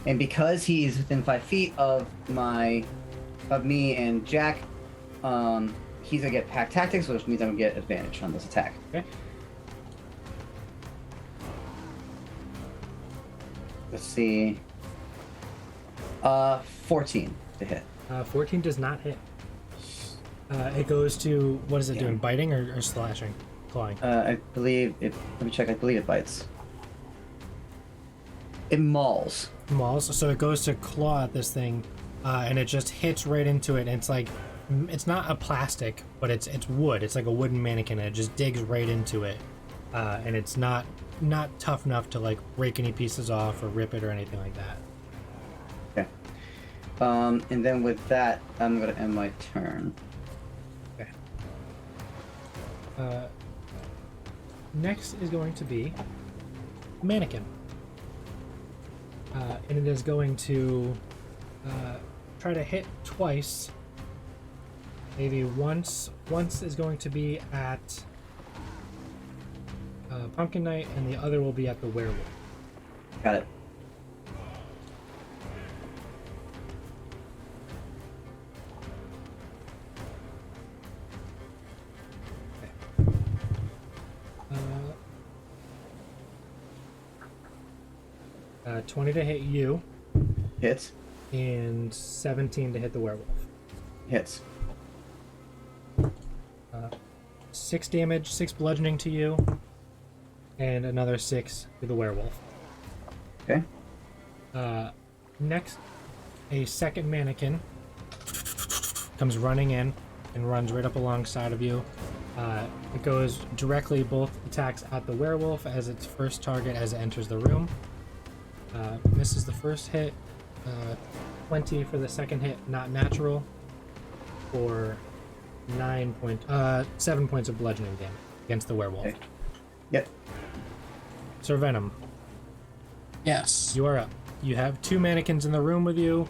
And because he's within 5 feet of me and Jack, he's gonna get pack tactics, which means I'm gonna get advantage on this attack. Okay. Let's see. 14 to hit. 14 does not hit. It goes to, what is it doing, biting or slashing? Clawing? I believe it. Let me check. I believe it bites. It mauls. Mauls. So it goes to claw at this thing, and it just hits right into it. And it's like, it's not a plastic, but it's wood. It's like a wooden mannequin, and it just digs right into it. And it's not tough enough to like break any pieces off or rip it or anything like that. Okay. And then with that, I'm gonna end my turn. Okay. Next is going to be mannequin. And it is going to try to hit twice. Maybe once. Once is going to be at Pumpkin Knight, and the other will be at the werewolf. Got it. 20 to hit you, Hits. and 17 to hit the werewolf. Hits. 6 damage, 6 bludgeoning to you, and another 6 to the werewolf. Okay. Next, a second mannequin comes running in and runs right up alongside of you. It goes directly, both attacks at the werewolf as its first target as it enters the room. Misses the first hit. 20 for the second hit, not natural, for 7 points of bludgeoning damage against the werewolf. Okay. Yep. Sir Venom, Yes. you are up. You have 2 mannequins in the room with you.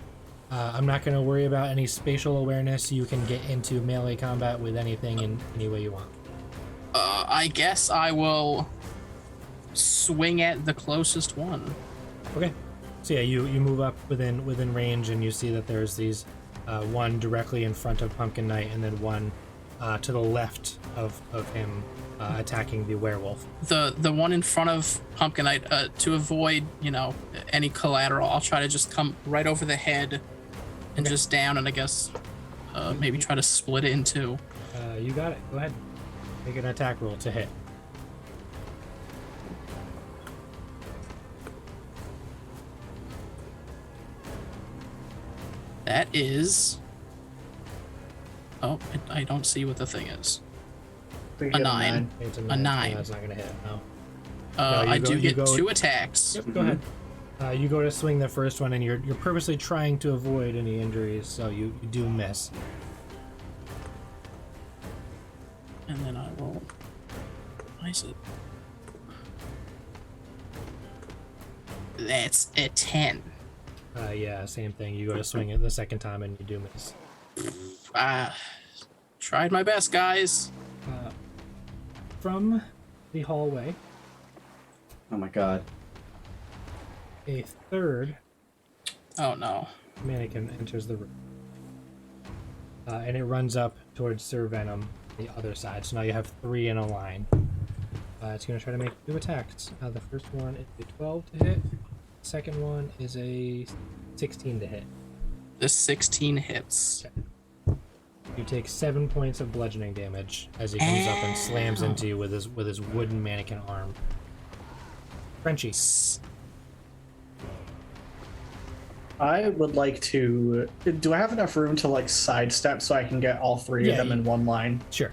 I'm not going to worry about any spatial awareness. You can get into melee combat with anything in any way you want. I guess I will swing at the closest one. Okay. So yeah, you move up within range, and you see that there's these one directly in front of Pumpkin Knight, and then one to the left of him attacking the werewolf. The one in front of Pumpkin Knight, to avoid, any collateral, I'll try to just come right over the head and just down, and I guess maybe try to split it in two. You got it. Go ahead. Make an attack roll to hit. That is... Oh, I don't see what the thing is. We A get 9. It's A so 9. that's not gonna hit. No. I you do get go- 2 attacks. Yep. Go ahead. You go to swing the first one, and you're purposely trying to avoid any injuries, so you do miss. And then I will... Why is it? That's a 10. Yeah, same thing. You go to swing it the second time, and you do miss. Tried my best, guys. From the hallway, Oh my god. a third Oh no. mannequin enters the room. And it runs up towards Sir Venom, the other side. So now you have 3 in a line. It's going to try to make 2 attacks. The first one is a 12 to hit. The second one is a 16 to hit. The 16 hits. You take 7 points of bludgeoning damage as he comes up and slams into you with his wooden mannequin arm. Frenchie. I would like to. Do I have enough room to like sidestep so I can get all 3 Yeah, of them in one line? Sure.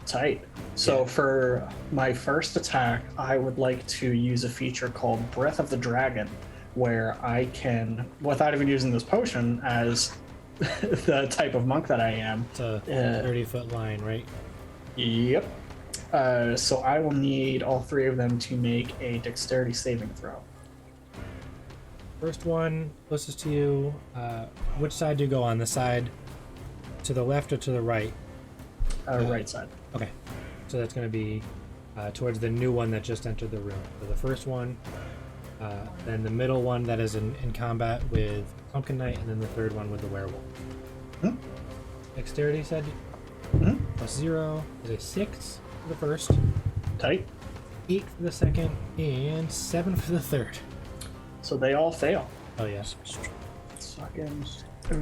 Tight. So for my first attack, I would like to use a feature called Breath of the Dragon, where I can, without even using this potion, as the type of monk that I am. It's a 30-foot line, right? Yep. So I will need all 3 of them to make a dexterity saving throw. First one, closest to you. Which side do you go on? The side to the left or to the right? Right side. Okay. So that's going to be towards the new one that just entered the room. So the first one, then the middle one that is in combat with Pumpkin Knight, and then the third one with the werewolf. Hmm? Dexterity said Mhm. plus 0 is a 6 for the first, Tight. 8 for the second, and 7 for the third. So they all fail. Oh, yes. Fucking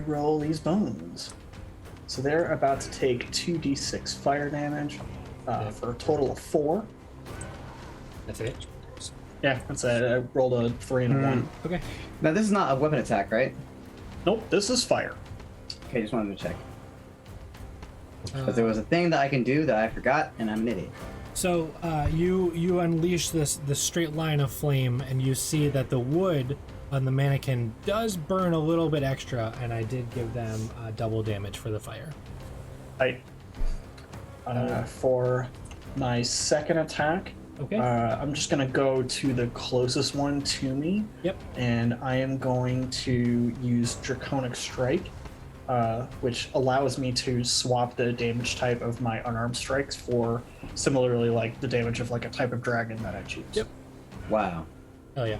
roll these bones. So they're about to take 2d6 fire damage for a total of 4. That's it. Yeah, that's it. I rolled a 3 and a 1. Okay. Now this is not a weapon attack, right? Nope, this is fire. Okay, just wanted to check. Because there was a thing that I can do that I forgot, and I'm an idiot. So you unleash the straight line of flame, and you see that the wood on the mannequin does burn a little bit extra, and I did give them double damage for the fire. Tight. For my second attack, Okay. I'm just going to go to the closest one to me. Yep. And I am going to use Draconic Strike, which allows me to swap the damage type of my unarmed strikes for similarly like the damage of like a type of dragon that I choose. Yep. Wow. Oh yeah.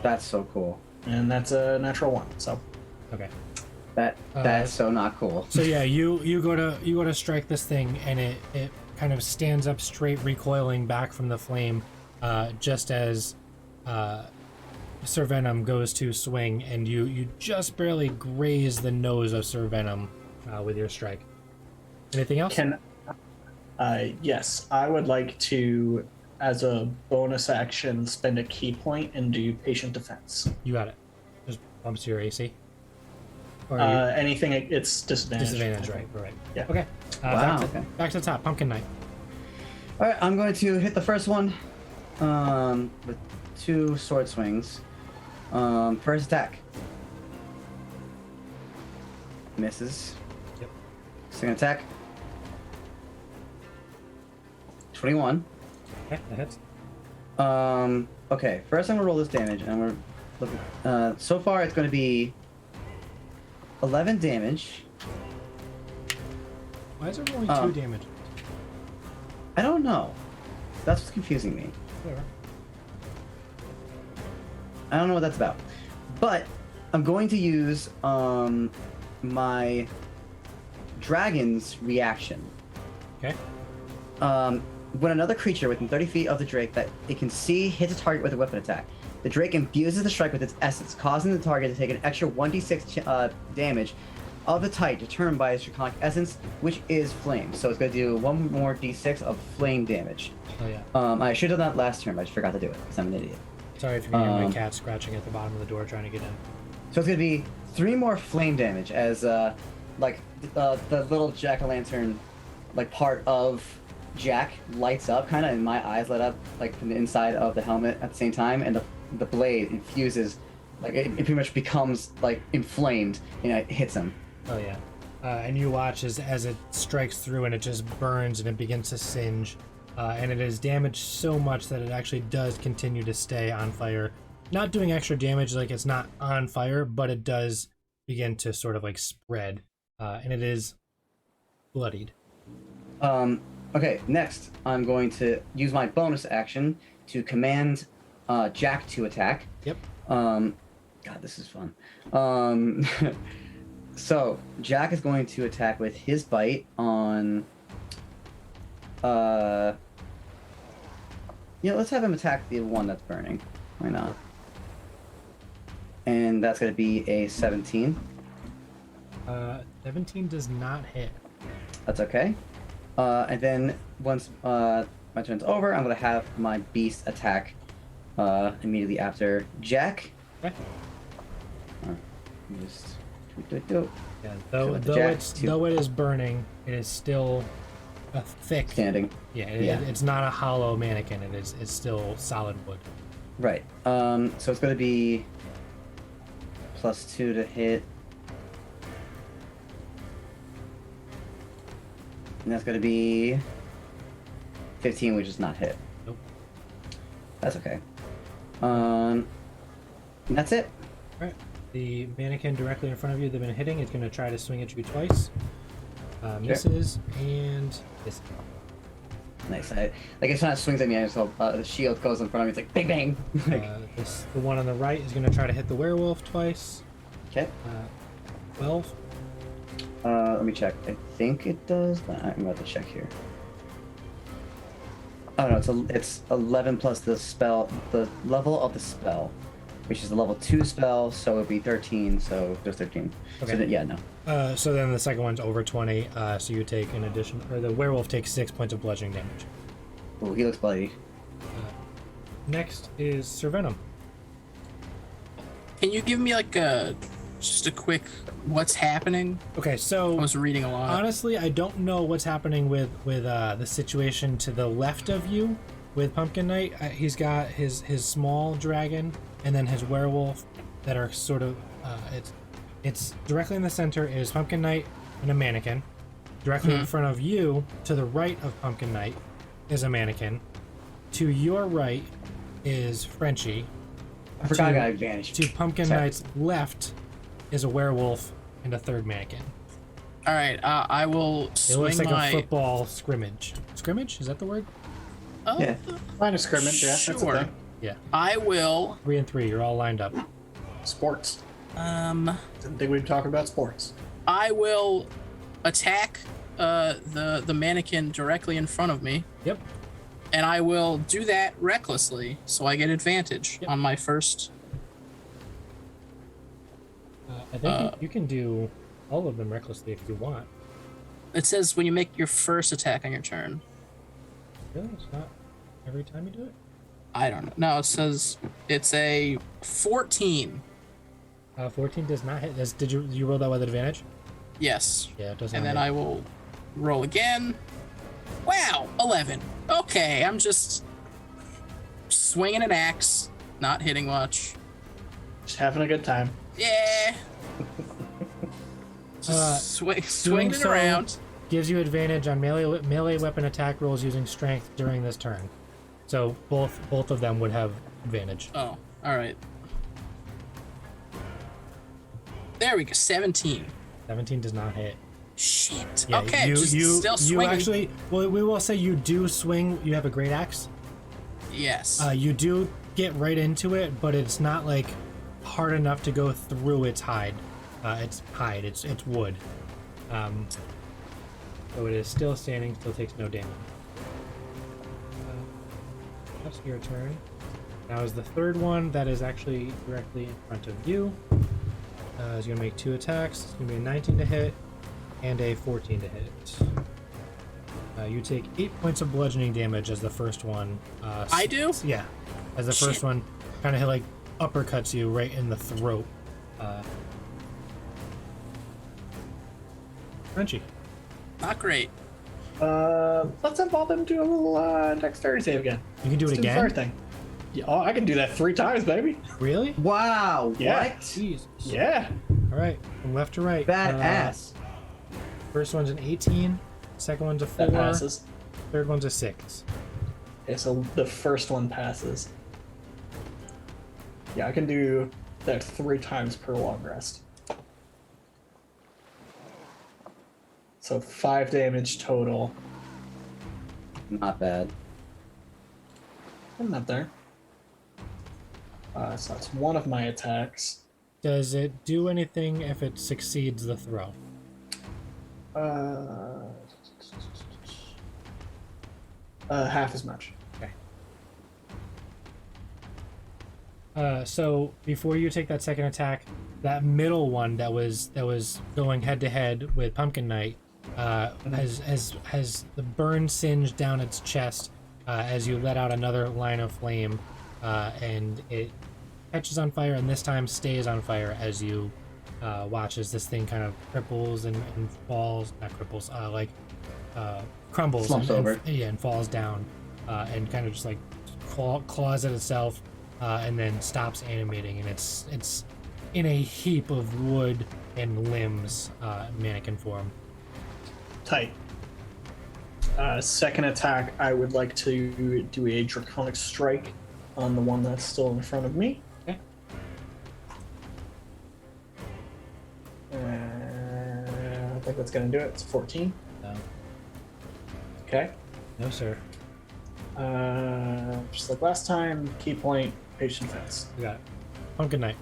That's so cool. And that's a natural 1. So Okay. That's so not cool. So yeah, you go to strike this thing, and it kind of stands up straight, recoiling back from the flame, just as Sir Venom goes to swing, and you just barely graze the nose of Sir Venom with your strike. Anything else? Yes, I would like to, as a bonus action, spend a key point and do patient defense. You got it. Just bumps your AC. Or Anything, it's disadvantage. disadvantage, right? Yeah. Okay. Wow, Back to, okay. back to the top. Pumpkin Knight. All right, I'm going to hit the first one with 2 sword swings. First attack. Misses. Yep. Second attack. 21. Okay, that hits. Okay, first I'm gonna roll this damage, and we're looking. So far, it's going to be 11 damage. Why is it only 2 damage? I don't know. That's what's confusing me. Whatever. I don't know what that's about. But I'm going to use my dragon's reaction. Okay. When another creature within 30 feet of the Drake that it can see hits a target with a weapon attack, the Drake infuses the strike with its essence, causing the target to take an extra 1d6 damage of the type determined by its draconic essence, which is flame. So it's going to do 1 more d6 of flame damage. Oh yeah. I should have done that last turn, but I just forgot to do it because I'm an idiot. Sorry if you can hear my cat scratching at the bottom of the door trying to get in. So it's going to be 3 more flame damage as the little jack-o'-lantern like part of Jack lights up kind of, and my eyes light up like from the inside of the helmet at the same time, and the blade infuses, like it pretty much becomes like inflamed, and it hits him. Oh yeah. And you watch as it strikes through and it just burns and it begins to singe. And it is damaged so much that it actually does continue to stay on fire. Not doing extra damage, like it's not on fire, but it does begin to sort of like spread. And it is bloodied. Okay, next I'm going to use my bonus action to command Jack to attack. Yep. God, this is fun. So Jack is going to attack with his bite on. Let's have him attack the one that's burning. Why not? And that's going to be a 17. 17 does not hit. That's okay. And then once my turn's over, I'm going to have my beast attack immediately after Jack. Okay. Just Yeah, though it is burning, it is still a thick standing. Yeah, Yeah. it's not a hollow mannequin. It's still solid wood. Right. So it's going to be +2 to hit. And that's going to be 15, which is not hit. Nope. That's okay. And that's it. All right. The mannequin directly in front of you they've been hitting. It's going to try to swing at you twice. Misses and misses. Nice. I guess when it swings at me, I just hope the shield goes in front of me. It's like bang bang. The one on the right is going to try to hit the werewolf twice. Okay. 12. Let me check. I think it does. I'm about to check here. Oh no, it's 11 plus the spell, the level of the spell, which is a level 2 spell, so it would be 13. So there's 13. Okay. So yeah, no. So then the second one's over 20. So you take an addition, or the werewolf takes 6 points of bludgeoning damage. Oh, he looks bloody. Next is Sir Venom. Can you give me like just a quick what's happening? Okay, so I was reading a lot. honestly, I don't know what's happening with the situation to the left of you with Pumpkin Knight. He's got his small dragon and then his werewolf that are sort of it's directly in the center is Pumpkin Knight and a mannequin. Directly in front of you, to the right of Pumpkin Knight, is a mannequin. To your right is Frenchie. I forgot I got advantage. To Pumpkin Knight's left is a werewolf and a third mannequin. All right, I will swing It looks like my. a football scrimmage. Scrimmage? Is that the word? Oh, Yeah. Line of scrimmage, yeah, that's a Sure. thing. Yeah. I will. 3 and 3. You're all lined up. Sports. Um, Didn't think we'd talk about sports. I will attack the mannequin directly in front of me, Yep. and I will do that recklessly, so I get advantage on my first I think you can do all of them recklessly if you want. It says when you make your first attack on your turn. Really? It's not every time you do it? I don't know. No, it says it's a 14. 14 does not hit. Did you roll that with advantage? Yes. Yeah, it does not And then hit. I will roll again. Wow, 11. Okay, I'm just swinging an axe, not hitting much. Just having a good time. Yeah. Just swinging it so around. Gives you advantage on melee weapon attack rolls using strength during this turn. So both of them would have advantage. Oh, all right. There we go. 17. 17 does not hit. Shit. Yeah, Okay, just still you swinging. actually. Well, we will say you do swing. You have a great axe. Yes. You do get right into it, but it's not like hard enough to go through its hide. It's hide. It's wood. So it is still standing. Still takes no damage. That's your turn. Now is the third one that is actually directly in front of you. Is going to make 2 attacks. It's going to be a 19 to hit and a 14 to hit. You take 8 points of bludgeoning damage as the first one. I do? Yeah. As the first Shit. one kind of like uppercuts you right in the throat. Crunchy. Not great. Let's involve them to a little dexterity save again. You can do it Let's do the again? third thing. Yeah, oh, I can do that 3 times, baby. Really? Wow. Yeah. What? Jesus. Yeah. All right. From left to right. Badass. First one's an 18. Second one's a 4. That passes. Third one's a 6. Okay, so the first one passes. Yeah, I can do that 3 times per long rest. So 5 damage total. Not bad. I'm not there. So that's one of my attacks. Does it do anything if it succeeds the throw? Half as much. Okay. So before you take that second attack, that middle one that was going head to head with Pumpkin Knight has the burn singe down its chest as you let out another line of flame, and it catches on fire and this time stays on fire as you watch as this thing kind of cripples and falls, not cripples, crumbles Slumps and, over. and falls down and kind of just like claws at itself and then stops animating, and it's in a heap of wood and limbs, mannequin form. Tight. Second attack, I would like to do a draconic strike on the one that's still in front of me. Okay. I think that's going to do it. It's 14. No. Okay. No, sir. Just like last time, key point, patient defense. We got it. Pumpkin Knight.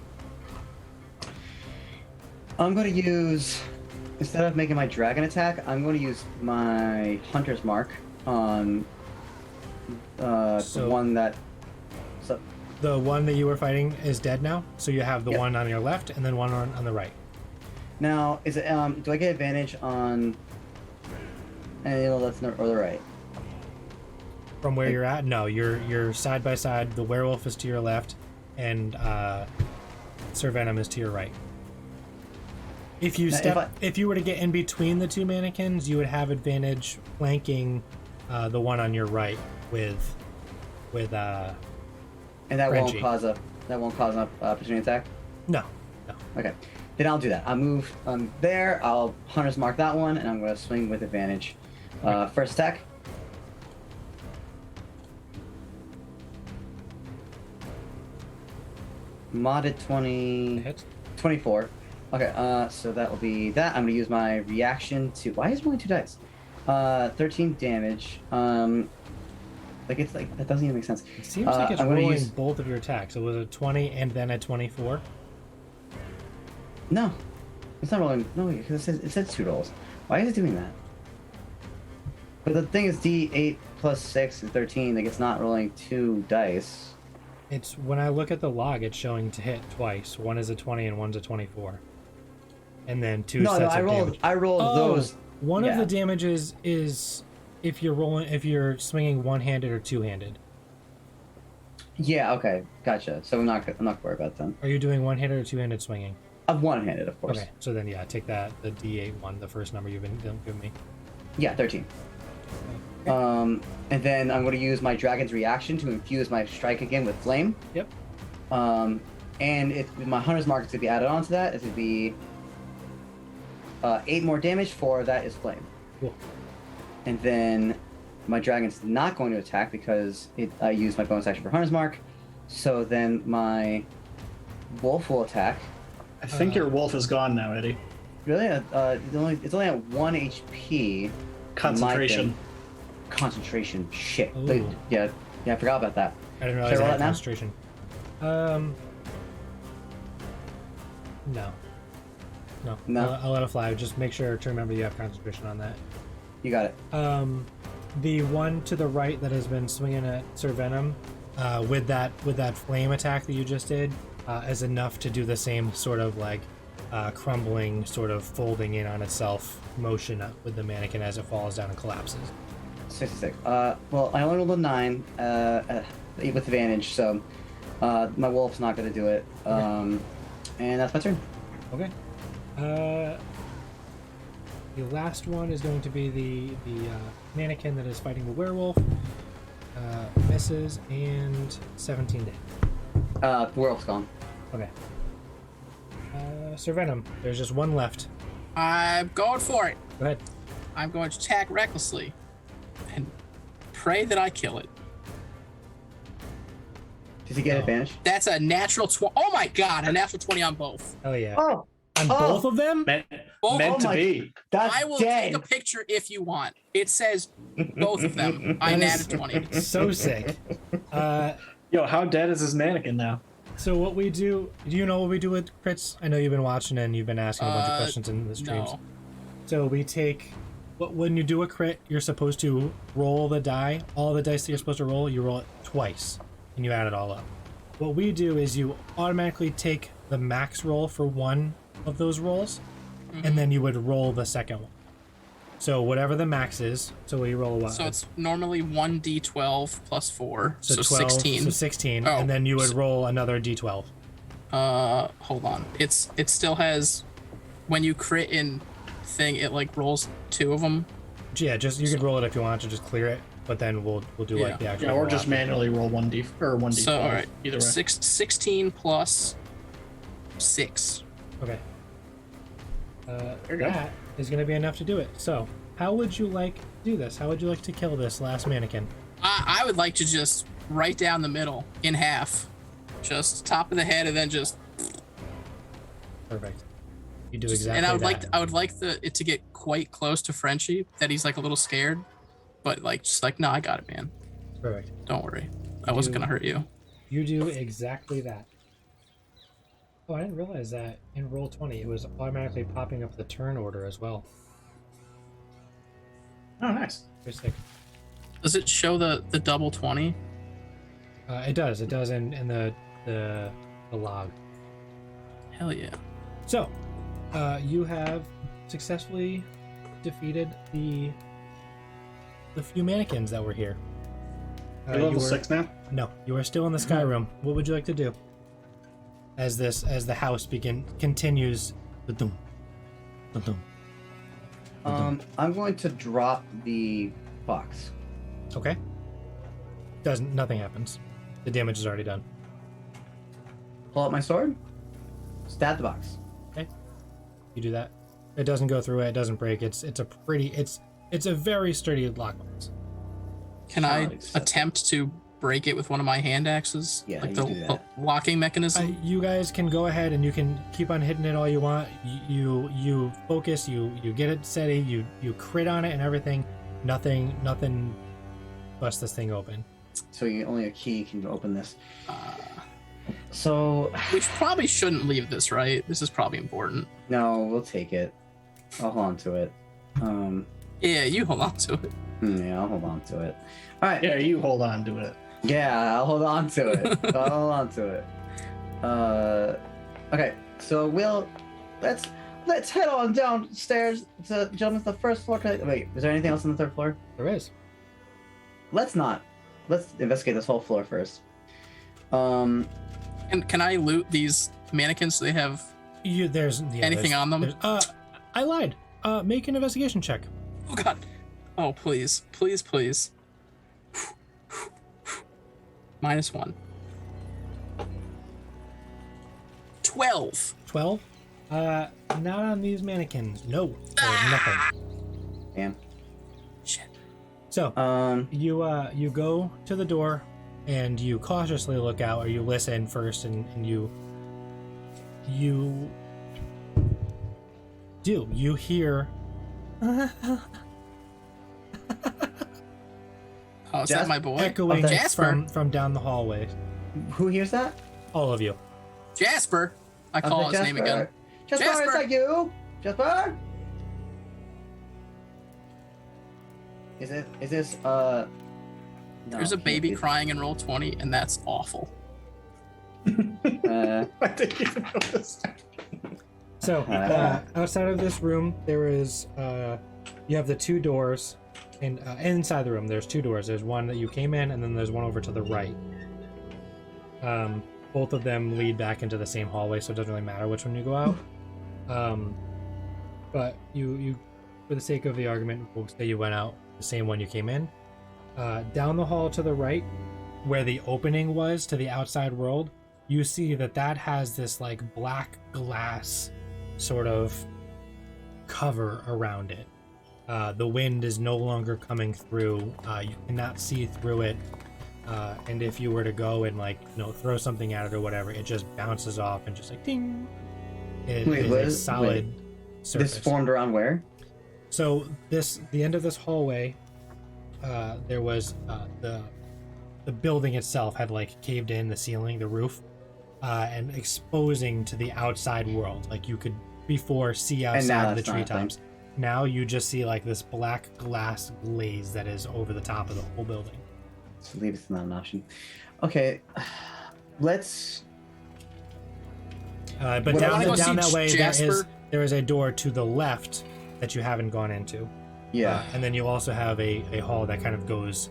I'm going to use, instead of making my dragon attack, I'm going to use my hunter's mark on the one that. So, The one that you were fighting is dead now, so you have the Yep. one on your left and then one on the right. now, is it? Do I get advantage on any of the left or the right? From where you're at, no, you're side by side. The werewolf is to your left, and Sir Venom is to your right. If you Now, if you were to get in between the two mannequins, you would have advantage flanking the one on your right with And that Frenchie. won't cause an opportunity attack. no. Okay, then I'll do that. I'll move there. I'll hunter's mark that one, and I'm going to swing with advantage. First attack. Modded 20. Hit. 24. Okay, so that will be that. I'm going to use my reaction to. Why is it only 2 dice? 13 damage. It's like that doesn't even make sense. It seems like it's I'm gonna rolling use- both of your attacks. It was a 20 and then a 24. No, it's not rolling. No, because it says 2 rolls. Why is it doing that? But the thing is, D8 plus 6 is 13. Like it's not rolling 2 dice. It's when I look at the log, it's showing to hit twice. One is a 20 and one's a 24. and then 2 No, sets no, of damage. I rolled those. One of yeah. the damages is if you're swinging one-handed or two-handed. Yeah, okay, gotcha. So I'm not worried about them. Are you doing one-handed or two-handed swinging? I'm one-handed, of course. Okay, so then yeah, take the D8 one, the first number you've been giving me. Yeah, 13. And then I'm going to use my dragon's reaction to infuse my strike again with flame. Yep. And my hunter's mark is to be added on to that. It's to be 8 more damage. 4 of that is flame. Cool. And then my dragon's not going to attack because I used my bonus action for hunter's mark. So then my wolf will attack. I think your wolf is gone now, Eddie. Really? It's only at 1 HP. Concentration. Concentration. Shit. Ooh. Yeah, I forgot about that. I didn't Should I realize I roll had it now? concentration. No. No. I'll let it fly. Just make sure to remember you have concentration on that. You got it. The one to the right that has been swinging at Sir Venom, with that flame attack that you just did, is enough to do the same sort of like crumbling, sort of folding in on itself motion with the mannequin as it falls down and collapses. 66. Well, I only rolled a 9 with advantage, so my wolf's not going to do it. And that's my turn. Okay. The last one is going to be the mannequin that is fighting the werewolf. Misses and 17 damage. The werewolf's gone. Okay. Sir Venom, there's just one left. I'm going for it. Go ahead. I'm going to attack recklessly and pray that I kill it. Does he get advantage? That's a natural 20. Oh my god, a natural 20 on both. Hell yeah. Oh, On both of them? Meant Oh to my- be. that's I will dead. take a picture if you want. It says both of them. I natted 20. So sick. Yo, how dead is this mannequin now? So what we do you know what we do with crits? I know you've been watching and you've been asking a bunch of questions in the streams. No. So we take, when you do a crit, you're supposed to roll the die. All the dice that you're supposed to roll, you roll it twice, and you add it all up. What we do is you automatically take the max roll for one of those rolls, and then you would roll the second one. So whatever the max is, so we roll what? So it's normally 1d12 plus 4, so 12, 16. So 16, Oh, and then you would roll another d12. Hold on. It still has, when you crit in thing, it like rolls 2 of them. Yeah, just you could roll it if you want to just clear it, but then we'll do like the actual. Yeah, or roll just after. manually roll 1d or 1d12. So all right, Either way. 16 plus 6. Okay. There you go. That is going to be enough to do it. So, how would you like to do this? How would you like to kill this last mannequin? I would like to just right down the middle in half, just top of the head, and then just. Perfect. You do Just- exactly and I would that. like it to get quite close to Frenchie, that he's like a little scared, but like just like, no, I got it, man. Perfect. Don't worry, I wasn't gonna hurt you. You do exactly that. Oh, I didn't realize that in Roll20 it was automatically popping up the turn order as well. Oh, nice. Very sick. Does it show the double 20? It does. It does in the log. Hell yeah. So, you have successfully defeated the few mannequins that were here. You're level 6 now? No, you are still in the sky room. What would you like to do? As the house continues the doom, the doom. I'm going to drop the box. Okay. Nothing happens. The damage is already done. Pull out my sword. Stab the box. Okay. You do that. It doesn't go through it. It doesn't break. It's a very sturdy lockbox. Can Not I acceptable. attempt to break it with one of my hand axes? Yeah, like you the do that. locking mechanism? You guys can go ahead and you can keep on hitting it all you want. You focus. You get it steady. You crit on it and everything. Nothing busts this thing open. So only a key can open this. So We probably shouldn't leave this, right? This is probably important. no, we'll take it. I'll hold on to it. Yeah, you hold on to it. Yeah, I'll hold on to it. All right. Yeah, you hold on to it. Yeah, I'll hold on to it. I'll hold on to it. Okay, so let's let's head on downstairs to gentlemen, the first floor. Wait, is there anything else on the third floor? There is. Let's investigate this whole floor first. And can I loot these mannequins so they have anything on them? I lied. Make an investigation check. Oh god. Oh please. Please, please. -1. 12. 12. Not on these mannequins. No. There's nothing. Damn. Shit. So you go to the door and you cautiously look out, or you listen first, and you hear Oh, is that my boy? echoing Jasper. from down the hallway. Who hears that? All of you. Jasper. I call his name again. Jasper, is that you? Jasper? Is this no, There's a baby crying in Roll20, and that's awful. I didn't even notice. So outside of this room, there is you have the two doors, and inside the room there's two doors. There's one that you came in, and then there's one over to the right. Both of them lead back into the same hallway, so it doesn't really matter which one you go out. But you, for the sake of the argument, we'll say you went out the same one you came in. Down the hall to the right, where the opening was to the outside world, you see that has this like black glass sort of cover around it. The wind is no longer coming through. You cannot see through it. And if you were to go and throw something at it or whatever, it just bounces off and just like ding. It is a solid surface. This formed around where? So the end of this hallway, there was the building itself had like caved in, the ceiling, the roof, and exposing to the outside world. Like you could before see outside the treetops. Now you just see like this black glass glaze that is over the top of the whole building. So leave it's not an option. Okay, let's. But down that way, Jasper? there is a door to the left that you haven't gone into. Yeah. And then you also have a hall that kind of goes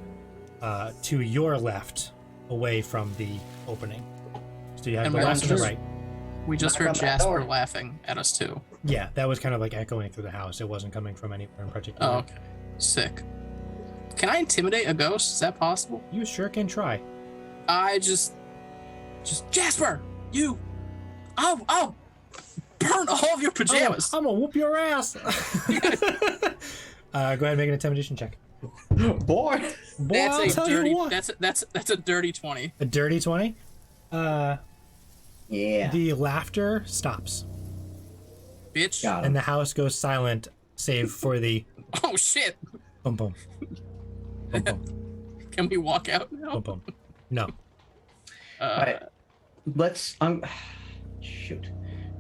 to your left, away from the opening. So you have the left and the right. We just heard Jasper laughing at us too. Yeah, that was kind of like echoing through the house. It wasn't coming from anywhere in particular. Oh, okay. Sick. Can I intimidate a ghost? Is that possible? You sure can try. I just Jasper, you. I'll burn all of your pajamas. I'm gonna whoop your ass. Go ahead and make an intimidation check. Boy, That's a dirty. That's a dirty 20. A dirty 20. Yeah. The laughter stops, Bitch. Got him. and the house goes silent, save for the Oh shit. boom boom, boom boom, Can we walk out now? boom boom. No. Alright. Let's shoot.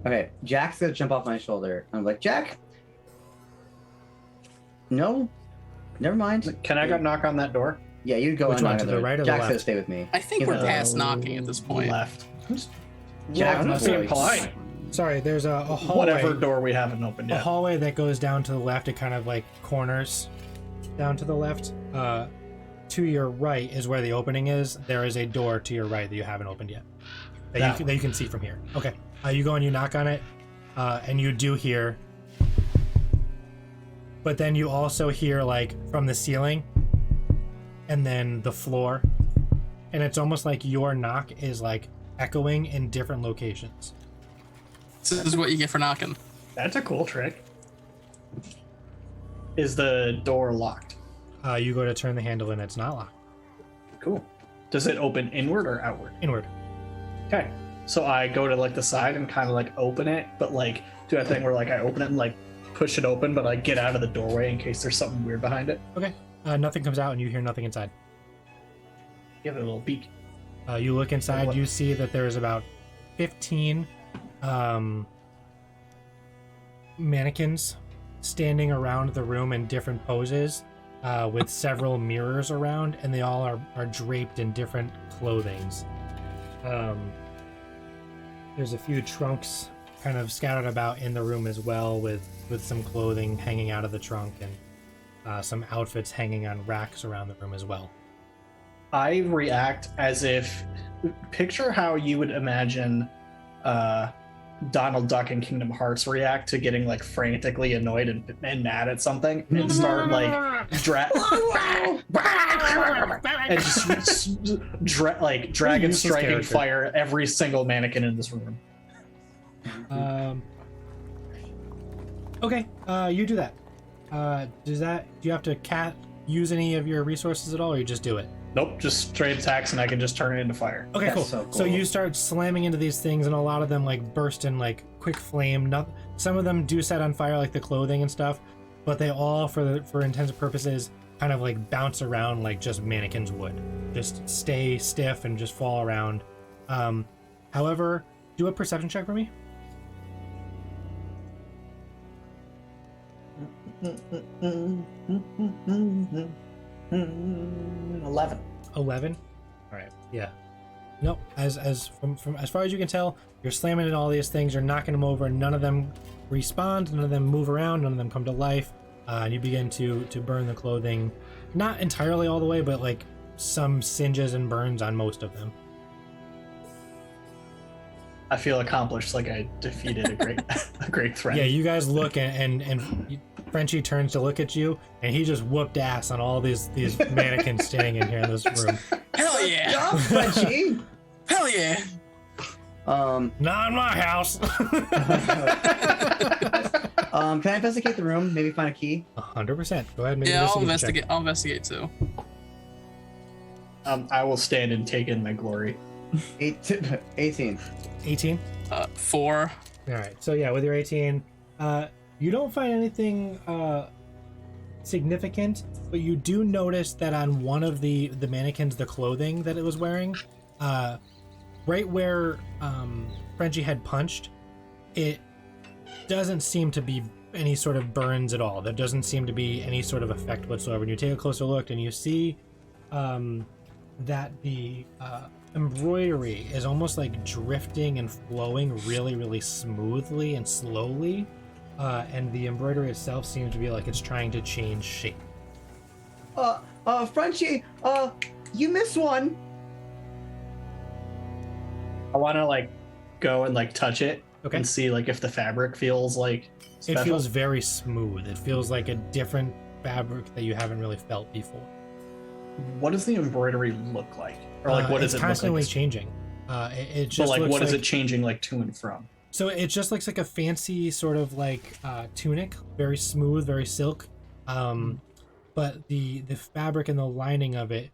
Okay, Jack's gonna jump off my shoulder. I'm like, Jack. No, never mind. can I go knock on that door? Yeah, you go Which and one, knock to on the door. right or the Jack's left? gonna stay with me. I think Give we're it a- past knocking at this point. Left. Jack, I'm my not being voice. polite. Sorry, there's a hallway. Whatever door we haven't opened A yet. hallway that goes down to the left. It kind of like corners down to the left. To your right is where the opening is. There is a door to your right that you haven't opened yet. That you can see from here. Okay. You go and you knock on it, and you do hear. But then you also hear like from the ceiling, and then the floor, and it's almost like your knock is like echoing in different locations. This is what you get for knocking. That's a cool trick. Is the door locked? You go to turn the handle and it's not locked. Cool. Does it open inward or outward? Inward. Okay. So I go to like the side and kind of like open it, but like do that thing where like I open it and like push it open, but I get out of the doorway in case there's something weird behind it. Okay. Nothing comes out and you hear nothing inside. Give it a little peek. You look inside, What? you see that there's about 15 mannequins standing around the room in different poses, with several mirrors around, and they all are draped in different clothings. There's a few trunks kind of scattered about in the room as well, with some clothing hanging out of the trunk and some outfits hanging on racks around the room as well. I react as if, picture how you would imagine Donald Duck in Kingdom Hearts react to getting like frantically annoyed and mad at something, and start like and just dragon striking fire every single mannequin in this room. Okay, you do that. Do you have to use any of your resources at all, or you just do it? Nope, just straight attacks, and I can just turn it into fire. Okay, That's cool. so cool. So you start slamming into these things, and a lot of them like burst in like quick flame. Some of them do set on fire, like the clothing and stuff, but they all, for intents and purposes, kind of like bounce around like just mannequins would. Just stay stiff and just fall around. However, do a perception check for me. 11. 11. All right. Yeah. Nope. As from as far as you can tell, you're slamming into all these things. You're knocking them over. None of them respawn. None of them move around. None of them come to life. And you begin to burn the clothing, not entirely all the way, but like some singes and burns on most of them. I feel accomplished, like I defeated a great threat. Yeah. You guys look and Frenchie turns to look at you, and he just whooped ass on all these mannequins standing in here in this room. Hell yeah! Job, Frenchie. Hell yeah! Not in my house. Can I investigate the room? Maybe find a key. 100%. Go ahead. Make Yeah, an I'll investigation check. investigate. I'll investigate too. I will stand and take in my glory. 18. 18. 4. All right. So yeah, with your 18, you don't find anything significant, but you do notice that on one of the mannequins, the clothing that it was wearing, right where Frenchie had punched, it doesn't seem to be any sort of burns at all. There doesn't seem to be any sort of effect whatsoever. And you take a closer look, and you see that the embroidery is almost like drifting and flowing really, really smoothly and slowly. And the embroidery itself seems to be like it's trying to change shape. Frenchie, you missed one. I want to like go and like touch it Okay. and see like if the fabric feels like special. It feels very smooth. It feels like a different fabric that you haven't really felt before. What does the embroidery look like, or like what does it's it constantly look like? changing. It But just like, looks what is it changing like to and from? So it just looks like a fancy sort of like tunic, very smooth, very silk. But the fabric and the lining of it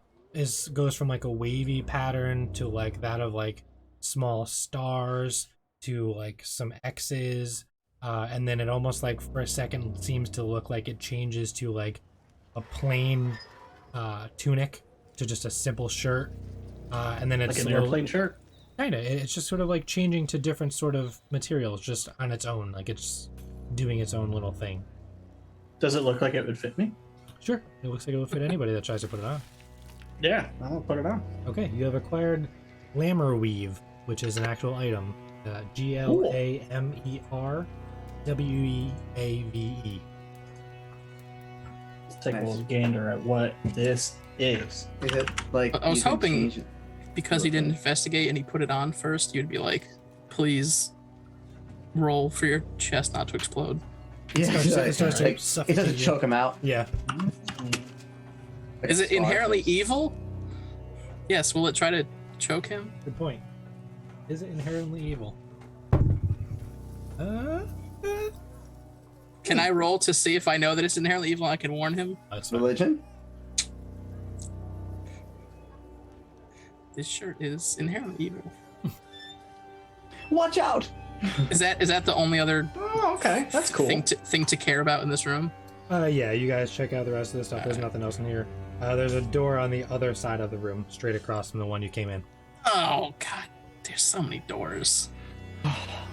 goes from like a wavy pattern to like that of like small stars to like some X's, and then it almost like for a second seems to look like it changes to like a plain tunic to just a simple shirt, and then it's Like an airplane shirt? Kinda. It's just sort of like changing to different sort of materials just on its own. Like it's doing its own little thing. Does it look like it would fit me? Sure. It looks like it will fit anybody that tries to put it on. Yeah, I'll put it on. Okay, you have acquired Glamour Weave, which is an actual item. GLAMERWEAVE. Let's take Nice. a little gander at what this is. Is it like I was you can hoping- change it? Because he didn't investigate and he put it on first, you'd be like, please roll for your chest not to explode. Yeah, It starts to like, it suffocate doesn't you. choke him out. Yeah. Like Is it a inherently starfish. evil? Yes, will it try to choke him? Good point. Is it inherently evil? Can I roll to see if I know that it's inherently evil and I can warn him? That's fine. Religion? This shirt is inherently evil. Watch out! Is that the only other Oh, okay. That's cool. thing to care about in this room? Yeah, you guys check out the rest of the stuff. There's nothing else in here. There's a door on the other side of the room, straight across from the one you came in. Oh god, there's so many doors.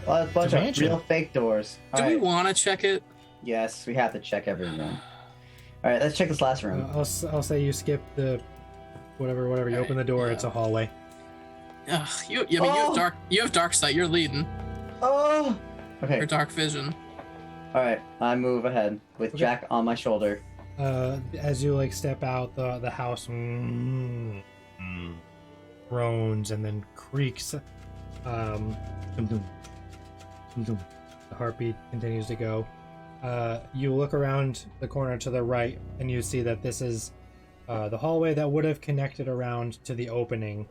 Well, a bunch of mansion. real fake doors. Do All we right. want to check it? Yes, we have to check every room. All right, let's check this last room. I'll say you skip the whatever. You open the door. It's a hallway. Ugh, you have dark sight. You're leading. Oh, Okay. Or dark vision. All right. I move ahead with Okay. Jack on my shoulder. As you like step out, the house groans and then creaks. The heartbeat continues to go. You look around the corner to the right, and you see that this is the hallway that would have connected around to the opening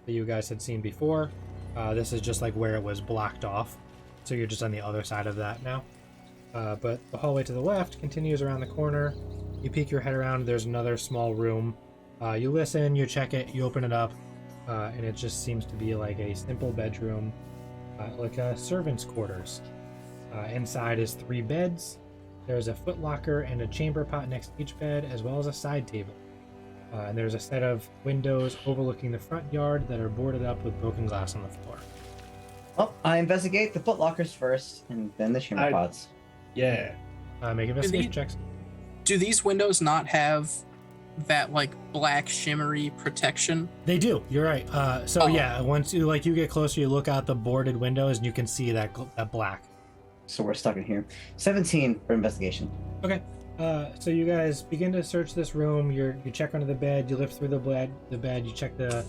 that you guys had seen before. This is just like where it was blocked off, so you're just on the other side of that now. But the hallway to the left continues around the corner. You peek your head around, there's another small room. You listen, you check it, you open it up, and it just seems to be like a simple bedroom, like a servant's quarters. Inside is 3 beds. There's a footlocker and a chamber pot next to each bed, as well as a side table. And there's a set of windows overlooking the front yard that are boarded up with broken glass on the floor. Well, I investigate the footlockers first, and then the chamber pots. Yeah. Make investigation checks. Do these windows not have that like black shimmery protection? They do. You're right. Yeah, once you get closer, you look out the boarded windows, and you can see that black. So we're stuck in here. 17 for investigation. Okay. So you guys begin to search this room. You check under the bed. You lift through the bed. You check the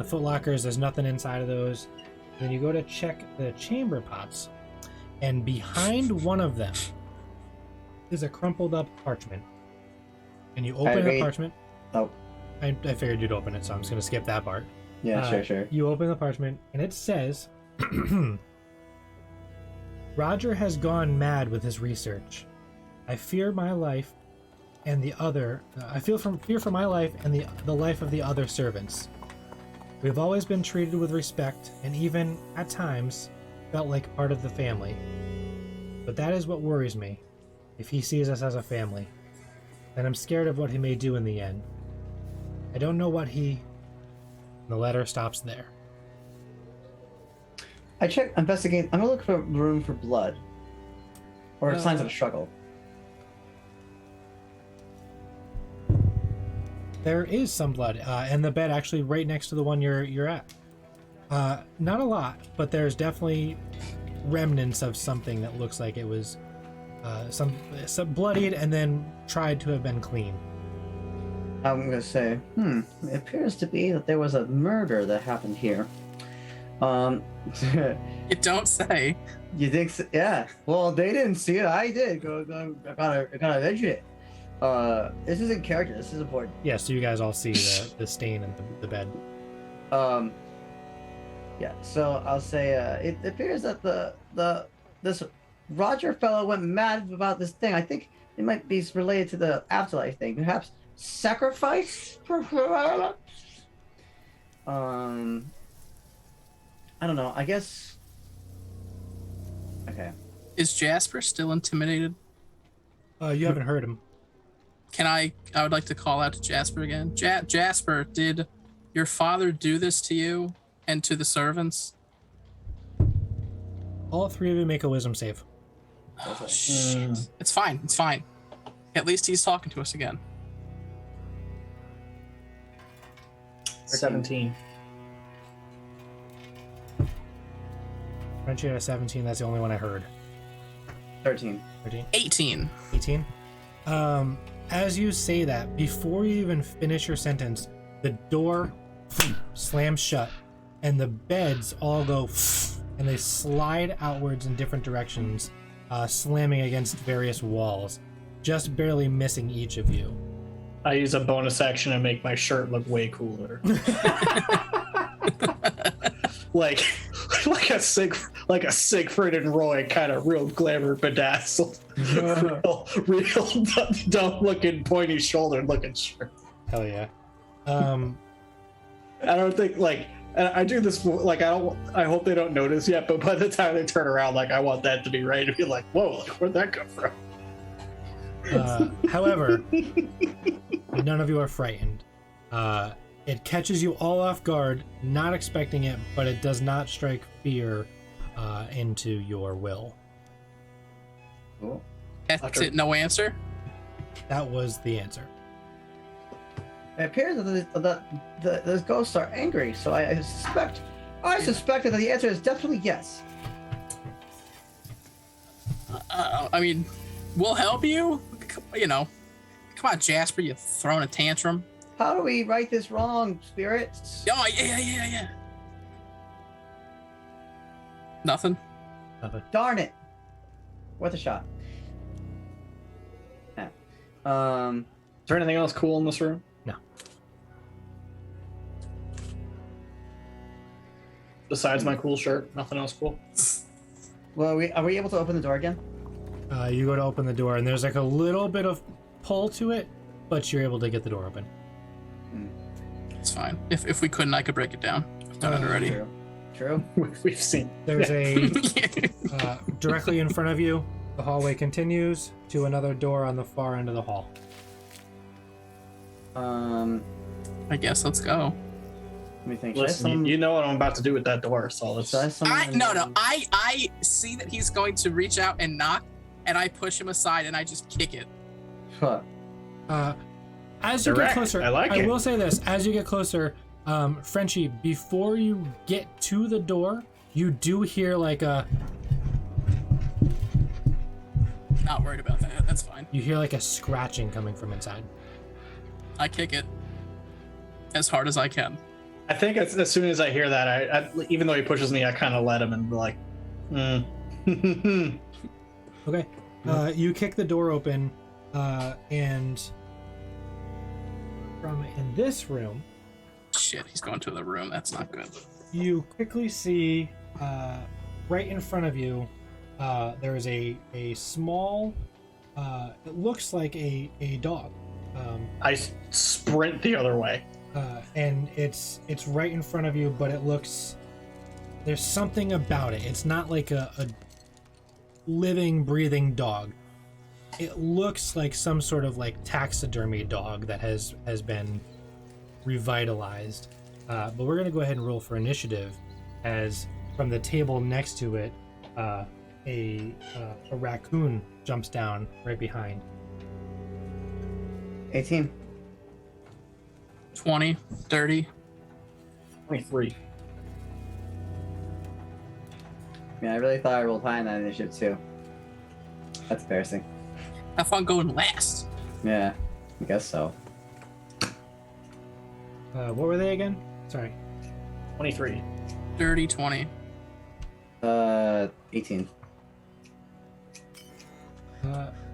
footlockers. There's nothing inside of those. Then you go to check the chamber pots, and behind one of them is a crumpled up parchment. And you open the parchment. Oh. I figured you'd open it, so I'm just gonna skip that part. Yeah, sure. You open the parchment, and it says, Roger has gone mad with his research. I fear my life and the other. I fear for my life and the life of the other servants. We have always been treated with respect, and even at times felt like part of the family. But that is what worries me. If he sees us as a family, then I'm scared of what he may do in the end. I don't know what he. The letter stops there. I investigate. I'm gonna look for room for blood, or signs of a struggle. There is some blood, and the bed actually right next to the one you're at. Not a lot, but there's definitely remnants of something that looks like it was some bloodied and then tried to have been clean. I'm gonna say, it appears to be that there was a murder that happened here. You don't say. You think so? Yeah. Well, they didn't see it. I did. I gotta mention it. This is in character. This is important. Yeah, so you guys all see the stain in the bed. Yeah. So I'll say, it appears that this Roger fellow went mad about this thing. I think it might be related to the afterlife thing. Perhaps sacrifice. I don't know. I guess. Okay. Is Jasper still intimidated? You haven't heard him. I would like to call out to Jasper again. Jasper, did your father do this to you and to the servants? All 3 of you make a wisdom save. Oh, shit. It's fine. It's fine. At least he's talking to us again. 17. Frenchie had a 17. That's the only one I heard. 13. 18. 18. As you say that, before you even finish your sentence, the door slams shut, and the beds all go, and they slide outwards in different directions, slamming against various walls, just barely missing each of you. I use a bonus action to make my shirt look way cooler. like a Siegfried and Roy kind of real glamour bedazzled, real dumb looking pointy shouldered looking shirt. Hell yeah. I don't think I do this I hope they don't notice yet, but by the time they turn around, I want that to be right to be like, whoa, where'd that come from? However, none of you are frightened. It catches you all off guard, not expecting it, but it does not strike fear into your will. Cool. That's it. No answer. That was the answer. It appears that those ghosts are angry, so I suspected that the answer is definitely yes. I mean, we'll help you. You know, come on, Jasper, you throwing a tantrum. How do we right this wrong, spirits? Oh, yeah. Nothing. Darn it. Worth a shot. Yeah. Is there anything else cool in this room? No. Besides my cool shirt, nothing else cool? Well, are we able to open the door again? You go to open the door, and there's like a little bit of pull to it, but you're able to get the door open. It's fine. If we couldn't, I could break it down. I've done it already. True. We've seen. There's a directly in front of you. The hallway continues to another door on the far end of the hall. I guess let's go. Let me think. Listen, you know what I'm about to do with that door, so let's. I see that he's going to reach out and knock, and I push him aside and I just kick it. Huh. As you Direct. get closer, I will say this: as you get closer, Frenchie, before you get to the door, you do hear like a. Not worried about that. That's fine. You hear like a scratching coming from inside. I kick it as hard as I can. I think as soon as I hear that, I even though he pushes me, I kind of let him and be like, Okay. You kick the door open, and from in this room, Shit, he's going to the room. That's not good. you quickly see right in front of you, there is a small, it looks like a dog. I sprint the other way. And it's right in front of you, but it looks, there's something about it. It's not like a living, breathing dog. It looks like some sort of like taxidermy dog that has been revitalized. But we're gonna go ahead and roll for initiative, as from the table next to it, a raccoon jumps down right behind. 18. 20, 30. 23. Yeah, I really thought I rolled high in that initiative too. That's embarrassing. Have fun going last. Yeah, I guess so. What were they again? Sorry. 23. 30, 20. 18.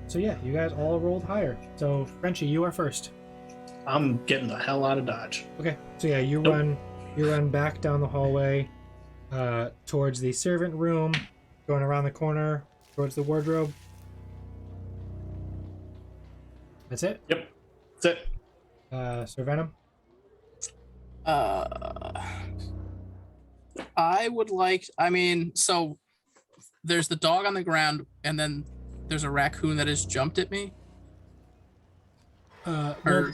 So yeah, you guys all rolled higher. So Frenchie, you are first. I'm getting the hell out of Dodge. Okay. So yeah, you run back down the hallway, towards the servant room, going around the corner towards the wardrobe. That's it. Yep. That's it. Sir Venom. I would like, so there's the dog on the ground, and then there's a raccoon that has jumped at me. Well,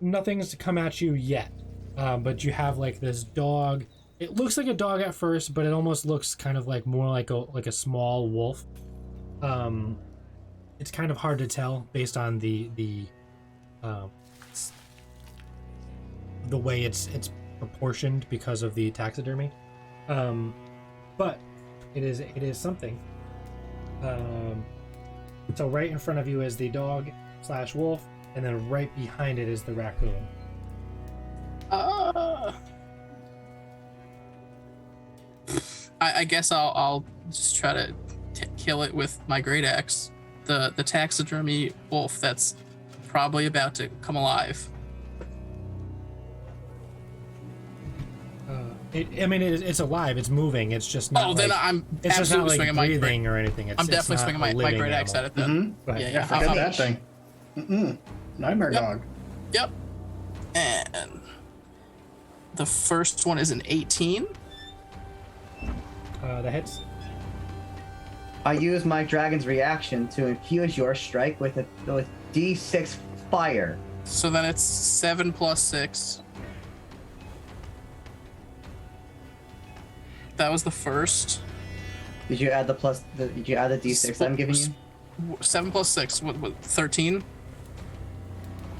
nothing's to come at you yet, but you have like this dog. It looks like a dog at first, but it almost looks kind of like more like a small wolf. It's kind of hard to tell based on the way it's proportioned because of the taxidermy, but it is something. So right in front of you is the dog / wolf, and then right behind it is the raccoon. I guess I'll just try to kill it with my great axe. The taxidermy wolf that's probably about to come alive. It's alive. It's moving. It's just not. Oh, then I'm absolutely swinging my breathing or anything. I'm definitely swinging my great axe at it then. Mm-hmm. Yeah. Forget that thing. Nightmare dog. Yep. And the first one is an 18. That hits. I use my dragon's reaction to infuse your strike with D6 fire. So then it's 7 plus 6. That was the first. Did you add the D6 I'm giving you? 7 plus 6, what 13?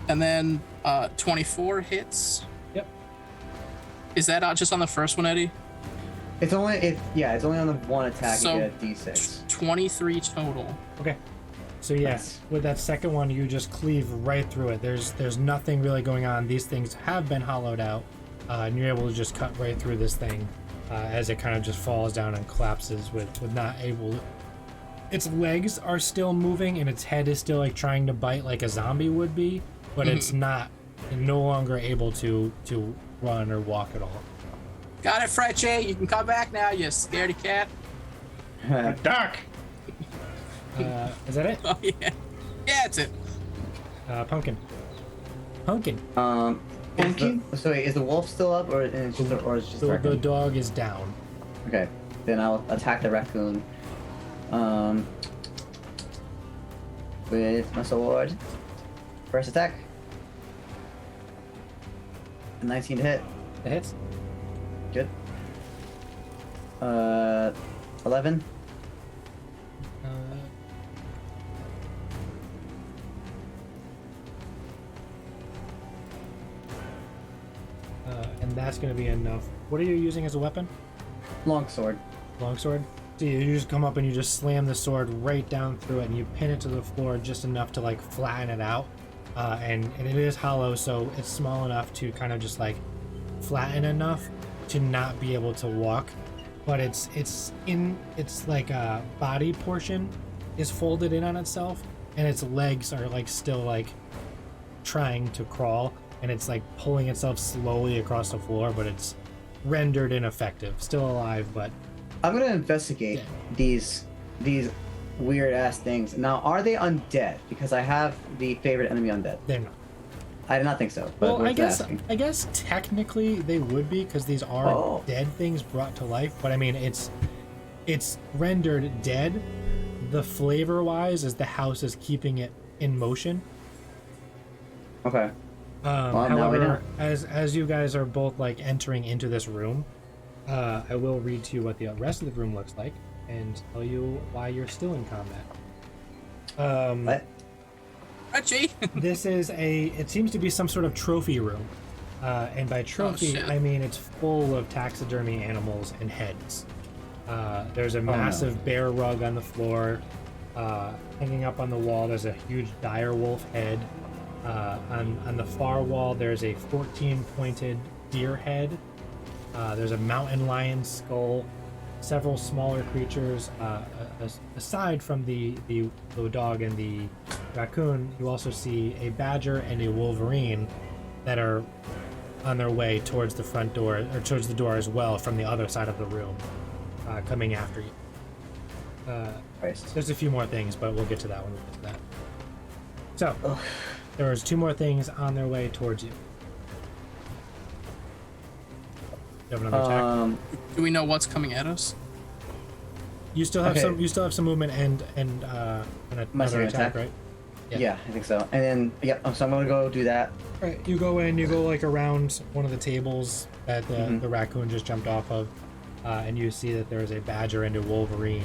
And then 24 hits. Yep. Is that just on the first one, Eddie? It's only on the one attack So, you get a D6. 23 total. Okay. So yes, with that second one, you just cleave right through it. There's nothing really going on. These things have been hollowed out, and you're able to just cut right through this thing as it kind of just falls down and collapses with not able. Its legs are still moving and its head is still like trying to bite like a zombie would be, but it's not no longer able to run or walk at all. Got it, Freche. You can come back now, you scaredy cat. Doc. Is that it? Oh yeah, yeah, that's it. Pumpkin. Is the wolf still up, or is it just The raccoon? dog is down. Okay, then I'll attack the raccoon. With my sword. First attack. 19 to hit. It hits. Good. 11. And that's going to be enough. What are you using as a weapon? Longsword. Longsword? So you just come up and you just slam the sword right down through it and you pin it to the floor just enough to like flatten it out. And it is hollow, so it's small enough to kind of just like flatten enough to not be able to walk. But it's like a body portion is folded in on itself and its legs are like still like trying to crawl. And it's like pulling itself slowly across the floor, but it's rendered ineffective. Still alive, but I'm gonna investigate these weird ass things. Now, are they undead? Because I have the favorite enemy undead. they're not. I did not think so. But Well, worth asking. I guess technically they would be because these are dead things brought to life. But I mean, it's rendered dead. The flavor-wise, is the house is keeping it in motion. Okay. Well, now we know. However, as you guys are both like entering into this room, I will read to you what the rest of the room looks like and tell you why you're still in combat. What? Freche. This is it seems to be some sort of trophy room. And by trophy, shit. I mean it's full of taxidermy animals and heads. There's a massive bear rug on the floor. Hanging up on the wall, there's a huge dire wolf head. On the far wall, there's a 14-pointed deer head. There's a mountain lion skull, several smaller creatures. Aside from the dog and the raccoon, you also see a badger and a wolverine that are on their way towards the front door, or towards the door as well from the other side of the room, coming after you. Christ. There's a few more things, but we'll get to that when we get to that. So, there's two more things on their way towards you. You have another attack? Do we know what's coming at us? You still have okay. some. You still have some movement and My another second attack, attack? right? Yeah, I think so. And then, so I'm gonna go do that. All right. You go in. You go like around one of the tables that the raccoon just jumped off of, and you see that there is a badger and a wolverine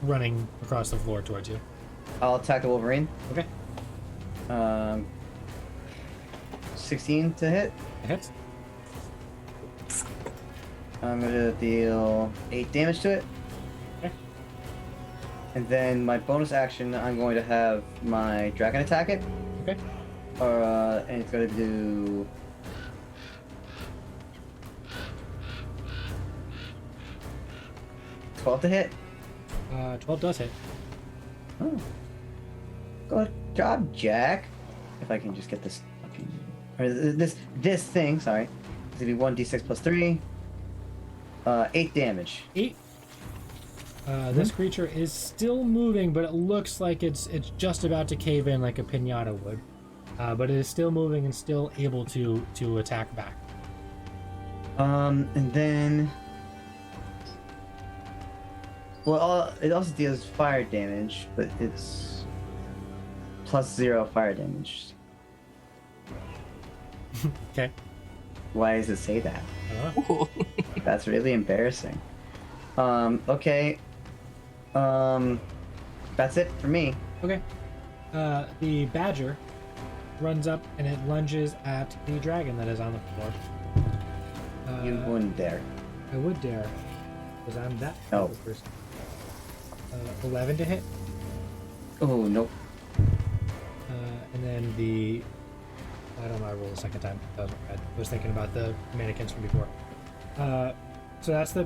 running across the floor towards you. I'll attack the Wolverine. Okay. 16 to hit. It hits. I'm gonna deal 8 damage to it. Okay. And then my bonus action, I'm going to have my dragon attack it. Okay. And it's gonna do 12 to hit. 12 does hit. Oh. Good job, Jack. If I can just get this fucking, or this thing, sorry. It's gonna be 1d6 plus 3. 8 damage. 8. This creature is still moving, but it looks like it's just about to cave in like a piñata would. But it is still moving and still able to attack back. And then, well, it also deals fire damage, but it's +0 fire damage. Okay. Why does it say that? Ooh. That's really embarrassing. Okay. That's it for me. Okay. The badger runs up and it lunges at the dragon that is on the floor. You wouldn't dare. I would dare. Because I'm that No. type of person. 11 to hit. Oh, nope. And then the... I don't know, I rolled a second time. That was bad. I was thinking about the mannequins from before. So that's the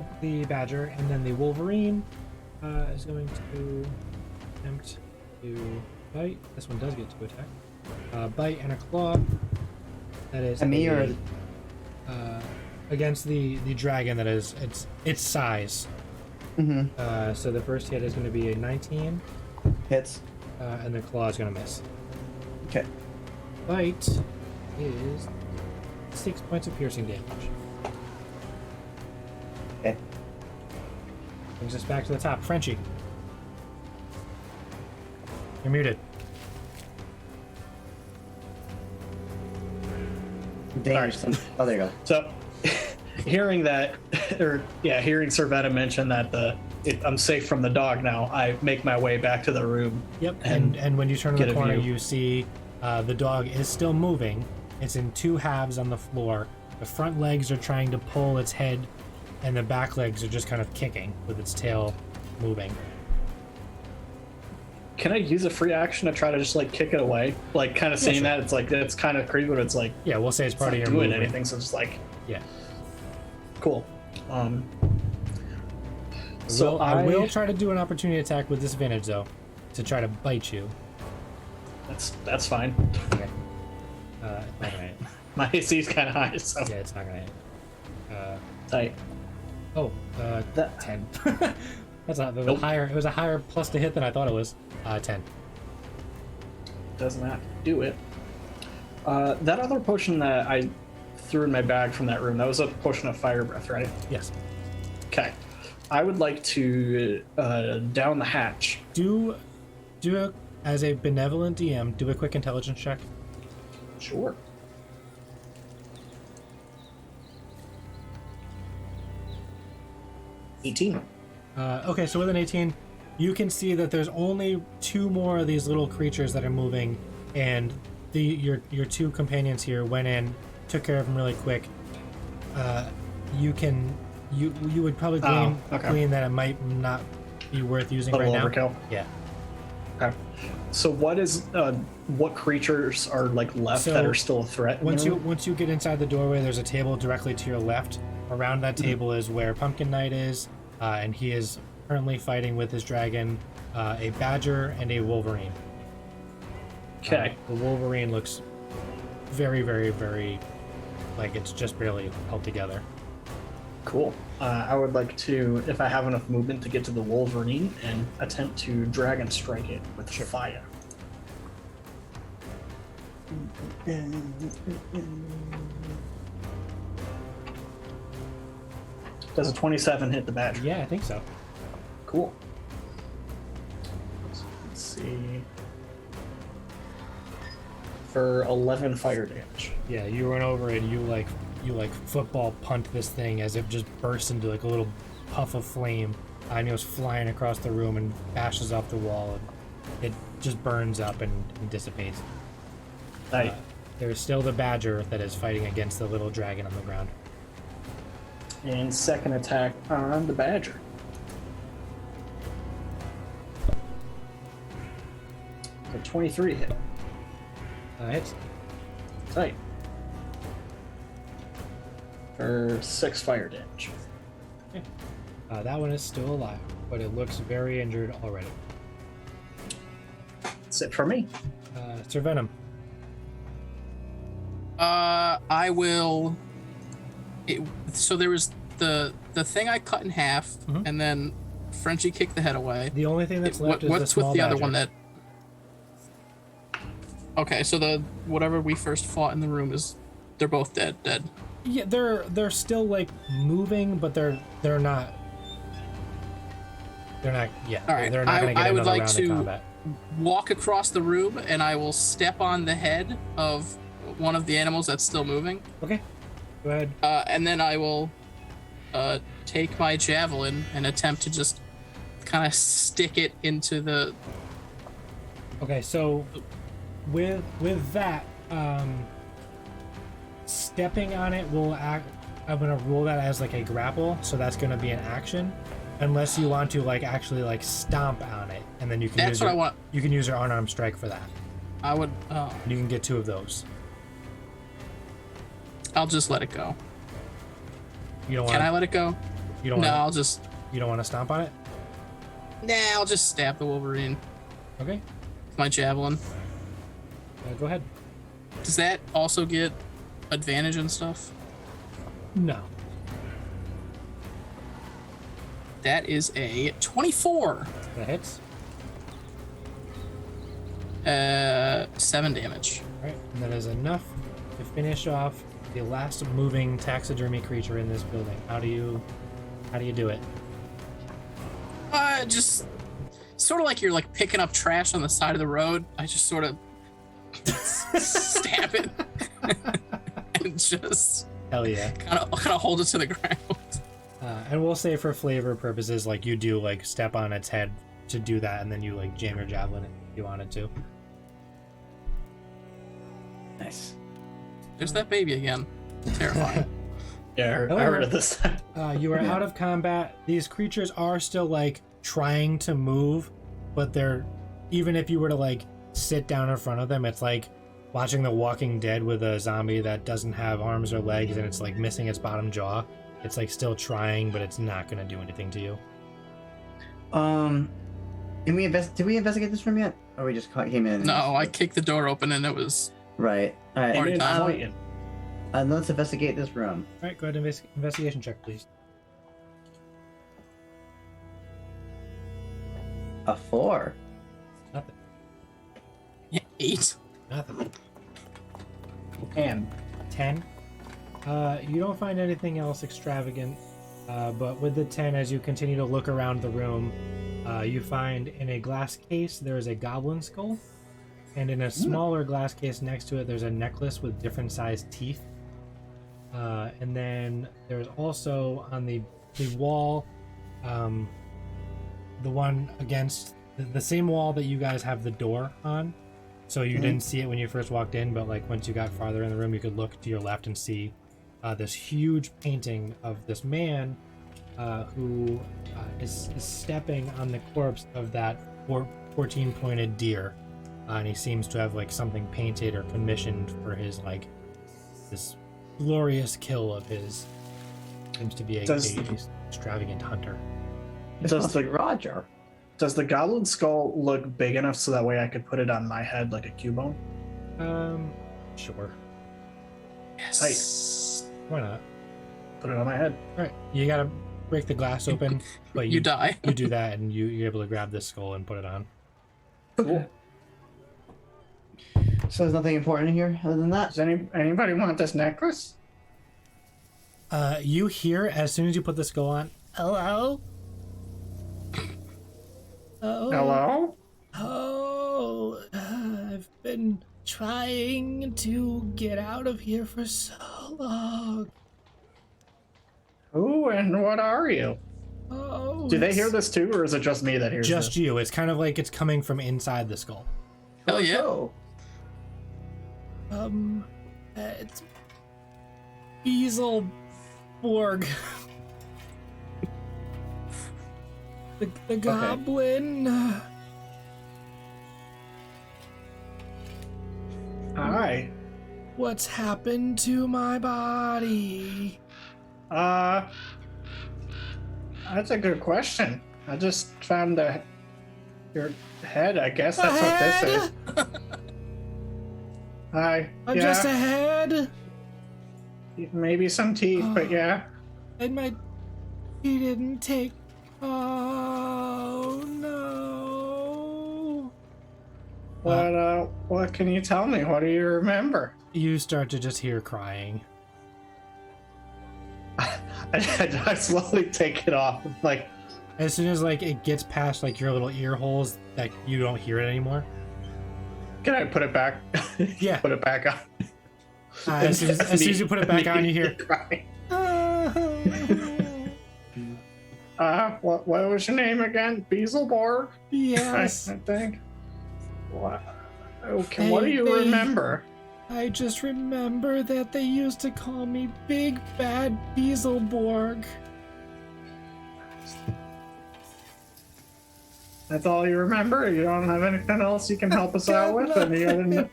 badger, and then the wolverine is going to attempt to bite. This one does get to attack. Bite and a claw. That is Me or against the dragon. That is its size. mm-hmm. So the first hit is going to be a 19, Hits. and the claw is going to miss. Okay. Bite is 6 points of piercing damage. Okay. Brings us back to the top. Frenchie. You're muted. Damage. Oh, there you go. So, hearing that, hearing Servetta mention that I'm safe from the dog now, I make my way back to the room. Yep. And when you turn get the a corner, view. you see the dog is still moving. It's in two halves on the floor. The front legs are trying to pull its head, and the back legs are just kind of kicking with its tail moving. Can I use a free action to try to just like kick it away? Like, kind of seeing sure. that, it's like it's kind of creepy, but it's like Yeah, we'll say it's part not of your doing movement. anything, so it's just like Yeah. cool. So I will try to do an opportunity attack with disadvantage though, to try to bite you. That's fine. Okay. It's not gonna hit. My AC is kind of high, so Yeah, it's not gonna hit. tight. Oh, That- 10. That's not. It was Nope. higher. It was a higher plus to hit than I thought it was. 10. Doesn't have to do it. That other potion that I threw in my bag from that room, that was a potion of fire breath, right? Yes. Okay. I would like to down the hatch. Do it as a benevolent DM. Do a quick intelligence check. Sure. $18. Okay, so with an 18, you can see that there's only two more of these little creatures that are moving, and your two companions here went in, took care of them really quick. You would probably glean that it might not be worth using right now. Overkill. Yeah. Okay. So what creatures are like left So, that are still a threat? in the room? Once you get inside the doorway, there's a table directly to your left. Around that table is where Pumpkin Knight is, and he is currently fighting with his dragon, a badger and a wolverine. Okay. The wolverine looks very, very, very like it's just barely held together. Cool. I would like to, if I have enough movement, to get to the Wolverine and attempt to dragon strike it with fire. Does a 27 hit the badger? Yeah, I think so. Cool. So let's see. For 11 fire damage. Yeah, you run over and you like football punt this thing as it just bursts into like a little puff of flame, and it goes flying across the room and bashes off the wall, and it just burns up and dissipates. Nice. There's still the badger that is fighting against the little dragon on the ground. And second attack on the badger. So 23 hit. Hits. Tight. For 6 fire damage. That one is still alive, but it looks very injured already. That's it for me. Sir Venom. I will. So there was the thing I cut in half, Mhm. and then Frenchie kicked the head away. The only thing that's left is the What's small with the other badger. one that? Okay, so the whatever we first fought in the room they're both dead. Yeah, they're still like moving, but they're not. They're not. Yeah, All right, they're not going to get I would another like round to- of combat. Walk across the room, and I will step on the head of one of the animals that's still moving. Okay, go ahead. And then I will take my javelin and attempt to just kind of stick it into the. Okay, so with that, stepping on it will I'm gonna rule that as like a grapple, so that's gonna be an action, unless you want to like actually like stomp on it, and then you can. That's what I want. You can use your unarmed strike for that. I would. You can get 2 of those. I'll just let it go. You don't want. Can I let it go? You don't. No, wanna, I'll just. You don't want to stomp on it. Nah, I'll just stab the Wolverine Okay. with my javelin. Go ahead. Does that also get advantage and stuff? No. That is a 24. That hits. 7 damage. All right, and that is enough to finish off the last moving taxidermy creature in this building. How do you do it? Just sort of like you're like picking up trash on the side of the road. I just sort of stab it and just Hell yeah. kind of hold it to the ground. And we'll say for flavor purposes, like you do like step on its head to do that, and then you like jam your javelin if you wanted to. Nice. There's that baby again. Terrifying. Yeah, I heard of this. You are out of combat. These creatures are still like trying to move, but they're, even if you were to like sit down in front of them, it's like watching The Walking Dead with a zombie that doesn't have arms or legs and it's like missing its bottom jaw. It's like still trying, but it's not gonna do anything to you. Did we investigate this room yet? Or we just came in? No, I kicked the door open and it was Right. All right. Party time. Let's investigate this room. All right, go ahead and investigation check, please. A 4. Nothing. 8. Nothing. And 10. You don't find anything else extravagant, but with the 10, as you continue to look around the room, you find in a glass case there is a goblin skull, and in a smaller glass case next to it there's a necklace with different sized teeth. And then there's also on the wall, the one against the same wall that you guys have the door on. So you didn't see it when you first walked in, but like once you got farther in the room, you could look to your left and see this huge painting of this man who is stepping on the corpse of that 14-pointed deer. And he seems to have like something painted or commissioned for his like this glorious kill of his. Seems to be a extravagant hunter. It Does must the- be Roger. does the goblin skull look big enough so that way I could put it on my head like a cubone? Sure. Yes. Why not? Put it on my head. All right, you gotta break the glass open, but You die. You do that, and you're able to grab this skull and put it on. Cool. So there's nothing important in here other than that? Does anybody want this necklace? You hear as soon as you put the skull on. Hello. Oh. Hello? Oh, I've been trying to get out of here for so long. Who and what are you? Oh. Do they hear this too, or is it just me that hears Just this? you. It's kind of like it's coming from inside the skull. Hell yeah. Oh, It's Beelzebub. the goblin. Hi. What's happened to my body? That's a good question. I just found your head. I guess that's what this is. Hi. I'm yeah. just a head, Maybe some teeth, but yeah. and he didn't take. Oh no! What can you tell me? What do you remember? You start to just hear crying. I slowly take it off. Like, As soon as like it gets past like your little ear holes, that you don't hear it anymore. can I put it back? Yeah. Put it back on. As soon as you put it back on, you hear. crying. What was your name again? Beelzebub? Yes. I think. What? Okay. What do you remember? I just remember that they used to call me Big Bad Beelzebub. That's all you remember? You don't have anything else you can help us out with? Anything.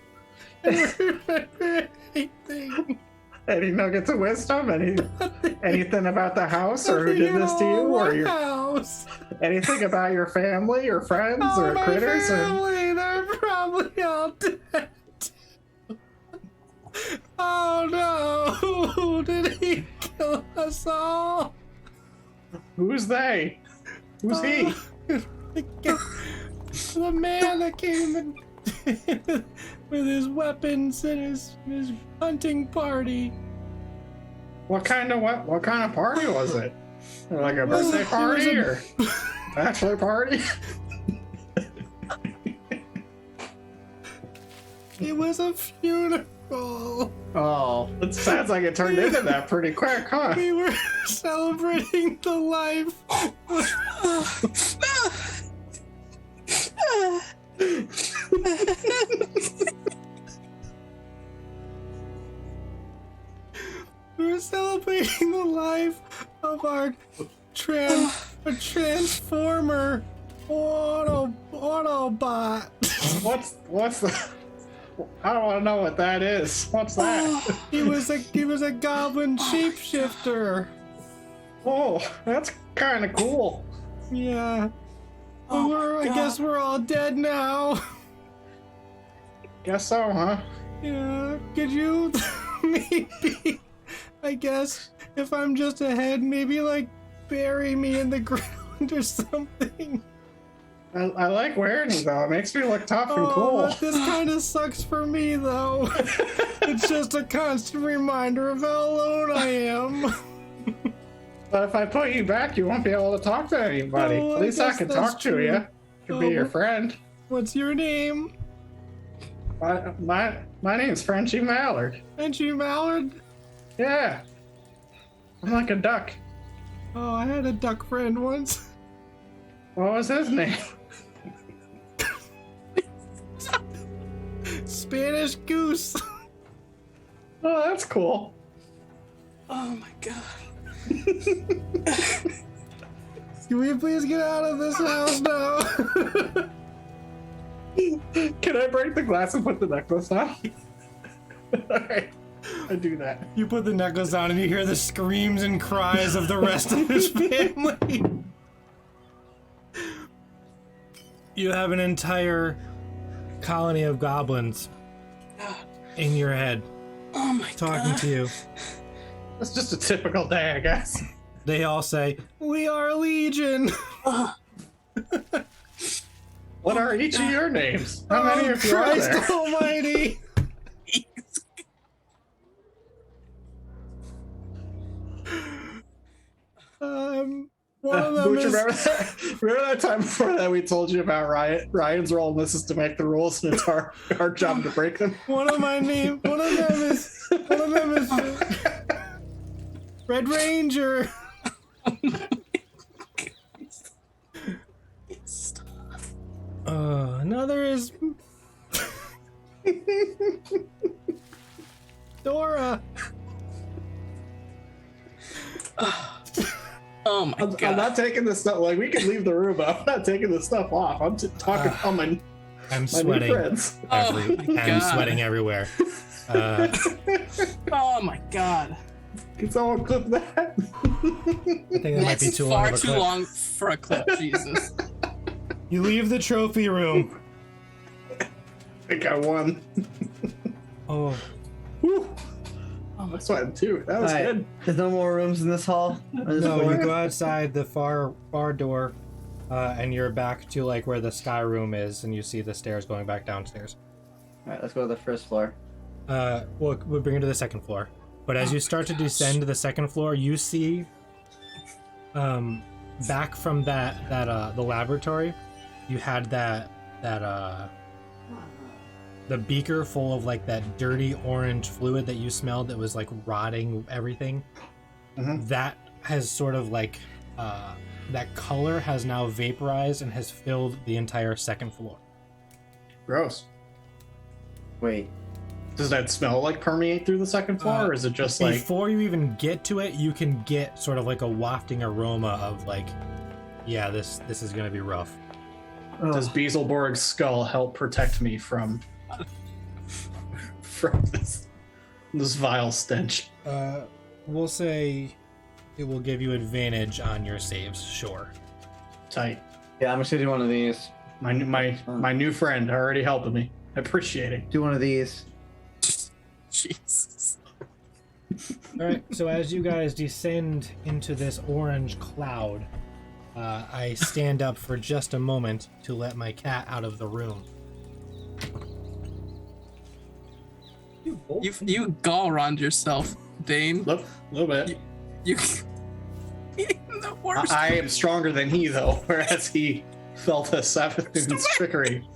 Any nuggets of wisdom? Anything about the house, or who did this to you, or your house? anything about your family or friends or my critters? family, they're probably all dead. Oh no! Did he kill us all? Who's they? Who's he? The man that came in with his weapons and his hunting party. What kind of party was it? Like a birthday party or bachelor party? It was a funeral. Oh. It sounds like it turned into that pretty quick, huh? We were celebrating the life. We were celebrating the life of our transformer Autobot. What's the? I don't want to know what that is. What's that? He was a goblin shapeshifter. Oh, that's kind of cool. Yeah. Oh, I guess we're all dead now. Guess so, huh? Yeah. Could you maybe, I guess, if I'm just ahead, maybe like bury me in the ground or something? I like wearing it though. It makes me look tough and Oh, cool. but this kind of sucks for me though. It's just a constant reminder of how alone I am. But if I put you back, you won't be able to talk to anybody. Oh, At least I guess can that's talk to true. you. Could be your Oh. friend. What's your name? My name's Frenchie Mallard. Angie Mallard? Yeah. I'm like a duck. Oh, I had a duck friend once. What was his name? Spanish Goose. Oh, that's cool. Oh my god. Can we please get out of this house now? Can I break the glass and put the necklace on? Alright, I do that. You put the necklace on and you hear the screams and cries of the rest of his family. You have an entire colony of goblins in your head Oh my talking god. to you. It's just a typical day, I guess. They all say, "We are Legion." What are each of your names? How many of you are Christ there? Almighty! One of them Booch, is remember that time before that we told you about Ryan's role, and this is to make the rules, and it's our job to break them. one of them is Red Ranger. Another is Dora. Oh my god. I'm not taking this stuff. Like, we can leave the room, but I'm not taking this stuff off. I'm just talking on my I'm new sweating. friends. Oh my I'm God. sweating everywhere. Oh my god. Can someone clip that? I think that might be That's too long far of a too clip. long for a clip, Jesus. You leave the trophy room. I think I won. Oh, Whew. I'm sweating too. That was Alright, good. there's no more rooms in this hall? Or this no, floor? you go outside the far door, and you're back to like where the sky room is, and you see the stairs going back downstairs. Alright, let's go to the first floor. We'll bring you to the second floor. But as you start to descend to the second floor, you see, back from the laboratory, you had the beaker full of like that dirty orange fluid that you smelled that was like rotting everything. Mhm. That has sort of like that color has now vaporized and has filled the entire second floor. Gross. Wait, Does that smell like permeate through the second floor, or is it just like? Before you even get to it, you can get sort of like a wafting aroma of like, yeah, this is gonna be rough. Does Beelzeborg's skull help protect me from this vile stench? We'll say it will give you advantage on your saves. Sure. Tight. Yeah, I'm gonna do one of these. My new friend already helping me. I appreciate it. Do one of these. Jesus. All right. So as you guys descend into this orange cloud, I stand up for just a moment to let my cat out of the room. You Galrond yourself, Dane. Look, a little bit. You the worst. I am stronger than he, though, whereas he felt a Savathun's trickery.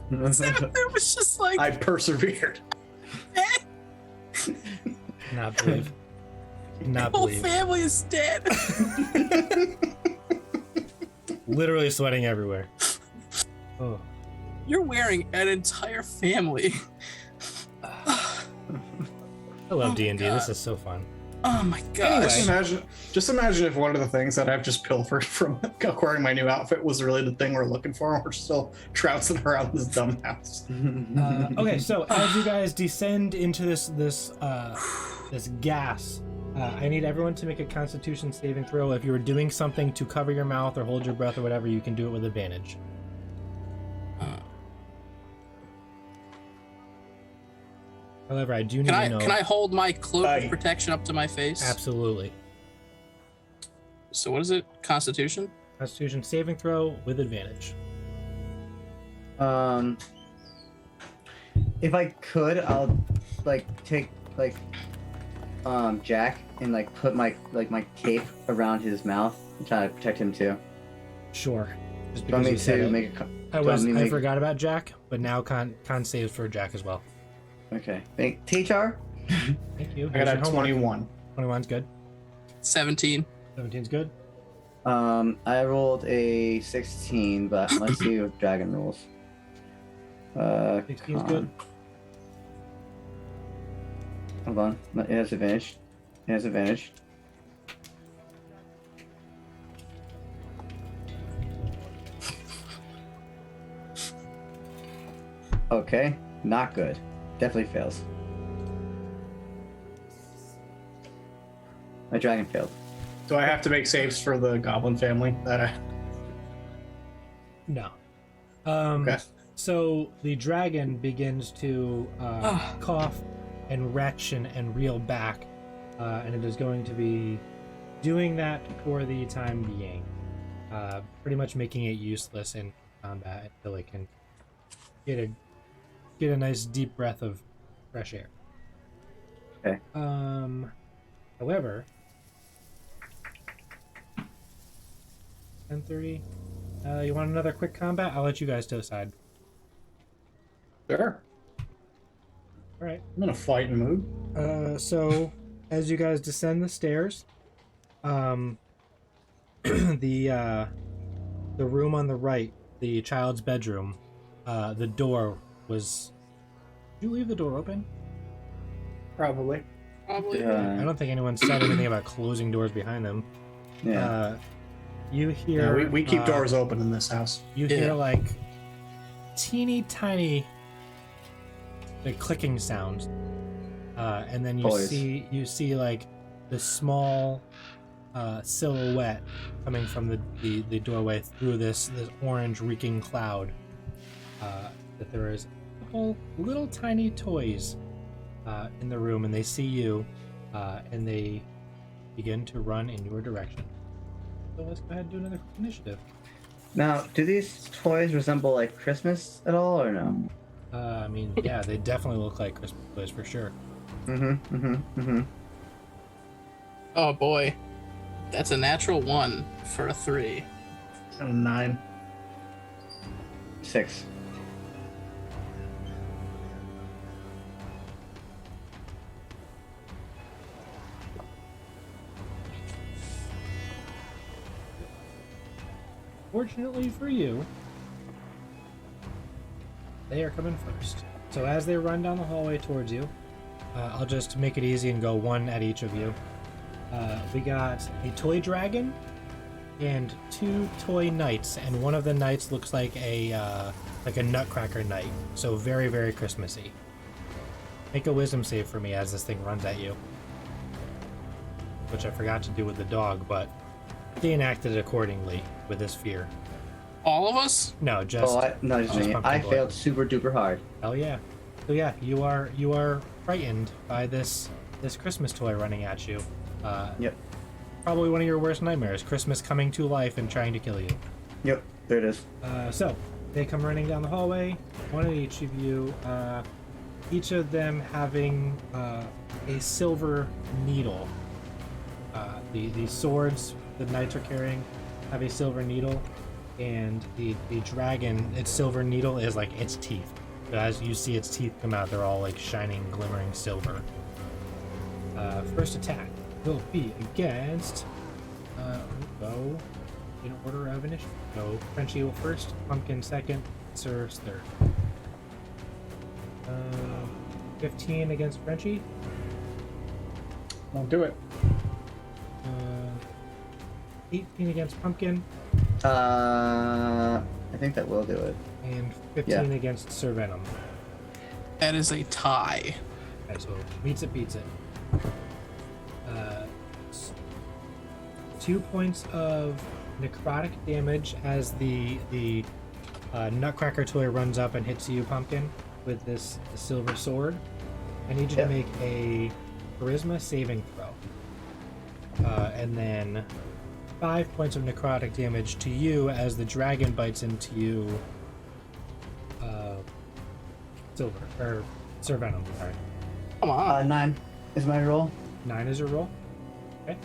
It was just like I persevered. Not believe. Not the whole believe. family is dead. Literally sweating everywhere. Oh. You're wearing an entire family. I love D&D. God. This is so fun. Oh my gosh. Just imagine if one of the things that I've just pilfered from acquiring my new outfit was really the thing we're looking for, and we're still trouncing around this dumb house. Okay, so as you guys descend into this gas, I need everyone to make a Constitution saving throw. If you were doing something to cover your mouth or hold your breath or whatever, you can do it with advantage. However, I do need to know. Can I hold my cloak of protection up to my face? Absolutely. So what is it? Constitution? Constitution saving throw with advantage. If I could, I'll take Jack and put my cape around his mouth and try to protect him too. Sure. Just Do you want because me you said to it. make a? I forgot about Jack, but now con saves for Jack as well. Okay. Teachar. Thank you. I got a 21. 21's good. 17. 17's good. I rolled a 16, but let's see what dragon rolls. 16's good. Hold on. It has advantage. It has advantage. Okay. Not good. Definitely fails. My dragon failed. Do I have to make saves for the goblin family? No. Okay. So the dragon begins to cough and retch and reel back, and it is going to be doing that for the time being, pretty much making it useless in combat until it can get a nice deep breath of fresh air. Okay. However, 10:30. You want another quick combat? I'll let you guys decide. Sure. All right. I'm in a fighting mood. So as you guys descend the stairs, the room on the right, the child's bedroom, the door was. Did you leave the door open? Probably. Probably. I don't think anyone said anything about closing doors behind them. Yeah. You hear. Yeah, we keep doors open in this house. You hear like teeny tiny clicking sounds, and then you Toys. see like the small silhouette coming from the doorway through this orange reeking cloud. That there is a couple little tiny toys in the room, and they see you, and they begin to run in your direction. So let's go ahead and do another initiative. Now, do these toys resemble Christmas at all, or no? I mean, yeah, they definitely look like Christmas toys for sure. Oh boy. That's a natural 1 for a 3. And a 9. 6. Fortunately for you, they are coming first. So as they run down the hallway towards you, I'll just make it easy and go one at each of you. We got a toy dragon and 2 toy knights, and one of the knights looks like a nutcracker knight, so very, very Christmassy. Make a wisdom save for me as this thing runs at you. Which I forgot to do with the dog, but Dean acted accordingly with this fear. All of us? No, just just me. Pumpkin I Boy. failed super duper hard. Hell yeah. So yeah, you are frightened by this Christmas toy running at you. Yep. Probably one of your worst nightmares, Christmas coming to life and trying to kill you. Yep. There it is. So they come running down the hallway, one at each of you, each of them having a silver needle. The swords the knights are carrying have a silver needle, and the dragon, its silver needle is like its teeth. So as you see its teeth come out, they're all like shining, glimmering silver. First attack will be against. Go in order of initiative. So Frenchie will first, Pumpkin second, Sir's third. 15 against Frenchie. Won't do it. 18 against Pumpkin, I think that will do it. and 15 against Sir Venom. That is a tie. Okay, so beats it. 2 points of necrotic damage as the Nutcracker toy runs up and hits you, Pumpkin, with this silver sword. I need you to make a charisma saving throw. And then 5 points of necrotic damage to you as the dragon bites into you. Sir Venom, sorry. Come on. 9 is my roll. 9 is your roll. Okay.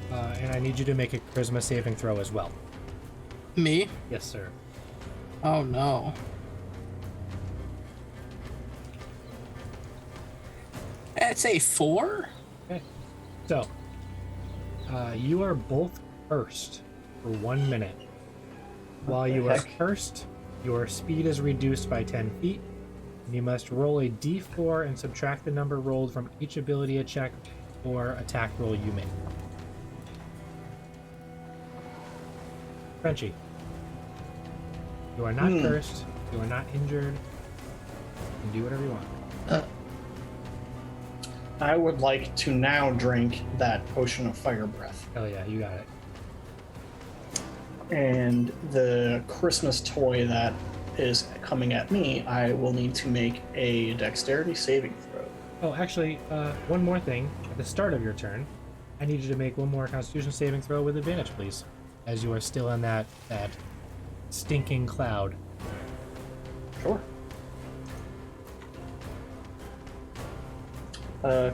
And I need you to make a charisma saving throw as well. Me? Yes, sir. Oh no. That's a 4? Okay. So, you are both cursed for 1 minute. While you are heck? cursed, your speed is reduced by 10 feet. And you must roll a d4 and subtract the number rolled from each ability check or attack roll you make. Frenchie, you are not cursed. You are not injured. You can do whatever you want. I would like to now drink that potion of fire breath. Hell yeah, you got it. And the Christmas toy that is coming at me, I will need to make a dexterity saving throw. Oh, actually, one more thing. At the start of your turn, I need you to make one more Constitution saving throw with advantage, please, as you are still in that stinking cloud. Sure.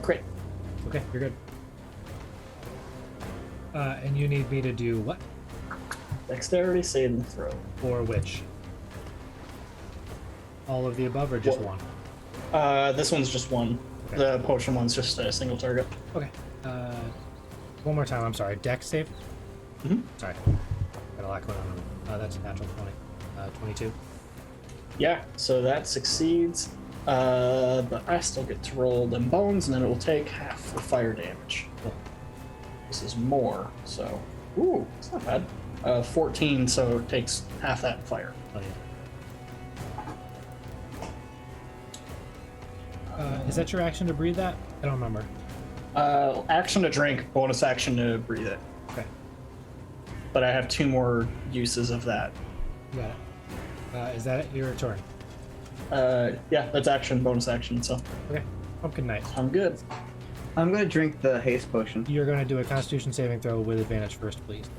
Crit. Okay, you're good. And you need me to do what? Dexterity saving throw. For which? All of the above, or just one? This one's just one. Okay. The potion one's just a single target. Okay. One more time. I'm sorry. Dex save. Mhm. Sorry. Got a lot going on. That's a natural 20. 22. Yeah, so that succeeds. But I still get to roll them bones, and then it will take half the fire damage. Cool. This is more, so ooh, it's not bad. 14, so it takes half that fire. Oh yeah. Is that your action to breathe that? I don't remember. Action to drink, bonus action to breathe it. Okay. But I have 2 more uses of that. You got it. Is that it? Your turn. Yeah, that's action, bonus action, so Okay. Pumpkin Knight. I'm good. I'm gonna drink the haste potion. You're going to do a Constitution saving throw with advantage first, please.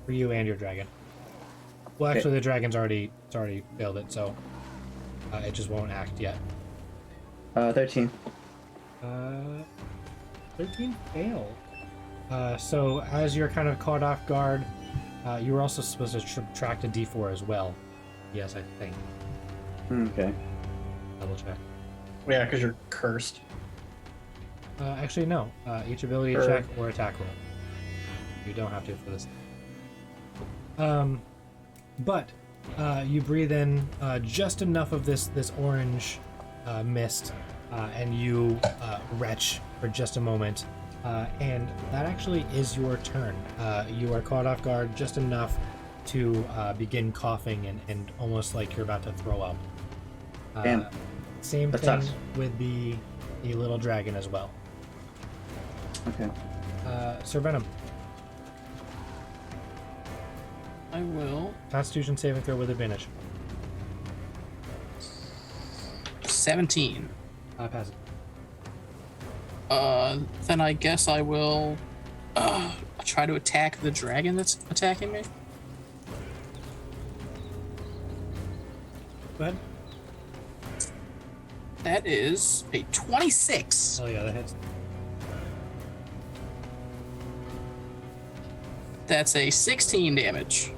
For you and your dragon. Well, actually, the dragon's already failed it, so it just won't act yet. 13. 13 failed. So as you're kind of caught off guard, you were also supposed to subtract a d4 as well. Yes, I think. Okay. Double check. Yeah, because you're cursed. Actually, no. Each ability Sure. check or attack roll. You don't have to for this. But You breathe in just enough of this orange mist, and you retch for just a moment. And that actually is your turn. You are caught off guard just enough to begin coughing and almost like you're about to throw up. Damn. Same That thing sucks. with the little dragon as well. Okay. Sir Venom, I will. Constitution saving throw with advantage. 17. Pass it. Then I guess I will try to attack the dragon that's attacking me. Go ahead. That is a 26. Oh yeah, that hits. That's a 16 damage.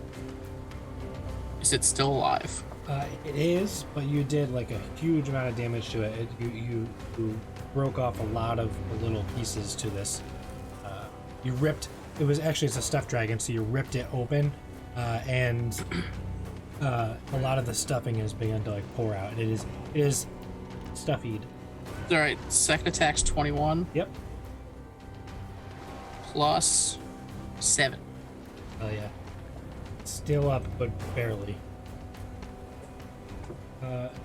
Is it still alive? It is, but you did like a huge amount of damage to it. You broke off a lot of the little pieces to this. You ripped. It's a stuffed dragon, so you ripped it open, and a lot of the stuffing has begun to like pour out. It is stuffied. All right. Second attack's 21 Yep. plus 7. Oh yeah. Still up, but barely.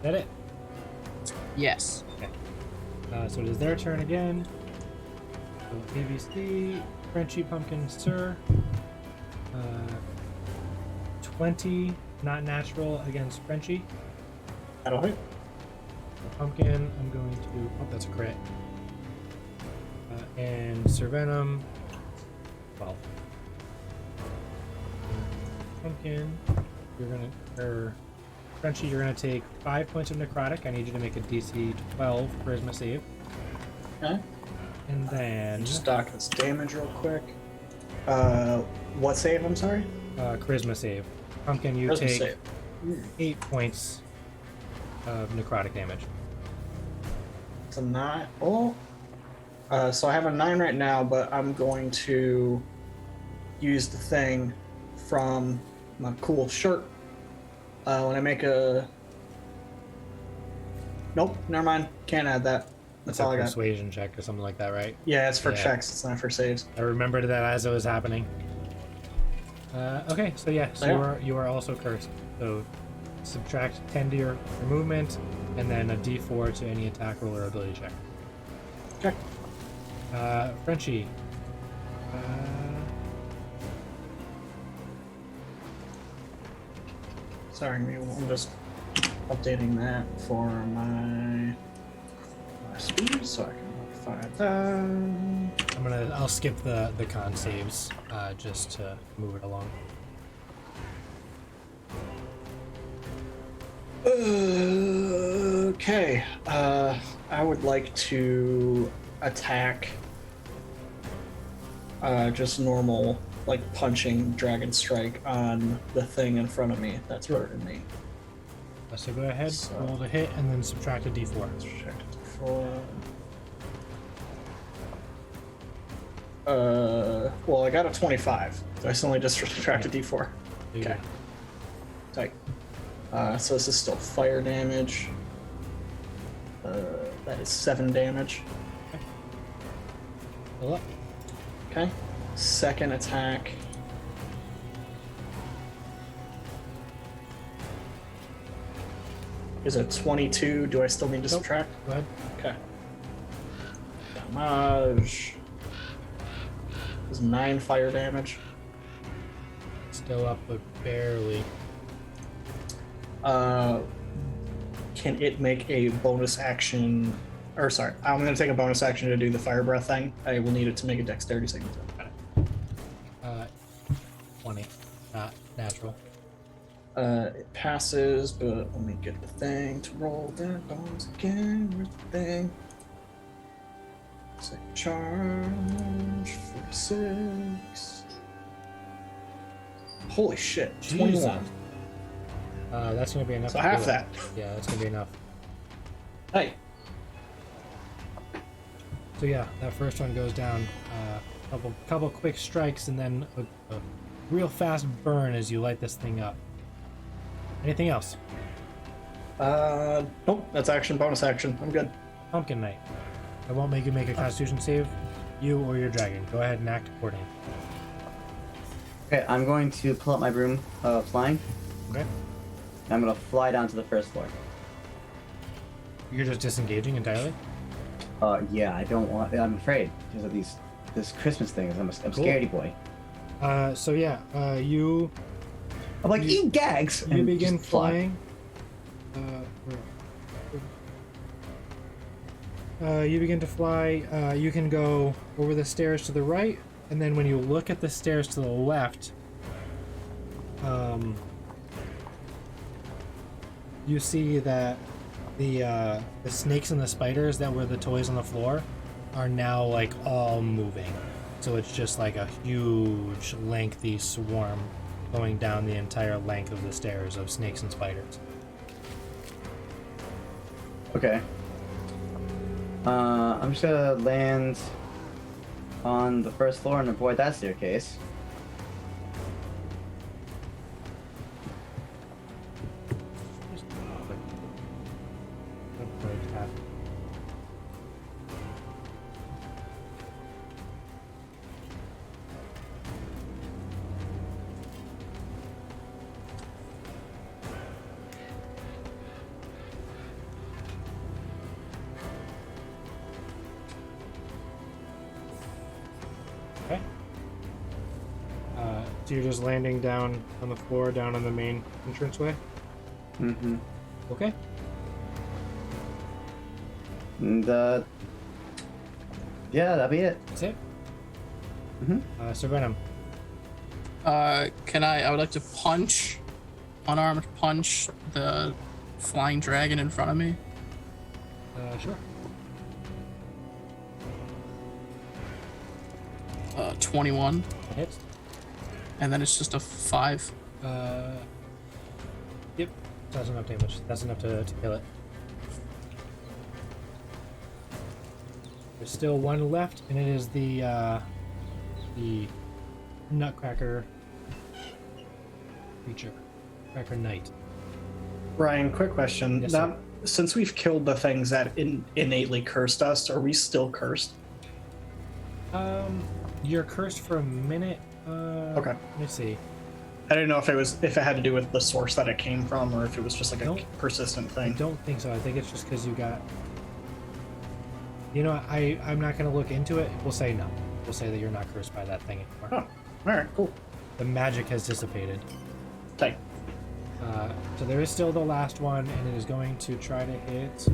That it? Yes. Okay. So it is their turn again. So ABC, Frenchy Pumpkin, Sir. 20, not natural against Frenchy. That'll hit. Pumpkin, I'm going to. Oh, that's a crit. And Sir Venom, 12. Pumpkin, you're gonna. Frenchy, you're gonna take 5 points of necrotic. I need you to make a DC 12 charisma save. Okay. And then. Just dock this damage real quick. What save? I'm sorry. Charisma save. Pumpkin, you Charisma take save. 8 points of necrotic damage. It's a 9. Oh. So I have a 9 right now, but I'm going to use the thing from my cool shirt. When I make a... Nope, never mind. Can't add that. That's all I got. Persuasion check or something like that, right? Yeah, it's for Yeah. checks. It's not for saves. I remembered that as it was happening. Okay, so yeah, so Yeah. you are also cursed. So subtract 10 to your movement, and then a D4 to any attack roll or ability check. Okay. Frenchie. Sorry, I'm just updating that for my speed so I can modify that. I'll skip the con saves just to move it along. Okay. I would like to attack just normal, like punching dragon strike on the thing in front of me that's hurting me. So go ahead, So- roll the hit, and then subtract a D4. Well, I got a 25, so I still only just subtracted D4. There you Okay. Tight. So this is still fire damage. That is 7 damage. go. Pull up. Okay. Second attack. Is a 22. Do I still need to Nope. subtract? Go ahead. Okay. Damage. Is 9 fire damage. Still up, but barely. Can it make a bonus action? Or sorry, I'm going to take a bonus action to do the fire breath thing. I will need it to make a dexterity saving throw. 20. Not natural. It passes, but let me get the thing to roll that bones again. Where's the thing? Second charge, 46. Holy shit, 21. Jesus. That's gonna be enough. So to half do it. that. Yeah, that's gonna be enough. Hey, So yeah, that first one goes down. Couple quick strikes, and then a real fast burn as you light this thing up. Anything else? Nope. That's action, bonus action. I'm good. Pumpkin Knight. I won't make you make a Constitution save. You or your dragon. Go ahead and act accordingly. Okay, I'm going to pull up my broom of flying. Okay. I'm gonna fly down to the first floor. You're just disengaging entirely. Yeah, I don't want. I'm afraid because of this Christmas thing. I'm Cool. scaredy boy. So yeah, you I'm like, You- eat gags. you and begin just fly. flying. You begin to fly. You can go over the stairs to the right, and then when you look at the stairs to the left, you see that the snakes and the spiders that were the toys on the floor are now like all moving. So it's just like a huge, lengthy swarm going down the entire length of the stairs of snakes and spiders. Okay. I'm just gonna land on the first floor and avoid that staircase. Okay. So you're just landing down on the floor, down on the main entranceway? Mm-hmm. Okay. And yeah, that'll be it. That's it? Mm-hmm. Sir Venom. I would like to punch, unarmed punch the flying dragon in front of me. Sure. 21, Hits. and then it's just a 5. Yep. That's enough damage. That's enough to kill it. There's still one left, and it is the Nutcracker creature. Cracker Knight. Ryan, quick question. Yes, Now, since we've killed the things that innately cursed us, are we still cursed? You're cursed for a minute. Okay. Let me see. I didn't know if it had to do with the source that it came from, or if it was just like a Nope. persistent I thing. don't think so. I think it's just because you got. You know, I'm not gonna look into it. We'll say no. We'll say that you're not cursed by that thing anymore. Oh, all right, cool. The magic has dissipated. Tight. So there is still the last one, and it is going to try to hit.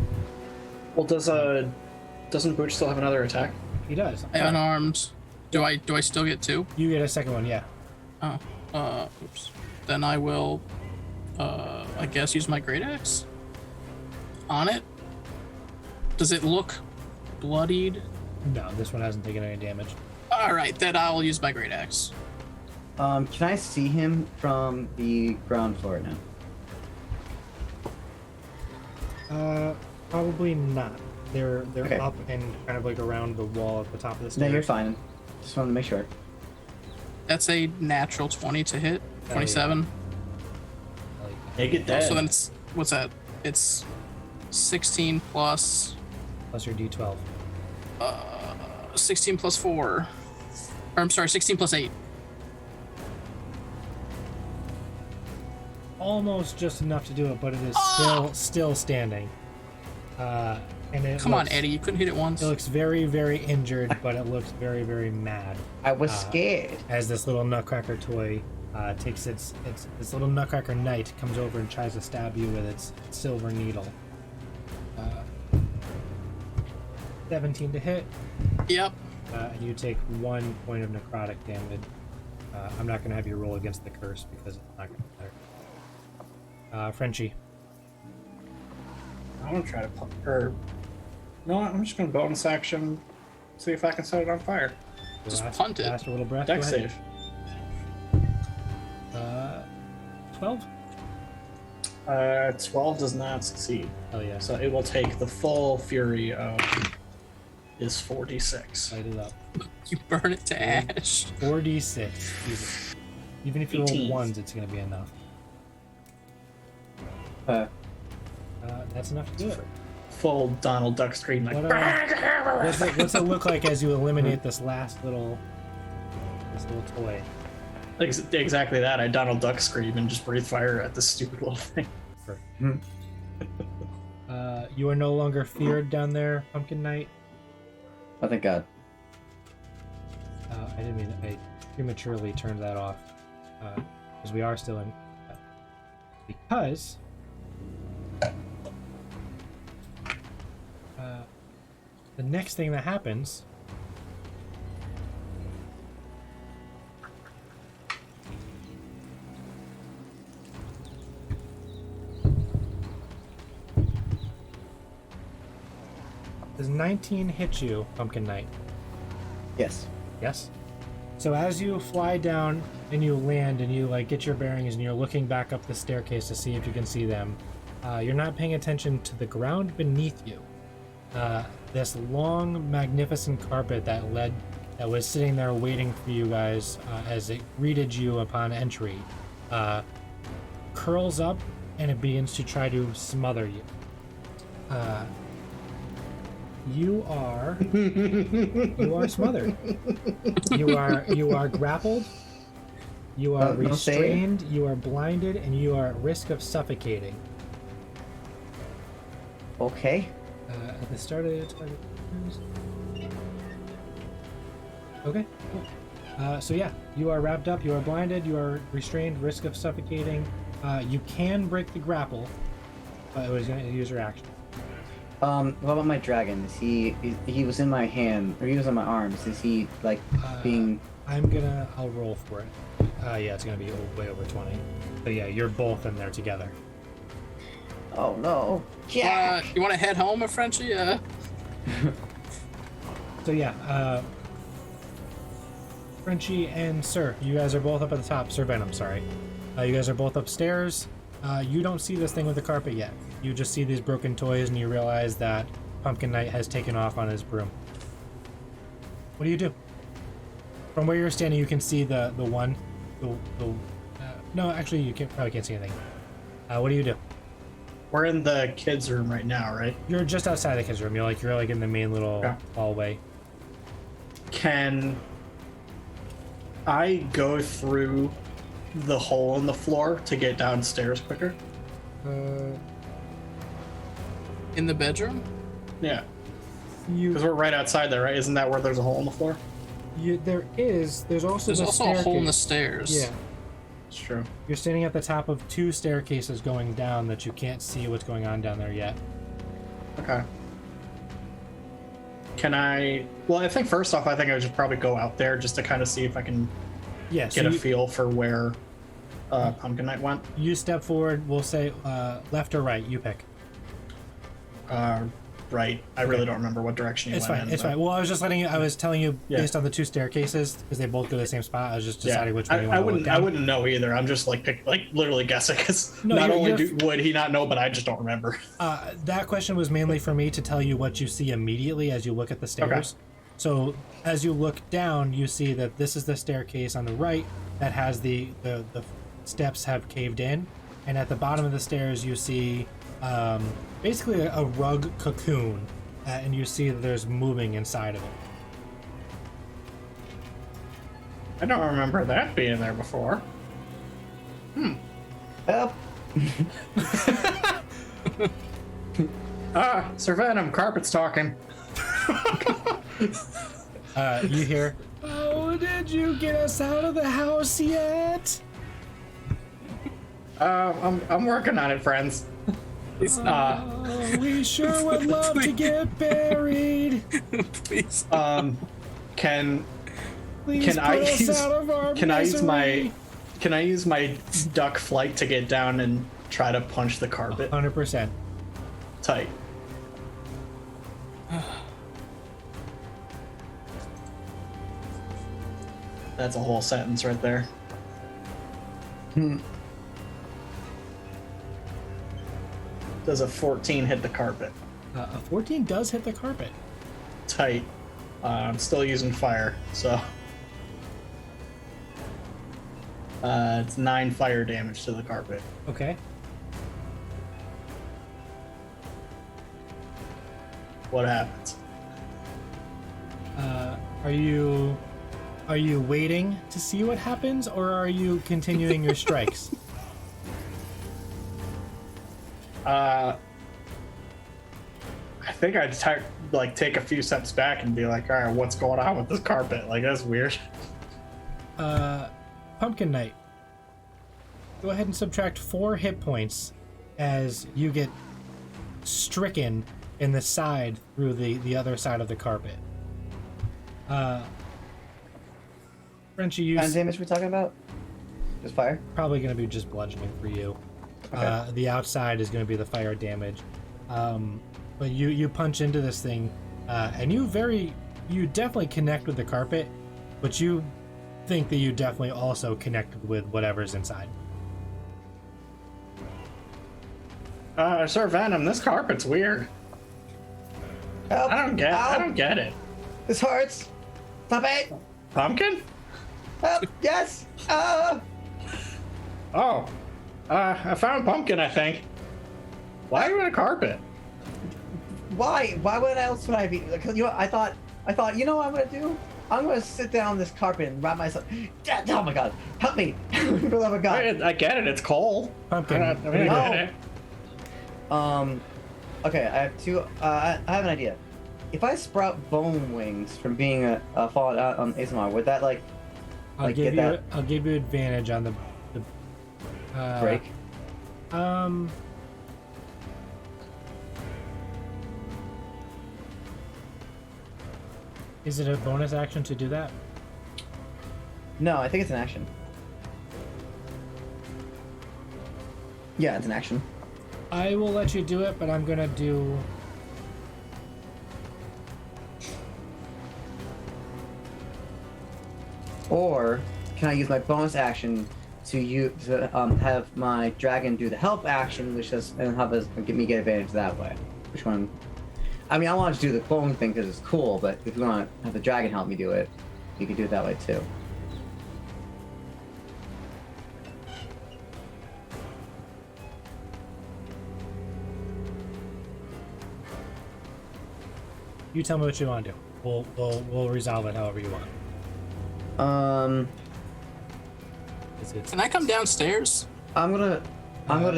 Well, doesn't Booch still have another attack? He does. I unarmed. Do I still get 2? You get a second one, yeah. Oh, oops. Then I will, I guess use my great axe on it. Does it look bloodied? No, this one hasn't taken any damage. All right, then I'll use my great axe. Can I see him from the ground floor now? Probably not. They're Okay. up and kind of like around the wall at the top of the No, stairs. you're fine. Just wanted to make sure. That's a natural 20 to hit. yeah. 27. Make it Oh, dead. so then it's, what's that? It's 16 plus, Plus your D12. 16 plus 4. Or I'm sorry, 16 plus 8. Almost just enough to do it, but it is still standing. And it Come on, looks- Eddie, you couldn't hit it once. It looks very, very injured, but it looks very, very mad. I was scared. As this little Nutcracker toy takes its this little Nutcracker Knight comes over and tries to stab you with its silver needle. 17 to hit. Yep. And you take 1 point of necrotic damage. I'm not going to have you roll against the curse because it's not going to matter. Frenchie. I want to try to no, I'm just going to bonus action, see if I can set it on fire. Just punt it. Last a little breath. Deck Go ahead. save. 12? 12 does not succeed. Oh yeah. So it will take the full fury of is 4d6. Light it up. You burn it to ash. 4d6. Jesus. Even if you roll 18. ones, it's going to be enough. That's enough to do it. Full Donald Duck scream like. What's it look like as you eliminate this little toy? Exactly that. I Donald Duck scream and just breathe fire at this stupid little thing. You are no longer feared down there, Pumpkin Knight. Oh, thank God. I didn't mean I prematurely turned that off because we are still in. Because the next thing that happens does 19 hit you, Pumpkin Knight? Yes. Yes. So as you fly down and you land and you like get your bearings and you're looking back up the staircase to see if you can see them, you're not paying attention to the ground beneath you. This long, magnificent carpet that was sitting there waiting for you guys as it greeted you upon entry, curls up and it begins to try to smother you. You are smothered. You are grappled. You are restrained. You are blinded, and you are at risk of suffocating. Okay. At the start of the target. Okay. Cool. So yeah, you are wrapped up. You are blinded. You are restrained. Risk of suffocating. You can break the grapple, but it was going to use your action. What about my dragon? He was in my hand, or he was on my arms. Is he like being? I'll roll for it. Yeah, it's gonna be way over 20. But yeah, you're both in there together. Oh no! Yeah. You want to head home, Frenchie? So yeah, Frenchie and Sir, you guys are both up at the top. Sir Venom, sorry. You guys are both upstairs. You don't see this thing with the carpet yet. You just see these broken toys and you realize that Pumpkin Knight has taken off on his broom. What do you do? From where you're standing, you can see the no, actually, you probably can't see anything. What do you do? We're in the kids' room right now, right? You're just outside the kids' room. You're like in the main little hallway. Can I go through the hole in the floor to get downstairs quicker? In the bedroom? Yeah. Because we're right outside there, right? Isn't that where there's a hole in the floor? There's also a hole in the stairs. Yeah. It's true. You're standing at the top of 2 staircases going down that you can't see what's going on down there yet. Okay. Can I... Well, I think first off, I think I would just probably go out there just to kind of see if I can get a feel for where Pumpkin Knight went. You step forward. We'll say left or right. You pick. Right. I really don't remember what direction you went in. It's fine. Well, I was telling you based on the 2 staircases because they both go to the same spot. I was just deciding which way you want to look down. I wouldn't know either. I'm just like literally guessing because would he not know, but I just don't remember. That question was mainly for me to tell you what you see immediately as you look at the stairs. Okay. So as you look down, you see that this is the staircase on the right that has the steps have caved in, and at the bottom of the stairs you see basically a rug cocoon, and you see that there's moving inside of it. I don't remember that being there before. Yep. Sir Venom, carpet's talking. You hear, "Oh, did you get us out of the house yet?" I'm working on it, friends. We sure would love to get buried. Please. Can Please I put us use out of our can misery. I use my duck flight to get down and try to punch the carpet? 100%. Tight. That's a whole sentence right there. Does a 14 hit the carpet? A 14 does hit the carpet. Tight. I'm still using fire, so it's 9 fire damage to the carpet. Okay. what happens? Are you waiting to see what happens, or are you continuing your strikes? I think I'd take a few steps back and be like, all right, what's going on with this carpet? Like, that's weird. Pumpkin Knight, go ahead and subtract 4 hit points as you get stricken in the side through the other side of the carpet. Frenchie, you... What kind of damage are we talking about? Just fire? Probably going to be just bludgeoning for you. Okay. The outside is going to be the fire damage. But you punch into this thing, and you definitely connect with the carpet, but you think that you definitely also connected with whatever's inside. Sir Venom, this carpet's weird. Help! I don't get it. This hurts! Stop it! Pumpkin? Help! Yes! Oh. I found Pumpkin, I think. Why are you in a carpet? Why? Why would else would I be? Like, you know, I thought, you know what I'm gonna do? I'm gonna sit down on this carpet and wrap myself. Oh my god! Help me! For the love of God! I get it. It's cold. Pumpkin. I get it. Okay, I have two. I have an idea. If I sprout bone wings from being a fallen out on ASMR, would that like I'll give you advantage on the break? Is it a bonus action to do that? No, I think it's an action. Yeah, it's an action. I will let you do it, but I'm gonna do... Or can I use my bonus action to have my dragon do the help action, which does and get advantage that way? Which one? I mean, I want to do the clone thing because it's cool, but if you want to have the dragon help me do it, you can do it that way too. You tell me what you want to do. We'll resolve it however you want. Can I come downstairs? I'm gonna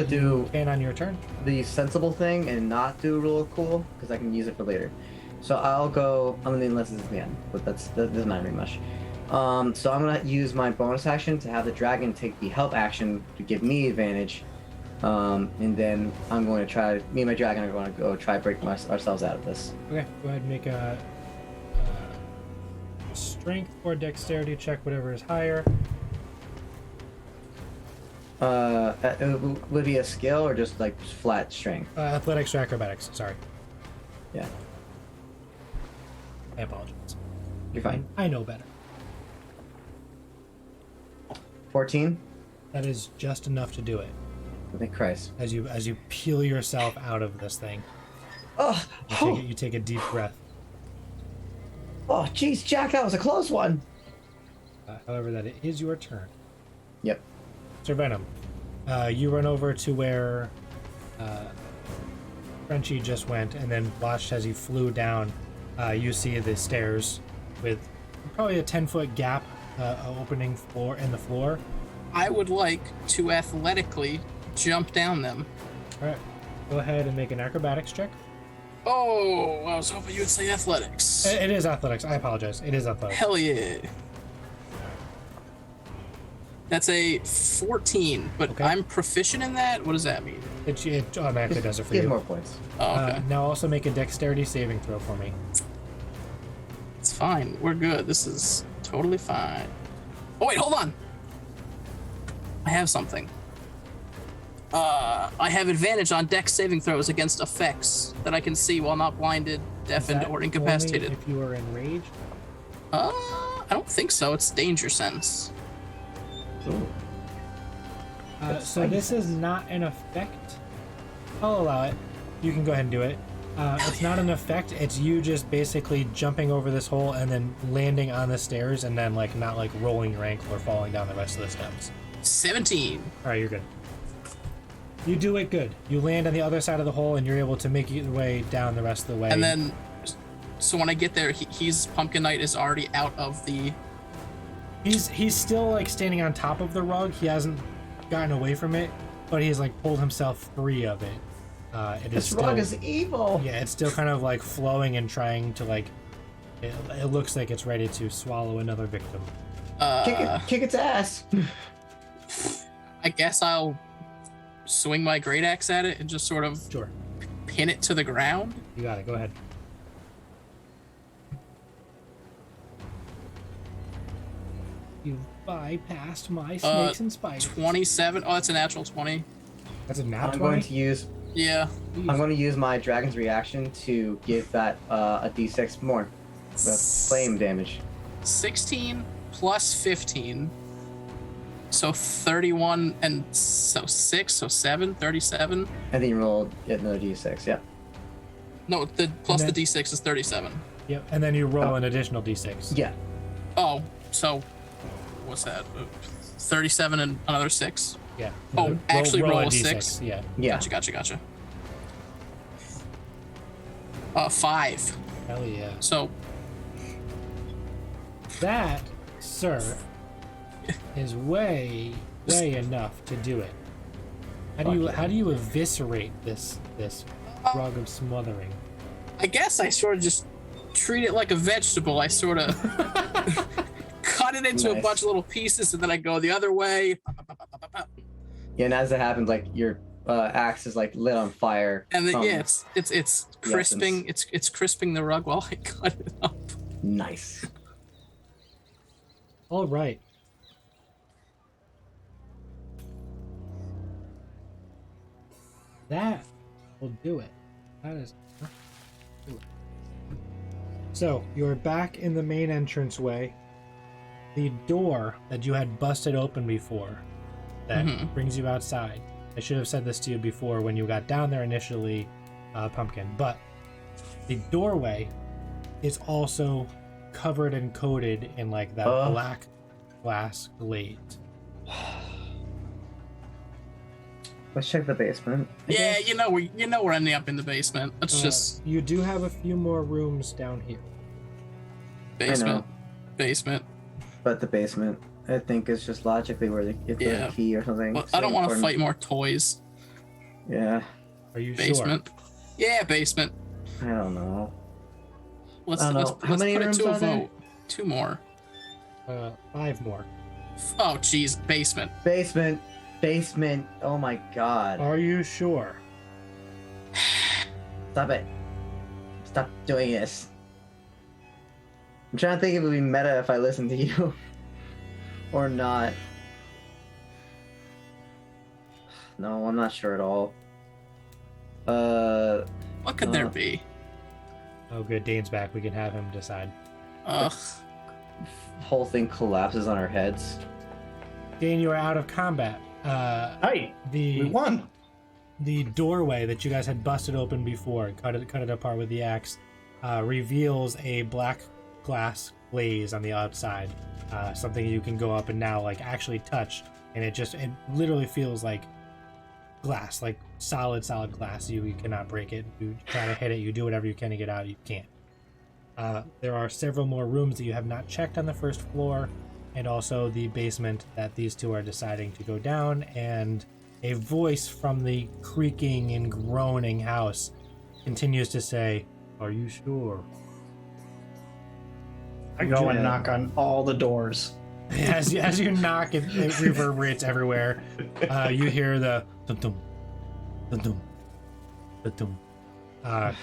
do And on your turn. the sensible thing and not do rule of cool because I can use it for later. So I'll go. I'm gonna unless it's the end, but that doesn't matter very much. So I'm gonna use my bonus action to have the dragon take the help action to give me advantage, and then I'm going to try. Me and my dragon are going to go try break ourselves out of this. Okay, go ahead and make a strength or dexterity check, whatever is higher. Would it be a skill or just like flat strength? Athletics or acrobatics. Sorry, Yeah, I apologize. you're fine. I know better. 14. That is just enough to do it. Thank Christ. As you peel yourself out of this thing, Oh, you take a deep breath. oh, jeez, Jack, that was a close one. However, that it is your turn. Yep. Sir Venom, you run over to where Frenchie just went, and then watched as he flew down. You see the stairs with probably a 10-foot gap opening in the floor. I would like to athletically jump down them. All right, go ahead and make an acrobatics check. Oh, I was hoping you would say athletics. It is athletics. I apologize. It is athletics. Hell yeah. That's a 14, but Okay. I'm proficient in that? What does that mean? It automatically does it for Give you. more points. Oh, okay. Now also make a dexterity saving throw for me. It's fine. We're good. This is totally fine. Oh, wait, hold on. I have something. I have advantage on dex saving throws against effects that I can see while not blinded, Is deafened, that or incapacitated. only if you are enraged? I don't think so. It's danger sense. Ooh. So this is not an effect. I'll allow it. You can go ahead and do it. It's not an effect. It's you just basically jumping over this hole and then landing on the stairs and then not rolling your ankle or falling down the rest of the steps. 17. All right, you're good. You do it good. You land on the other side of the hole, and you're able to make your way down the rest of the way. And then, so when I get there, he's Pumpkin Knight is already out of the. He's still like standing on top of the rug. He hasn't gotten away from it, but he's like pulled himself free of it. This rug is evil. Yeah, it's still kind of like flowing and trying to like. It looks like it's ready to swallow another victim. Kick its ass. I guess I'll swing my great axe at it and just sort of Sure. pin it to the ground. You got it. Go ahead. You bypassed my snakes and spiders. 27. Oh, that's a natural 20. That's a nat 20? I'm going to use. Yeah. I'm going to use my dragon's reaction to give that a d6 more. That's flame damage. 16 plus 15. So 31 and so 6, so 7, 37. And then you roll another d6, yeah. No, the plus the d6 is 37. Yep, and then you roll an additional d6. Yeah. Oh, so what's that? 37 and another 6. Yeah. Oh, actually roll a d6. 6. Yeah. Yeah. Gotcha. 5. Hell yeah. So That, sir, is way enough to do it. How do you eviscerate this rug of smothering? I guess I sort of just treat it like a vegetable. I sort of cut it into a bunch of little pieces, and then I go the other way. Yeah, and as it happens, like your axe is like lit on fire. And then from it's crisping. It's crisping the rug while I cut it up. Nice. All right. That will do it. That is. So you're back in the main entranceway. The door that you had busted open before, that brings you outside. I should have said this to you before when you got down there initially, Pumpkin. But the doorway is also covered and coated in like that black glass glaze. Let's check the basement. Yeah, you know we're ending up in the basement. Let's just You do have a few more rooms down here. basement. But the basement, I think, is just logically where it's a key or something. Well, I don't want to fight more toys. Yeah. Are you Basement. sure? Yeah, basement. I don't know. Let's How many put it rooms to a are there? vote. 2 more. 5 more. Oh, jeez, basement. Basement. Oh my god. Are you sure? Stop it. Stop doing this. I'm trying to think if it would be meta if I listen to you. Or not. No, I'm not sure at all. What could there be? Oh, good. Dane's back. We can have him decide. Ugh. Whole thing collapses on our heads. Dane, you are out of combat. Hi, we The won. the doorway that you guys had busted open before, cut it apart with the axe, reveals a black glass glaze on the outside. Something you can go up and now like actually touch, and it literally feels like glass, like solid glass. You cannot break it. You try to hit it, you do whatever you can to get out, you can't. There are several more rooms that you have not checked on the first floor, and also the basement that these two are deciding to go down, and a voice from the creaking and groaning house continues to say, "Are you sure?" I go and knock on all the doors. As you knock, it reverberates everywhere. You hear the dum dum dum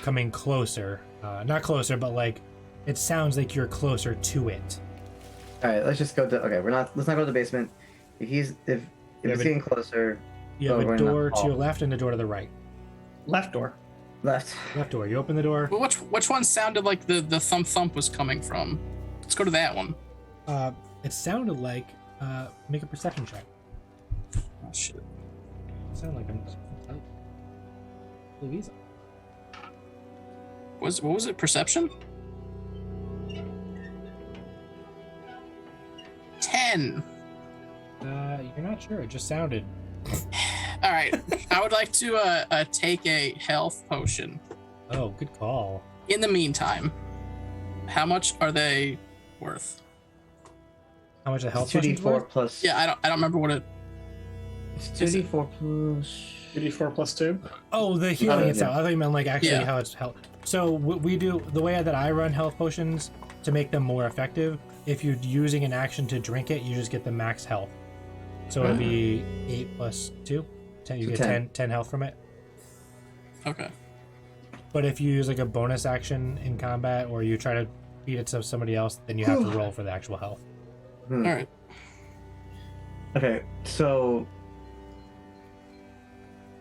coming closer. Not closer, but like it sounds like you're closer to it. All right, let's just go to. Okay, let's not go to the basement. If it's getting closer. You have we're a not- door to your left and a door to the right. Left door. Left. Left door. You open the door. Well, which one sounded like the thump was coming from? Let's go to that one. It sounded like make a perception check. Oh shit. It sounded like Louisa. What was it? Perception? 10. You're not sure. It just sounded. All All right. I would like to take a health potion. Oh, good call. In the meantime, how much are they worth? How much a health Two potion's D4 worth? plus. Yeah, I don't remember what it. It's 2D4 plus. 2d4 plus 2. Oh, the healing yeah. itself. I thought you meant like actually Yeah. how it's health. So we do the way that I run health potions to make them more effective. If you're using an action to drink it, you just get the max health. So it'd be 8 plus 2. 10, you So get 10. 10 health from it. Okay. But if you use like a bonus action in combat or you try to feed it to somebody else, then you have to roll for the actual health. All right. Okay, so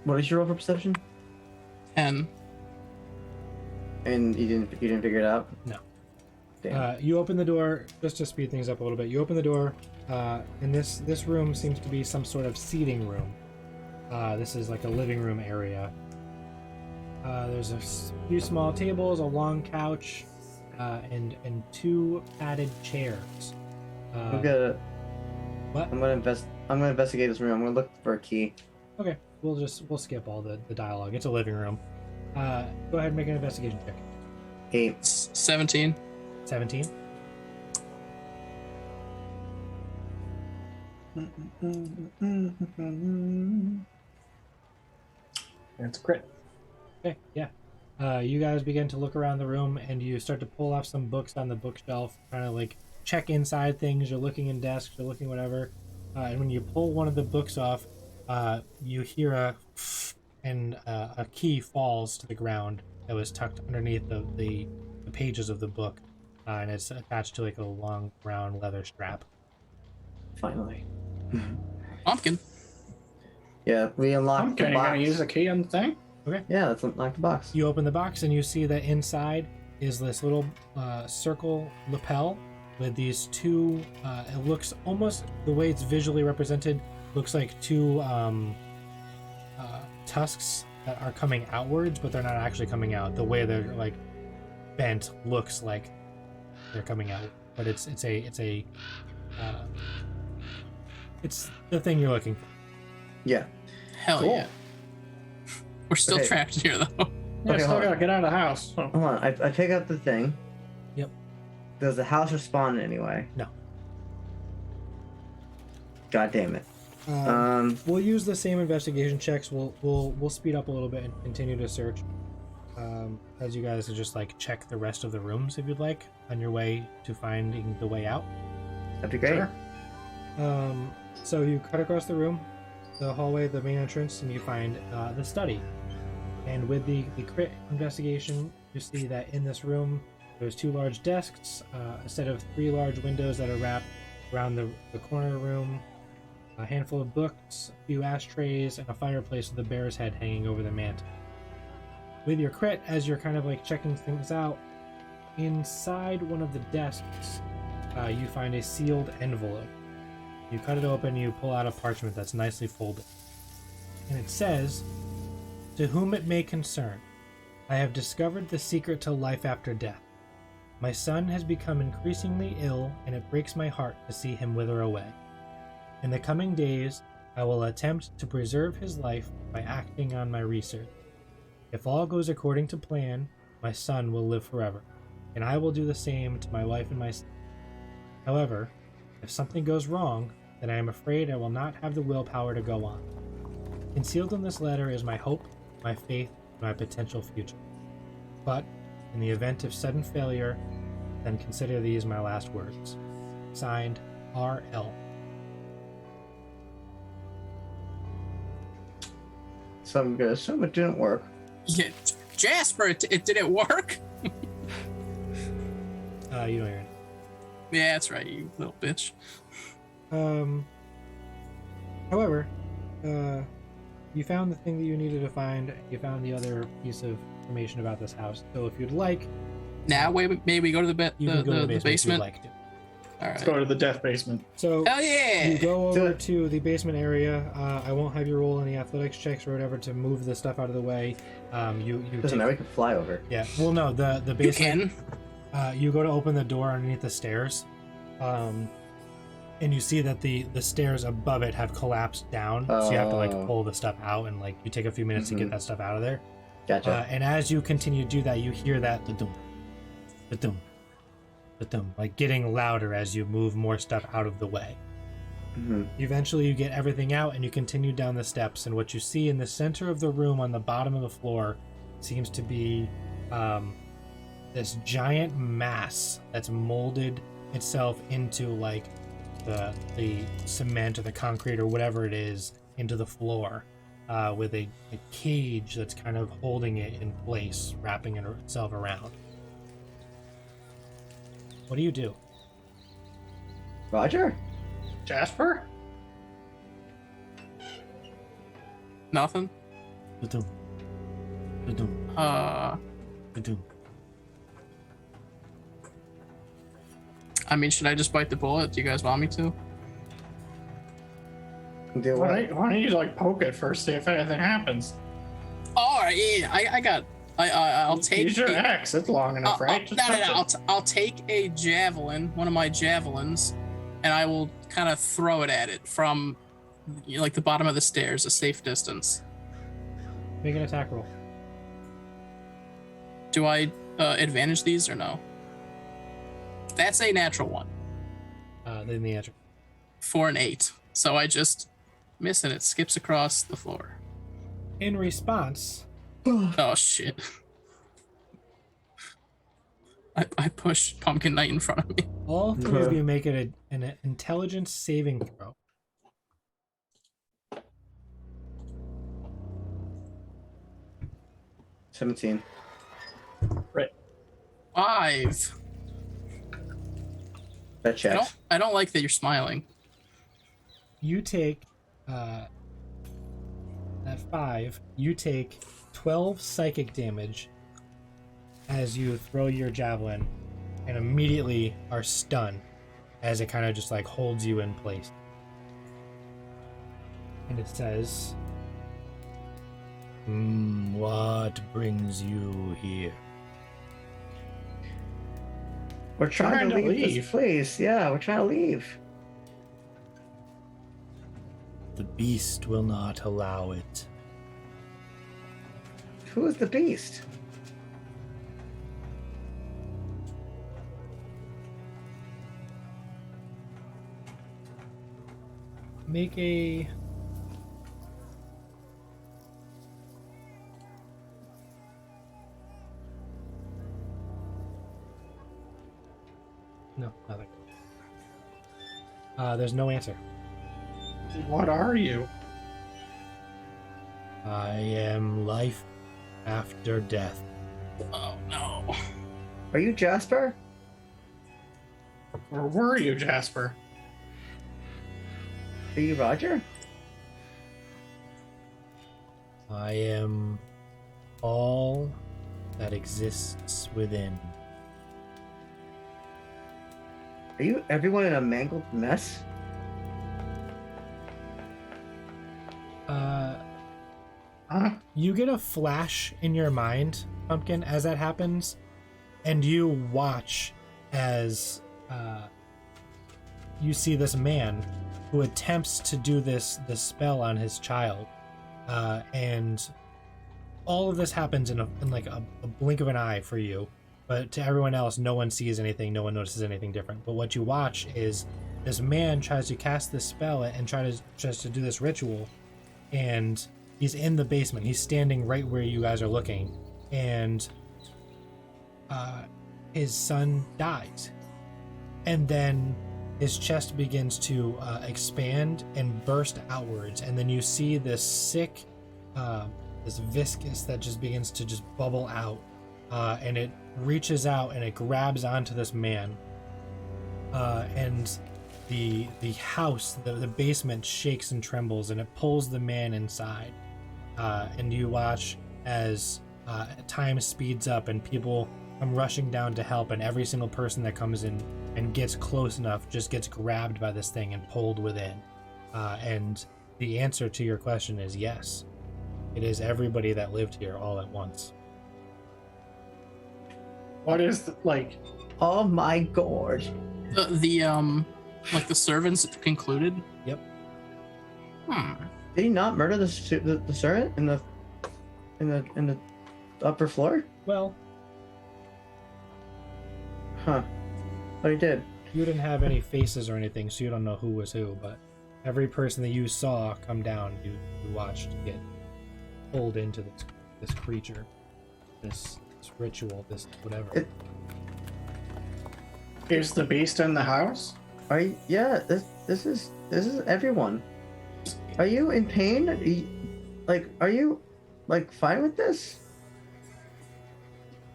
what is your roll for perception? 10. And you didn't figure it out? No. Damn. You open the door, just to speed things up a little bit. You open the door, and this room seems to be some sort of seating room. This is like a living room area. There's a few small tables, a long couch, and 2 padded chairs. I'm gonna What? I'm gonna investigate this room. I'm gonna look for a key. Okay, we'll skip all the dialogue. It's a living room. Go ahead and make an investigation check. 8. 17. 17. It's a crit. Okay, yeah. You guys begin to look around the room and you start to pull off some books on the bookshelf, trying to like check inside things. You're looking in desks, you're looking whatever. And when you pull one of the books off, you hear a key falls to the ground that was tucked underneath the pages of the book, and it's attached to like a long brown leather strap. Finally. Pumpkin. Yeah, we unlocked Okay, the you're box. gonna use the key on the thing? Yeah, let's unlock the box. You open the box and you see that inside is this little circle lapel with these 2, it looks almost, the way it's visually represented, looks like 2 tusks that are coming outwards, but they're not actually coming out. The way they're like bent looks like they're coming out, but it's the thing you're looking for. Yeah. Hell Cool. yeah. We're still Okay. trapped here though. Yeah, Okay, still hold on. gotta get out of the house. Oh. Hold on, I pick up the thing. Yep. Does the house respond anyway? No. God damn it. We'll use the same investigation checks. We'll speed up a little bit and continue to search. As you guys just like check the rest of the rooms if you'd like on your way to finding the way out. That'd be great. Sure. So you cut across the room, the hallway, the main entrance, and you find the study. And with the crit investigation, you see that in this room there's 2 large desks, a set of 3 large windows that are wrapped around the corner of the room, a handful of books, a few ashtrays, and a fireplace with a bear's head hanging over the mantel. With your crit, as you're kind of like checking things out, inside one of the desks, you find a sealed envelope. You cut it open, you pull out a parchment that's nicely folded. And it says, "To whom it may concern, I have discovered the secret to life after death. My son has become increasingly ill, and it breaks my heart to see him wither away. In the coming days, I will attempt to preserve his life by acting on my research. If all goes according to plan, my son will live forever, and I will do the same to my wife and my son. However, if something goes wrong, then I am afraid I will not have the willpower to go on. Concealed in this letter is my hope, my faith, and my potential future. But, in the event of sudden failure, then consider these my last words. Signed, R.L." So I'm gonna assume it didn't work. Yeah, Jasper, it didn't work. You don't hear it. Yeah, that's right, you little bitch. However, you found the thing that you needed to find. You found the other piece of information about this house. So if you'd like, Now, maybe we go to the you can go to the basement. If basement. you'd like to. All Let's right. go to the death basement. So Hell yeah! you go Do over it. to the basement area. I won't have you roll any athletics checks or whatever to move the stuff out of the way. You Doesn't matter, we can fly over. Yeah. Well, no, the You basement. can. You go to open the door underneath the stairs. and you see that the stairs above it have collapsed down, so you have to like Oh. pull the stuff out, and like you take a few minutes to get that stuff out of there. Gotcha. And as you continue to do that, you hear that da-dum, da-dum, da-dum, like getting louder as you move more stuff out of the way. Mhm. Eventually you get everything out and you continue down the steps, and what you see in the center of the room on the bottom of the floor seems to be this giant mass that's molded itself into like the cement or the concrete or whatever it is into the floor, with a cage that's kind of holding it in place, wrapping itself around. What do you do? Roger? Jasper? Nothing. Da-dum, da-dum, da-dum. I mean, should I just bite the bullet? Do you guys want me to? Do what? Why don't you like poke it first, see if anything happens? All right, yeah, I got. I'll take. Use your axe. It's long enough, right? Just touch it. I'll take a javelin, one of my javelins, and I will kind of throw it at it from, like the bottom of the stairs, a safe distance. Make an attack roll. Do I advantage these or no? That's a natural one. Then the answer. 4 and 8. So I just miss and it skips across the floor. In response, Oh shit. I push Pumpkin Knight in front of me. all three of you make it an intelligence saving throw. $17. Right. 5. That checks. I don't like that you're smiling. You take at 5, you take 12 psychic damage as you throw your javelin, and immediately are stunned as it kind of just like holds you in place. And it says, what brings you here? We're trying to leave this place. Yeah, we're trying to leave. The beast will not allow it. Who is the beast? Make a... No, nothing. There's no answer. What are you? I am life after death. Oh no. Are you Jasper? Or were you, Jasper? Are you Roger? I am all that exists within. Are you everyone in a mangled mess? Huh? You get a flash in your mind, Pumpkin, as that happens, and you watch as you see this man who attempts to do this spell on his child, and all of this happens in like a blink of an eye for you, but to everyone else, no one sees anything, no one notices anything different. But what you watch is this man tries to cast this spell and tries to do this ritual, and he's in the basement. He's standing right where you guys are looking, and his son dies. And then his chest begins to expand and burst outwards, and then you see this sick, this viscous that just begins to just bubble out, and it reaches out and it grabs onto this man, and the house, the basement shakes and trembles, and it pulls the man inside. And you watch as time speeds up and people come rushing down to help, and every single person that comes in and gets close enough just gets grabbed by this thing and pulled within. And the answer to your question is yes. It is everybody that lived here all at once. What is like? Oh my god. The Like the servants concluded? Yep. Did he not murder the servant in the upper floor? Well, Huh. But he did. you didn't have any faces or anything, so you don't know who was who, but every person that you saw come down, you watched get pulled into this creature, this ritual, this whatever. Is the beast in the house? Yeah, this is everyone. Are you in pain? Are you fine with this?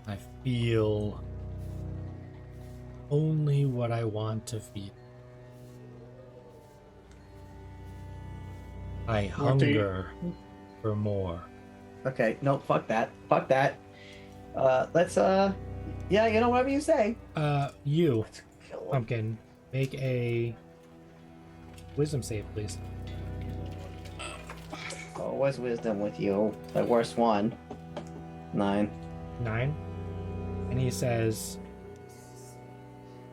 I feel only what I want to feel. I hunger for more. Okay, no, fuck that. Fuck that. Let's yeah, you know, whatever you say. You, Pumpkin, make a wisdom save, please. Oh, what's wisdom with you? The worst one. 9. 9. And he says,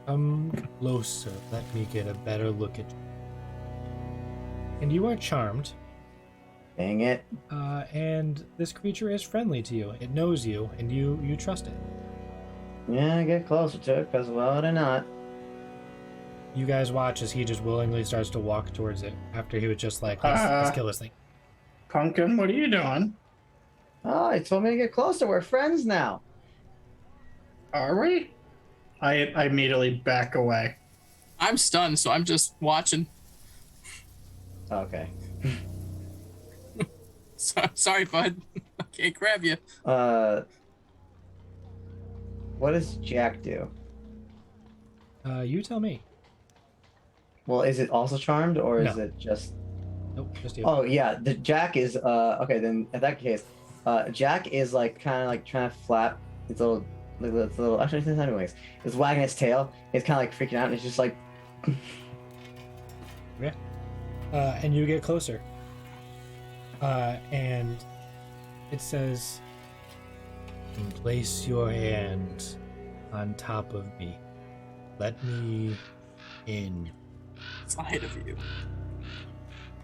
"Come closer, let me get a better look at you." And you are charmed. Dang it. And this creature is friendly to you. It knows you, and you trust it. Yeah, get closer to it, because well or not. You guys watch as he just willingly starts to walk towards it after he was just like, let's kill this thing. Pumpkin, what are you doing? Oh, he told me to get closer. We're friends now. Are we? I immediately back away. I'm stunned, so I'm just watching. Okay. Sorry, bud. I can't grab you. What does Jack do? You tell me. Well, is it also charmed, or is No. it just... Nope, just you. Oh, yeah, the Jack is, okay, then in that case, Jack is, kind of, trying to flap its little, actually, it's not anyways. It's wagging its tail. It's kind of, freaking out, and it's just like... Yeah. And you get closer. And it says, "Place your hand on top of me. Let me in." Side of you.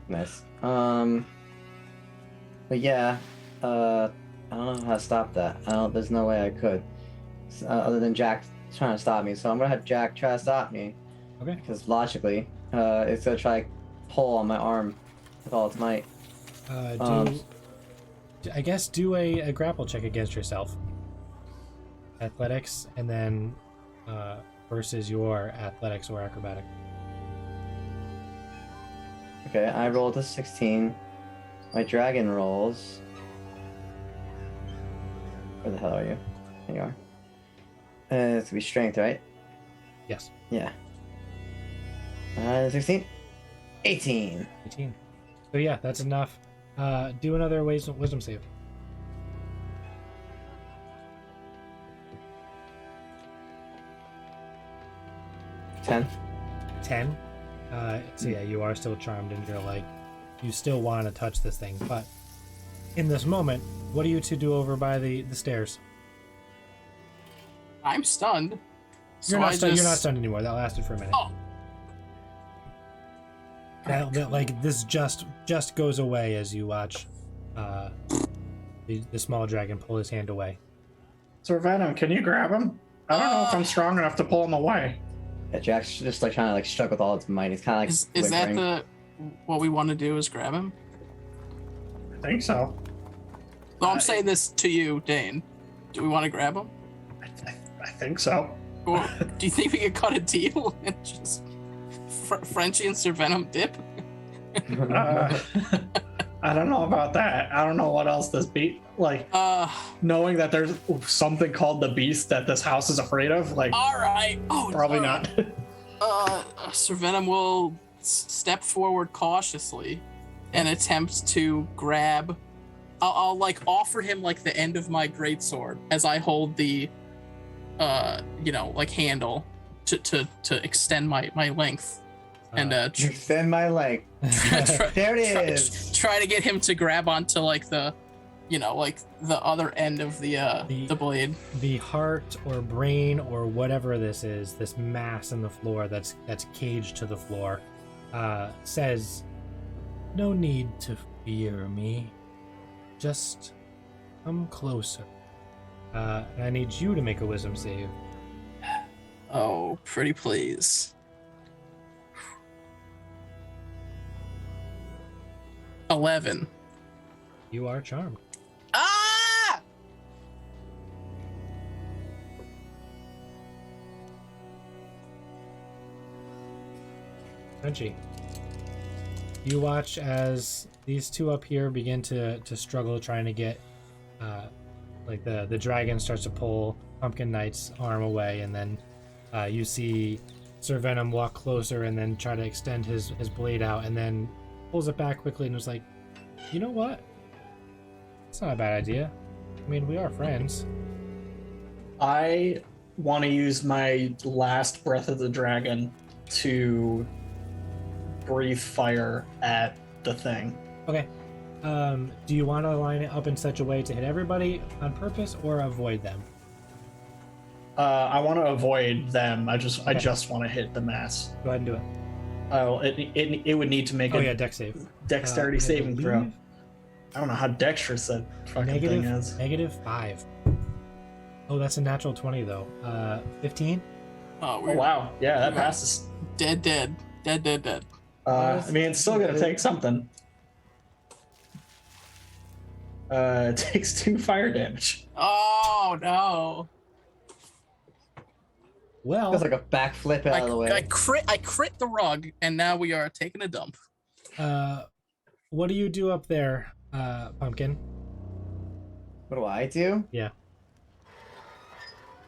Nice. But yeah, I don't know how to stop that. There's no way I could, other than Jack trying to stop me. So I'm gonna have Jack try to stop me. Okay. Because logically, it's gonna try to pull on my arm with all its might. I guess do a grapple check against yourself. Athletics, and then versus your athletics or acrobatic. Okay, I rolled a 16. My dragon rolls. Where the hell are you? There you are. It's gonna be strength, right? Yes. Yeah. 16. 18. 18. So yeah, that's enough. Do another wisdom save. 10. 10. So yeah, you are still charmed, and you're like, you still want to touch this thing, but in this moment, what are you to do over by the stairs? I'm stunned. You're not stunned anymore. That lasted for a minute. Oh. Like this just goes away as you watch the small dragon pull his hand away. Sir Venom, can you grab him? I don't know if I'm strong enough to pull him away. Yeah, Jack's just trying to struggle with all its might. He's kind of Is that what we want to do? Is grab him? I think so. No, I'm saying this to you, Dane. Do we want to grab him? I think so. Or do you think we could cut a deal and just Frenchie and Sir Venom dip? I don't know about that. I don't know what else this knowing that there's something called the beast that this house is afraid of. Like, all right. Oh, probably all not. right. Sir Venom will step forward cautiously and attempt to grab. I'll offer him the end of my greatsword as I hold the, handle to extend my length. And extend my leg. There it is. Try to get him to grab onto like the other end of the blade. The heart or brain or whatever this is, this mass in the floor that's caged to the floor, says, "No need to fear me. Just come closer. And I need you to make a wisdom save." Oh, pretty please. 11. You are charmed. Ah! Crunchy. You watch as these two up here begin to struggle trying to get like the dragon starts to pull Pumpkin Knight's arm away, and then you see Sir Venom walk closer and then try to extend his blade out, and then pulls it back quickly and was like, "You know what? It's not a bad idea. I mean, we are friends." I want to use my last Breath of the Dragon to breathe fire at the thing. Okay. Do you want to line it up in such a way to hit everybody on purpose or avoid them? I want to avoid them. I just want to hit the mass. Go ahead and do it. Oh, it would need to make a dex save. dexterity I saving throw. believe I don't know how dexterous that fucking thing is. -5. Oh, that's a natural 20 though. 15. Oh, Oh wow, yeah, that passes. Dead. I mean, it's still gonna take something. It takes 2 fire damage. Oh no! Well, It's like a backflip out of the way. I crit the rug, and now we are taking a dump. what do you do up there, Pumpkin? What do I do? Yeah.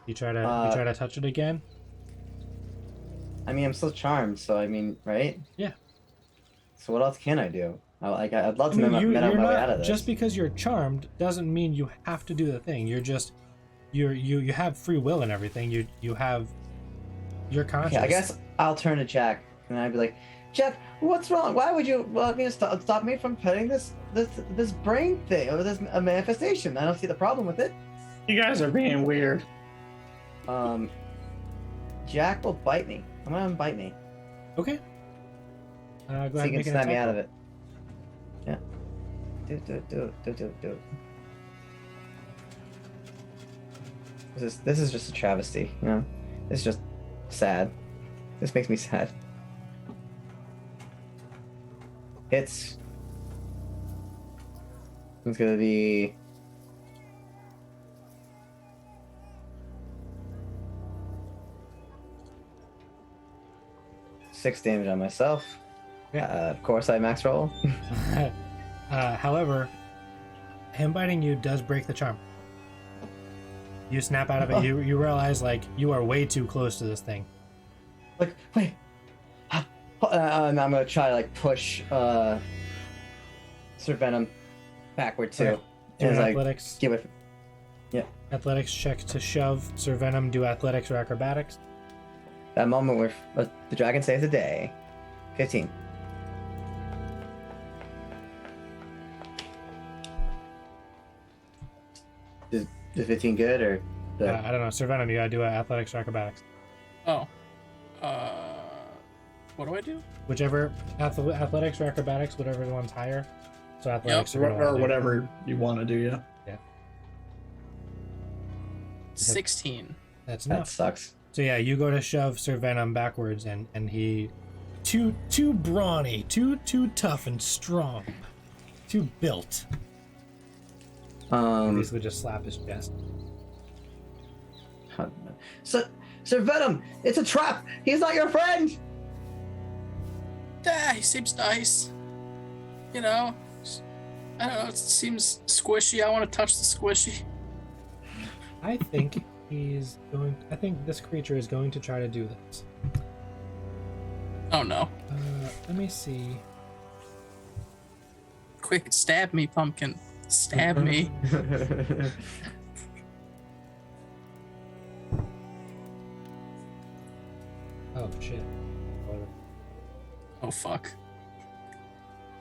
You try to touch it again? I mean, I'm still charmed, so I mean, right? Yeah. So what else can I do? I'd love I to mean, met out my way out of this. just because you're charmed doesn't mean you have to do the thing. You're just you have free will and everything. You have your conscience. Okay, I guess I'll turn to Jack and I'd be like, Jack, what's wrong? Why would you want me to stop me from petting this brain thing or this manifestation? I don't see the problem with it. You guys are being weird. Jack will bite me. I'm gonna bite me. Okay. Go ahead So and you make can an snap me attack out roll. of it. Yeah. Do. This is just a travesty, you know? It's just sad. This makes me sad. It's gonna be 6 damage on myself. Yeah. Of course I max roll. However, him biting you does break the charm. You snap out of it. You realize like you are way too close to this thing. Like, wait. And I'm gonna try to like push Sir Venom backward too. Okay. Do And an like, athletics. give it. Yeah. Athletics check to shove Sir Venom. Do athletics or acrobatics. That moment where the dragon saves the day. 15. Is 15 good or? I don't know. Sir Venom, you gotta do athletics or acrobatics. Oh. What do I do? Whichever athletics or acrobatics, whatever one's higher. So athletics Or, you're gonna wanna do. whatever you want to do, yeah. 16. That's That enough. sucks. So yeah, you go to shove Sir Venom backwards, and he too brawny, too tough and strong, too built. Basically, just slap his chest. Sir Venom, it's a trap. He's not your friend. Yeah, he seems nice. You know, I don't know. It seems squishy. I want to touch the squishy. I think I think this creature is going to try to do this. Oh no! Let me see. Quick, stab me, pumpkin. Stab me. Oh shit. Oh fuck.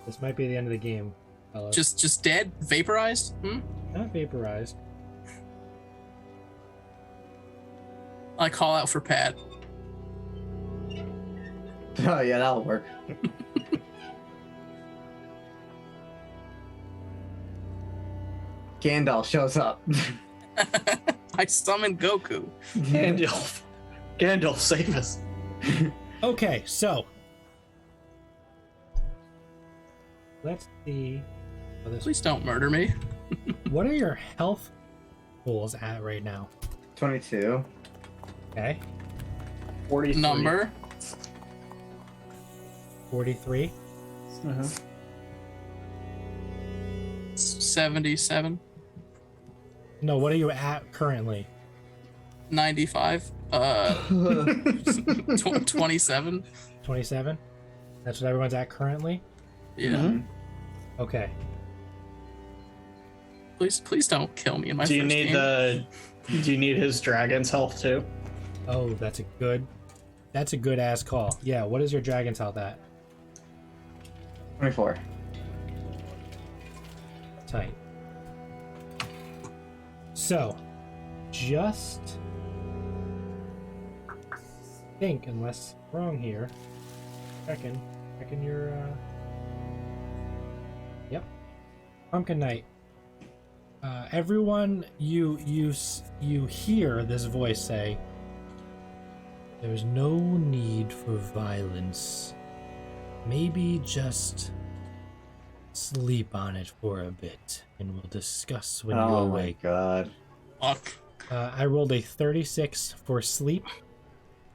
This might be the end of the game. fellows. Just dead, vaporized. Not vaporized. I call out for Pat. Oh yeah, that'll work. Gandalf shows up. I summon Goku. Gandalf, save us. Okay, so let's see. Oh, this, Please don't murder me. what are your health pools at right now? 22. Okay, 43. Number 43. 77, No, what are you at currently? 95, 27. 27. That's what everyone's at currently. Yeah. Okay. Please don't kill me in my Do you first need game. Do you need his dragon's health too? Oh, that's a good ass call. Yeah, what is your dragon's health at? 24. Tight. So, just think, unless wrong here. Checking your. Yep. Pumpkin Knight. Everyone, you hear this voice say, "There's no need for violence. Maybe just sleep on it for a bit, and we'll discuss when you Oh my awake." god. Fuck. I rolled a 36 for sleep.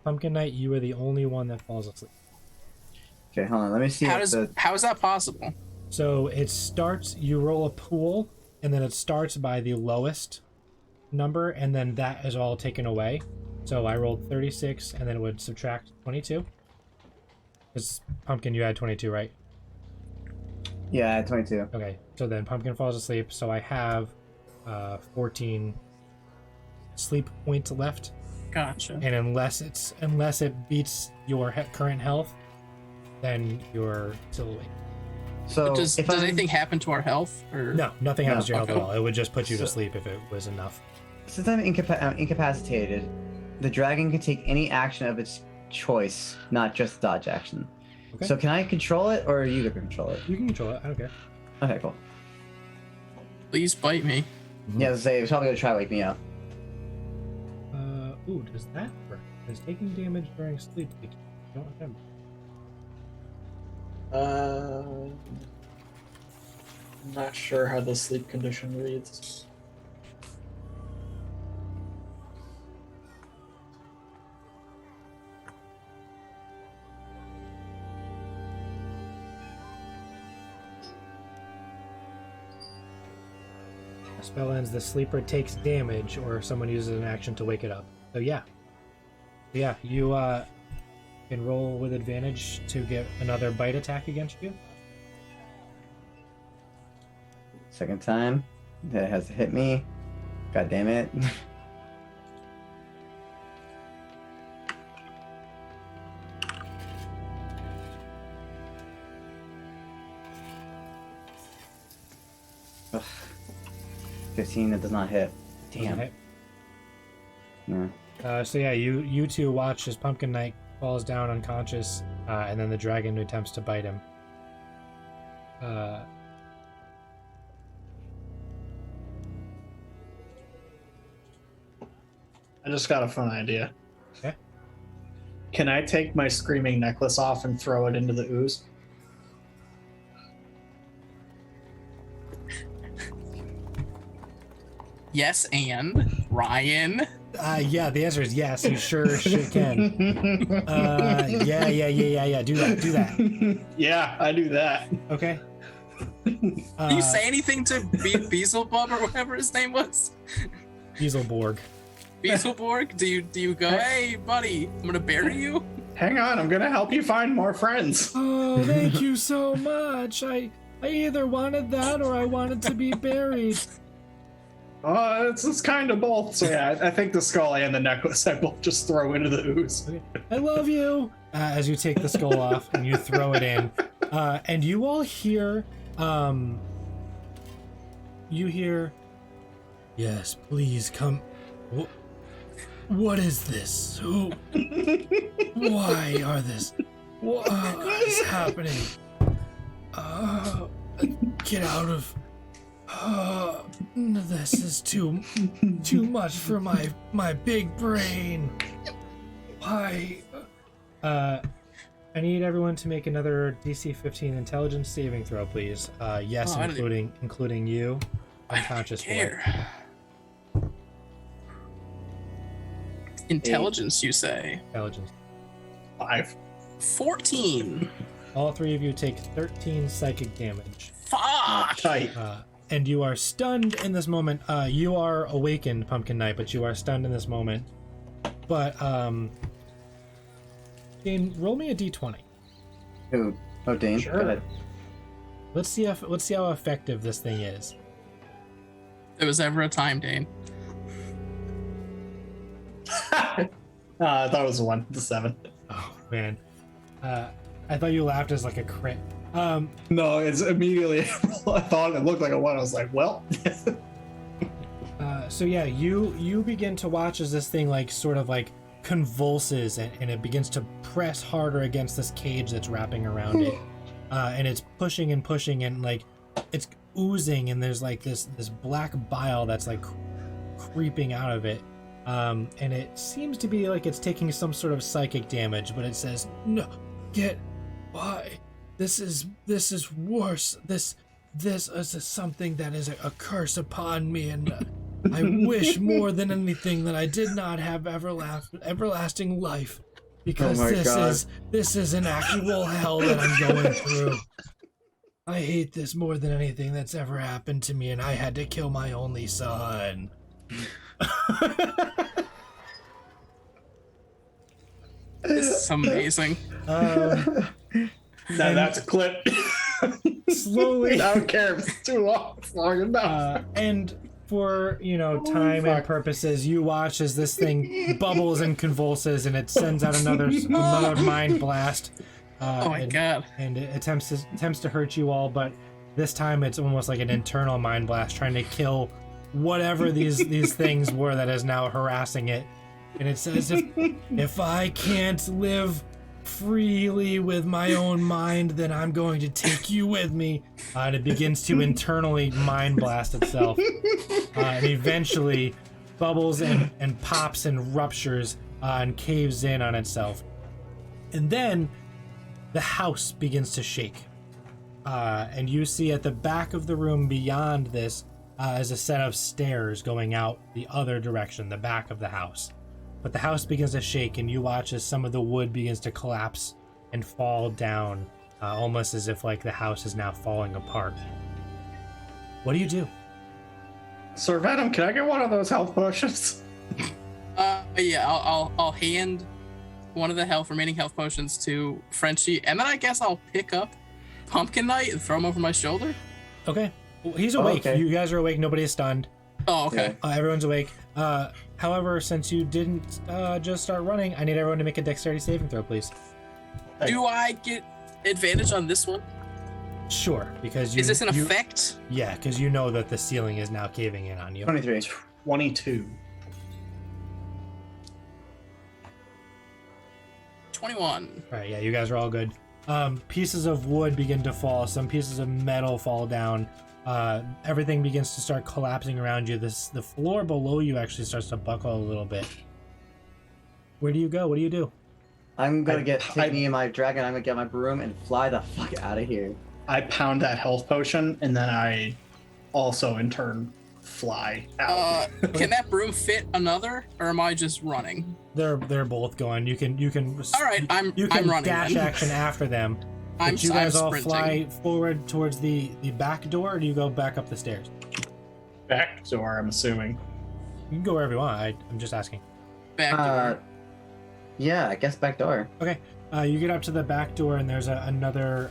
Pumpkin Knight, you are the only one that falls asleep. Okay, hold on. Let me see How if is that possible? So it starts, you roll a pool, and then it starts by the lowest number, and then that is all taken away. So I rolled 36, and then it would subtract 22. Because Pumpkin, you had 22, right? Yeah, I had 22. Okay, so then Pumpkin falls asleep, so I have 14 sleep points left. Gotcha. And unless it beats your current health, then you're still awake. So Does if I'm, anything happen to our health? Or No, nothing happens to your health at okay. all. It would just put you to So- sleep if it was enough. since I'm incapacitated, the dragon can take any action of its choice, not just dodge action. Okay. So can I control it, or are you gonna control it? You can control it. I don't care. Okay, cool. Please bite me. Yeah, I was gonna say, it's probably gonna try to wake me up. Ooh, does that work? Does taking damage during sleep? I don't remember. I'm not sure how the sleep condition reads. A spell ends, the sleeper takes damage, or someone uses an action to wake it up. So yeah. Yeah, you can roll with advantage to get another bite attack against you. Second time, that has to hit me. God damn it. Ugh. 15, that does not hit. Damn. Okay. No. So yeah, you two watch as Pumpkin Knight falls down unconscious, and then the dragon attempts to bite him. I just got a fun idea. Okay. Can I take my screaming necklace off and throw it into the ooze? Yes, and Ryan. Yeah, the answer is yes. You sure can. Yeah. Do that. Yeah, I do that. Okay. Do you say anything to Beelzebub or whatever his name was? Dieselborg. Beelzebub? Do you go, hey buddy, I'm gonna bury you? Hang on, I'm gonna help you find more friends. Oh, thank you so much. I either wanted that or I wanted to be buried. It's kind of both. So yeah, I think the skull and the necklace I both just throw into the ooze. Okay. I love you. As you take the skull off and you throw it in, and you all hear you hear, "Yes, please come." What is this? Who? Why are this? What is happening? Get out of. This is too much for my big brain. Why? I need everyone to make another DC 15 intelligence saving throw, please. Yes, including you. Unconscious boy. Intelligence, you say? Intelligence. 5. 14. All three of you take 13 psychic damage. Fuck! Tight. And you are stunned in this moment. You are awakened, Pumpkin Knight, but you are stunned in this moment. But, Dane, roll me a d20. Oh, Dane. Sure. Go ahead. Let's see how effective this thing is. There was ever a time, Dane. I thought it was 1 to 7. Oh man, I thought you laughed as like a crit. No, it's immediately. I thought it looked like a 1. I was like, well. So yeah, you begin to watch as this thing like sort of like convulses and it begins to press harder against this cage that's wrapping around it, and it's pushing and like it's oozing and there's like this black bile that's like creeping out of it. And it seems to be like it's taking some sort of psychic damage, but it says, "No, why? This is worse. This is something that is a curse upon me, and I wish more than anything that I did not have everlasting life, because this is an actual hell that I'm going through. I hate this more than anything that's ever happened to me, and I had to kill my only son." This is amazing. Now that's a clip. Slowly. I don't care if it's too long. It's long enough. And for time and purposes, you watch as this thing bubbles and convulses, and it sends out another mind blast. Oh my god! And it attempts to hurt you all, but this time it's almost like an internal mind blast, trying to kill whatever these things were that is now harassing it. And it says, if I can't live freely with my own mind, then I'm going to take you with me. And it begins to internally mind blast itself. And eventually bubbles and pops and ruptures and caves in on itself. And then the house begins to shake. And you see at the back of the room beyond this is a set of stairs going out the other direction, the back of the house. But the house begins to shake, and you watch as some of the wood begins to collapse and fall down, almost as if like the house is now falling apart. What do you do? Sir Venom, can I get one of those health potions? Yeah, I'll hand one of the remaining health potions to Frenchie, and then I guess I'll pick up Pumpkin Knight and throw him over my shoulder. Okay. Well, he's awake. Okay. You guys are awake. Nobody is stunned. Oh, okay. Everyone's awake. However, since you didn't just start running, I need everyone to make a dexterity saving throw, please. Do I get advantage on this one? Sure, because is this an effect? Yeah, because you know that the ceiling is now caving in on you. 23. 22. 21. All right, yeah, you guys are all good. Pieces of wood begin to fall. Some pieces of metal fall down. Everything begins to start collapsing around you. The floor below you actually starts to buckle a little bit. Where do you go? What do you do? I'm gonna take me and my dragon. I'm gonna get my broom and fly the fuck out of here. I pound that health potion, and then I also in turn fly out. Can that broom fit another, or am I just running? They're both going. You can. All right, I'm running. Dash then. action after them. I'm you guys all sprinting. fly forward towards the back door, or do you go back up the stairs? Back door, I'm assuming. You can go wherever you want. I'm just asking. Back door. Yeah, I guess back door. Okay. You get up to the back door, and there's another.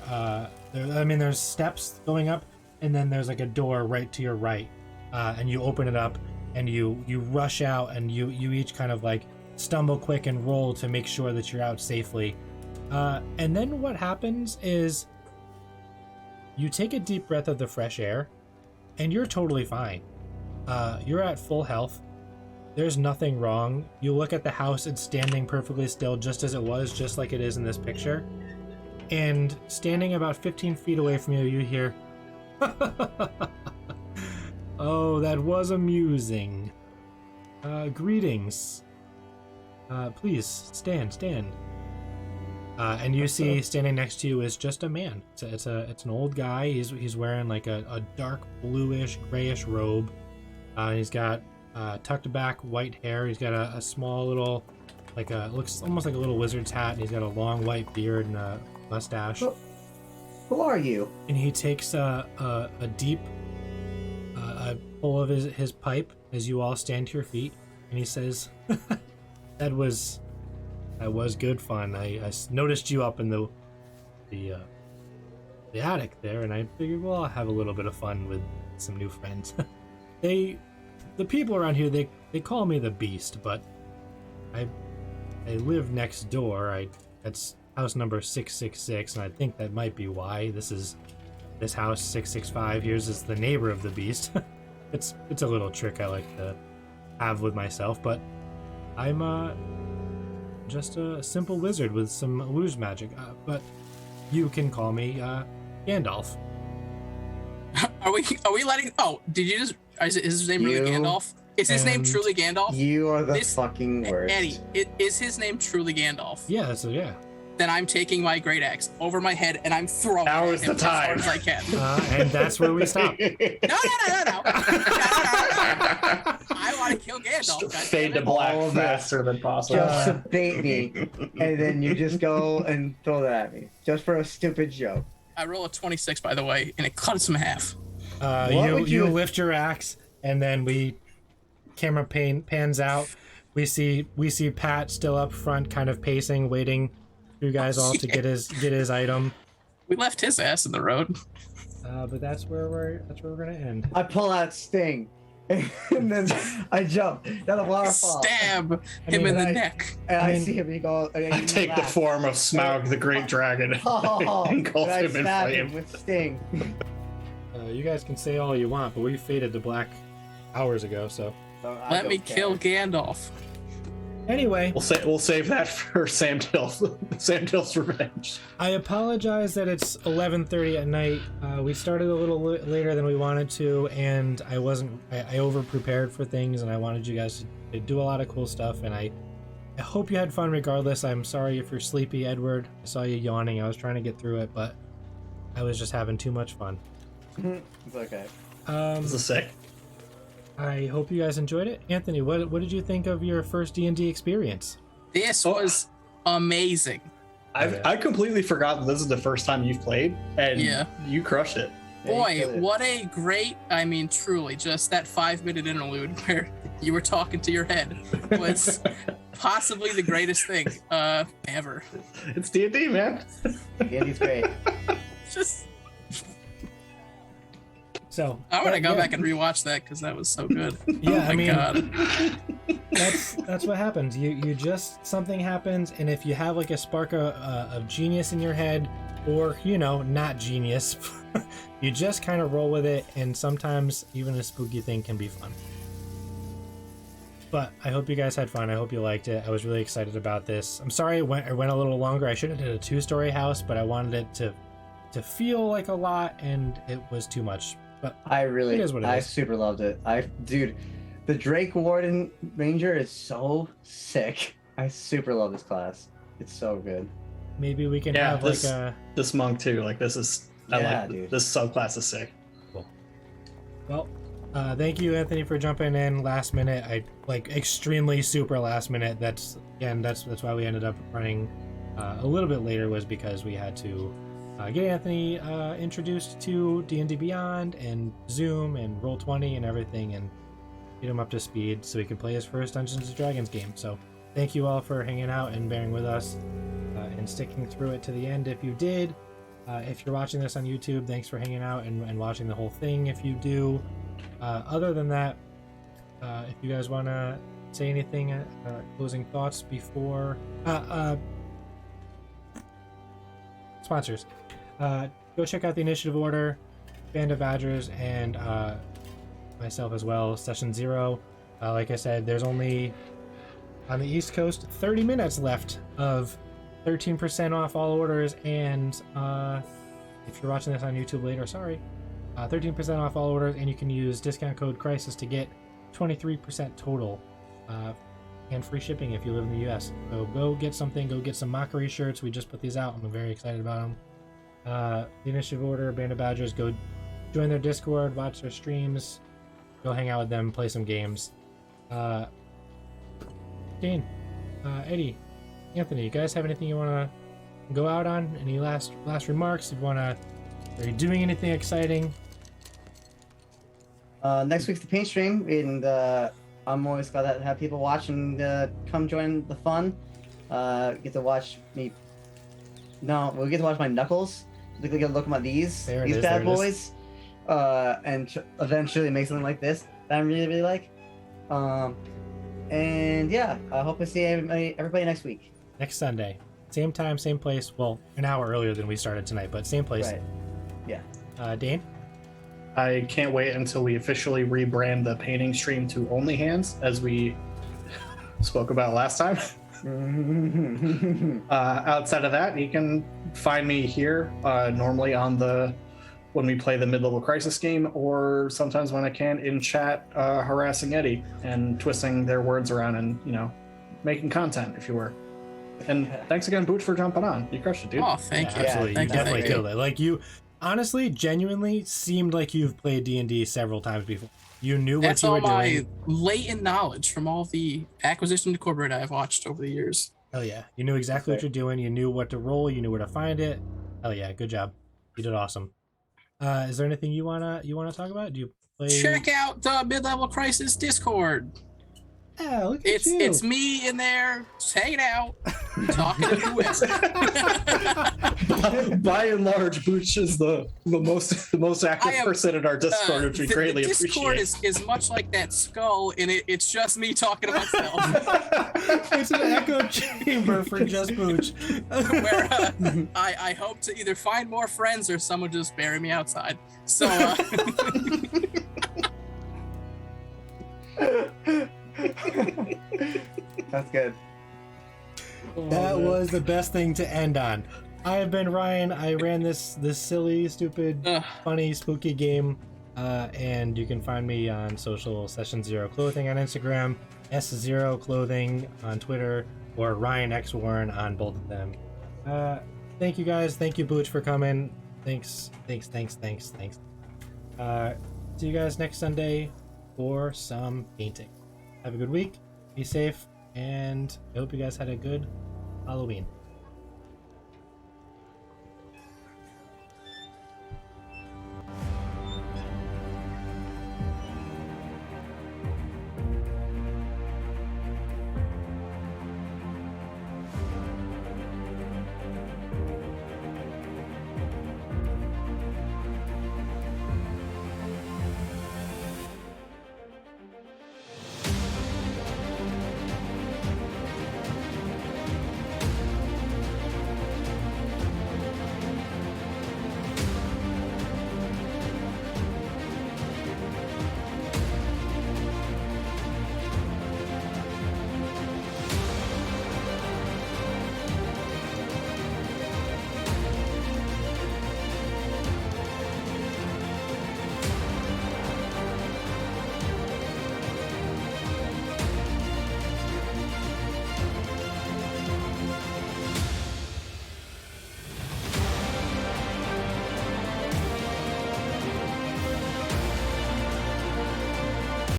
There's steps going up, and then there's like a door right to your right. And you open it up, and you rush out, and you each kind of like stumble quick and roll to make sure that you're out safely. And then what happens is you take a deep breath of the fresh air, and you're totally fine. You're at full health. There's nothing wrong. You look at the house, it's standing perfectly still, just as it was, just like it is in this picture. And standing about 15 feet away from you, you hear, "Oh, that was amusing. Greetings. Please, stand. And you see standing next to you is just a man. It's an old guy. He's wearing like a dark bluish, grayish robe. He's got tucked back white hair. He's got a small little, looks almost like a little wizard's hat. And he's got a long white beard and a mustache. Who are you? And he takes a deep pull of his pipe as you all stand to your feet, and he says, That was good fun. I noticed you up in the attic there, and I figured, well, I'll have a little bit of fun with some new friends. The people around here, they call me the Beast, but I live next door. That's house number 666, and I think that might be why this house 665. Yours is the neighbor of the Beast. It's a little trick I like to have with myself, but I'm just a simple wizard with some illusion magic. But you can call me Gandalf. Are we letting? Oh, did you just? Is his name really Gandalf? Is his name truly Gandalf? You are the fucking worst. Eddie, is his name truly Gandalf? Yeah. So yeah. Then I'm taking my great axe over my head and I'm throwing Now it is at him the time. as hard as I can. And that's where we stop. No. I want to kill Gandalf. Fade to goddammit. black All of faster than possible. Just to bait me, and then you just go and throw that at me, just for a stupid joke. I roll a 26, by the way, and it cuts him in half. You lift your axe, and then camera pans out. We see Pat still up front, kind of pacing, waiting for you guys all to get his item. We left his ass in the road. But that's where we're gonna end. I pull out Sting, and then I jump down a waterfall. Stab him in the neck. And I see him. He goes. I take the form of Smaug the Great Dragon Oh, and engulf and I him in stab him flame. with Sting. You guys can say all you want, but we faded to black hours ago. So So I Let don't me care. kill Gandalf. anyway, We'll save that for Sam Till's revenge. I apologize that it's 11:30 at night. We started a little later than we wanted to, and I over prepared for things, and I wanted you guys to do a lot of cool stuff, and I hope you had fun regardless. I'm sorry if you're sleepy, Edward. I saw you yawning. I was trying to get through it, but I was just having too much fun. It's okay. This is sick. I hope you guys enjoyed it. Anthony, what did you think of your first D&D experience? This was amazing. I completely forgot that this is the first time you've played, and Yeah. you crushed it. Boy, what a great, truly, just that 5-minute interlude where you were talking to your head was possibly the greatest thing ever. It's D&D, man. Andy's great. Just, So I want to go back and rewatch that because that was so good. Yeah, Oh my God. that's what happens. You just, something happens, and if you have like a spark of genius in your head, or not genius, you just kind of roll with it, and sometimes even a spooky thing can be fun. But I hope you guys had fun. I hope you liked it. I was really excited about this. I'm sorry it went a little longer. I should have did a 2-story house, but I wanted it to feel like a lot, and it was too much. But it is what it is. super loved it. Dude, the Drake Warden Ranger is so sick. I super love this class. It's so good. Maybe we can Yeah, have this- like a. This monk too. Like this is. Dude. This subclass is sick. Well, thank you, Anthony, for jumping in last minute. Extremely super last minute. That's why we ended up running a little bit later, was because we had to get Anthony introduced to D&D Beyond and Zoom and Roll20 and everything, and get him up to speed so he can play his first Dungeons & Dragons game. So thank you all for hanging out and bearing with us and sticking through it to the end if you did. If you're watching this on YouTube, thanks for hanging out and watching the whole thing if you do. Other than that, if you guys want to say anything, closing thoughts before... sponsors. Go check out the initiative order. Band of Badgers and myself as well, Session 0. Like I said, there's only, on the East Coast, 30 minutes left of 13% off all orders, and if you're watching this on YouTube later, sorry, 13% off all orders, and you can use discount code Crisis to get 23% total, and free shipping if you live in the US. So go get something, go get some Mockery shirts. We just put these out. I'm very excited about them. The Initiative Order, Band of Badgers, go join their Discord, watch their streams, go hang out with them, play some games. Dane, Eddie, Anthony, you guys have anything you want to go out on? Any last remarks? If you want to, are you doing anything exciting? Next week's the paint stream, and I'm always glad to have people watch and come join the fun. Get to watch me. No, we'll get to watch my knuckles. Get a look at these bad boys, and eventually make something like this that I really like. And yeah, I hope to see everybody next week. Next Sunday, same time, same place. Well, an hour earlier than we started tonight, but same place. Right. Yeah. Dane? I can't wait until we officially rebrand the painting stream to Only Hands, as we spoke about last time. Outside of that, you can find me here, normally when we play the Midlevel Crisis game, or sometimes when I can in chat, harassing Eddie and twisting their words around and, making content, if you were. And thanks again, Booch, for jumping on. You crushed it, dude. Oh, thank you. Absolutely. Thank You definitely you. killed it. Like, you honestly, genuinely seemed like you've played D&D several times before. You knew what That's you all were my doing. latent knowledge from all the Acquisition Incorporated I've watched over the years. Hell yeah. You knew exactly what you're doing. You knew what to roll. You knew where to find it. Hell yeah. Good job. You did awesome. Is there anything you wanna talk about? Do you play? Check out the Midlevel Crisis Discord. Yeah, look at you. It's me in there, just hanging out, talking to whoever. By and large, Booch is the most active person in our Discord, which we greatly the Discord appreciate. is much like that skull, and it's just me talking to myself. It's an echo chamber for just Booch. Where I hope to either find more friends or someone just bury me outside. So That's good. That was the best thing to end on. I have been Ryan. I ran this silly, stupid, funny, spooky game. And you can find me on social, Session Zero Clothing on Instagram, S0 Clothing on Twitter, or Ryan X Warren on both of them. Thank you guys. Thank you, Booch, for coming. Thanks. See you guys next Sunday for some painting. Have a good week. Be safe, and I hope you guys had a good Halloween.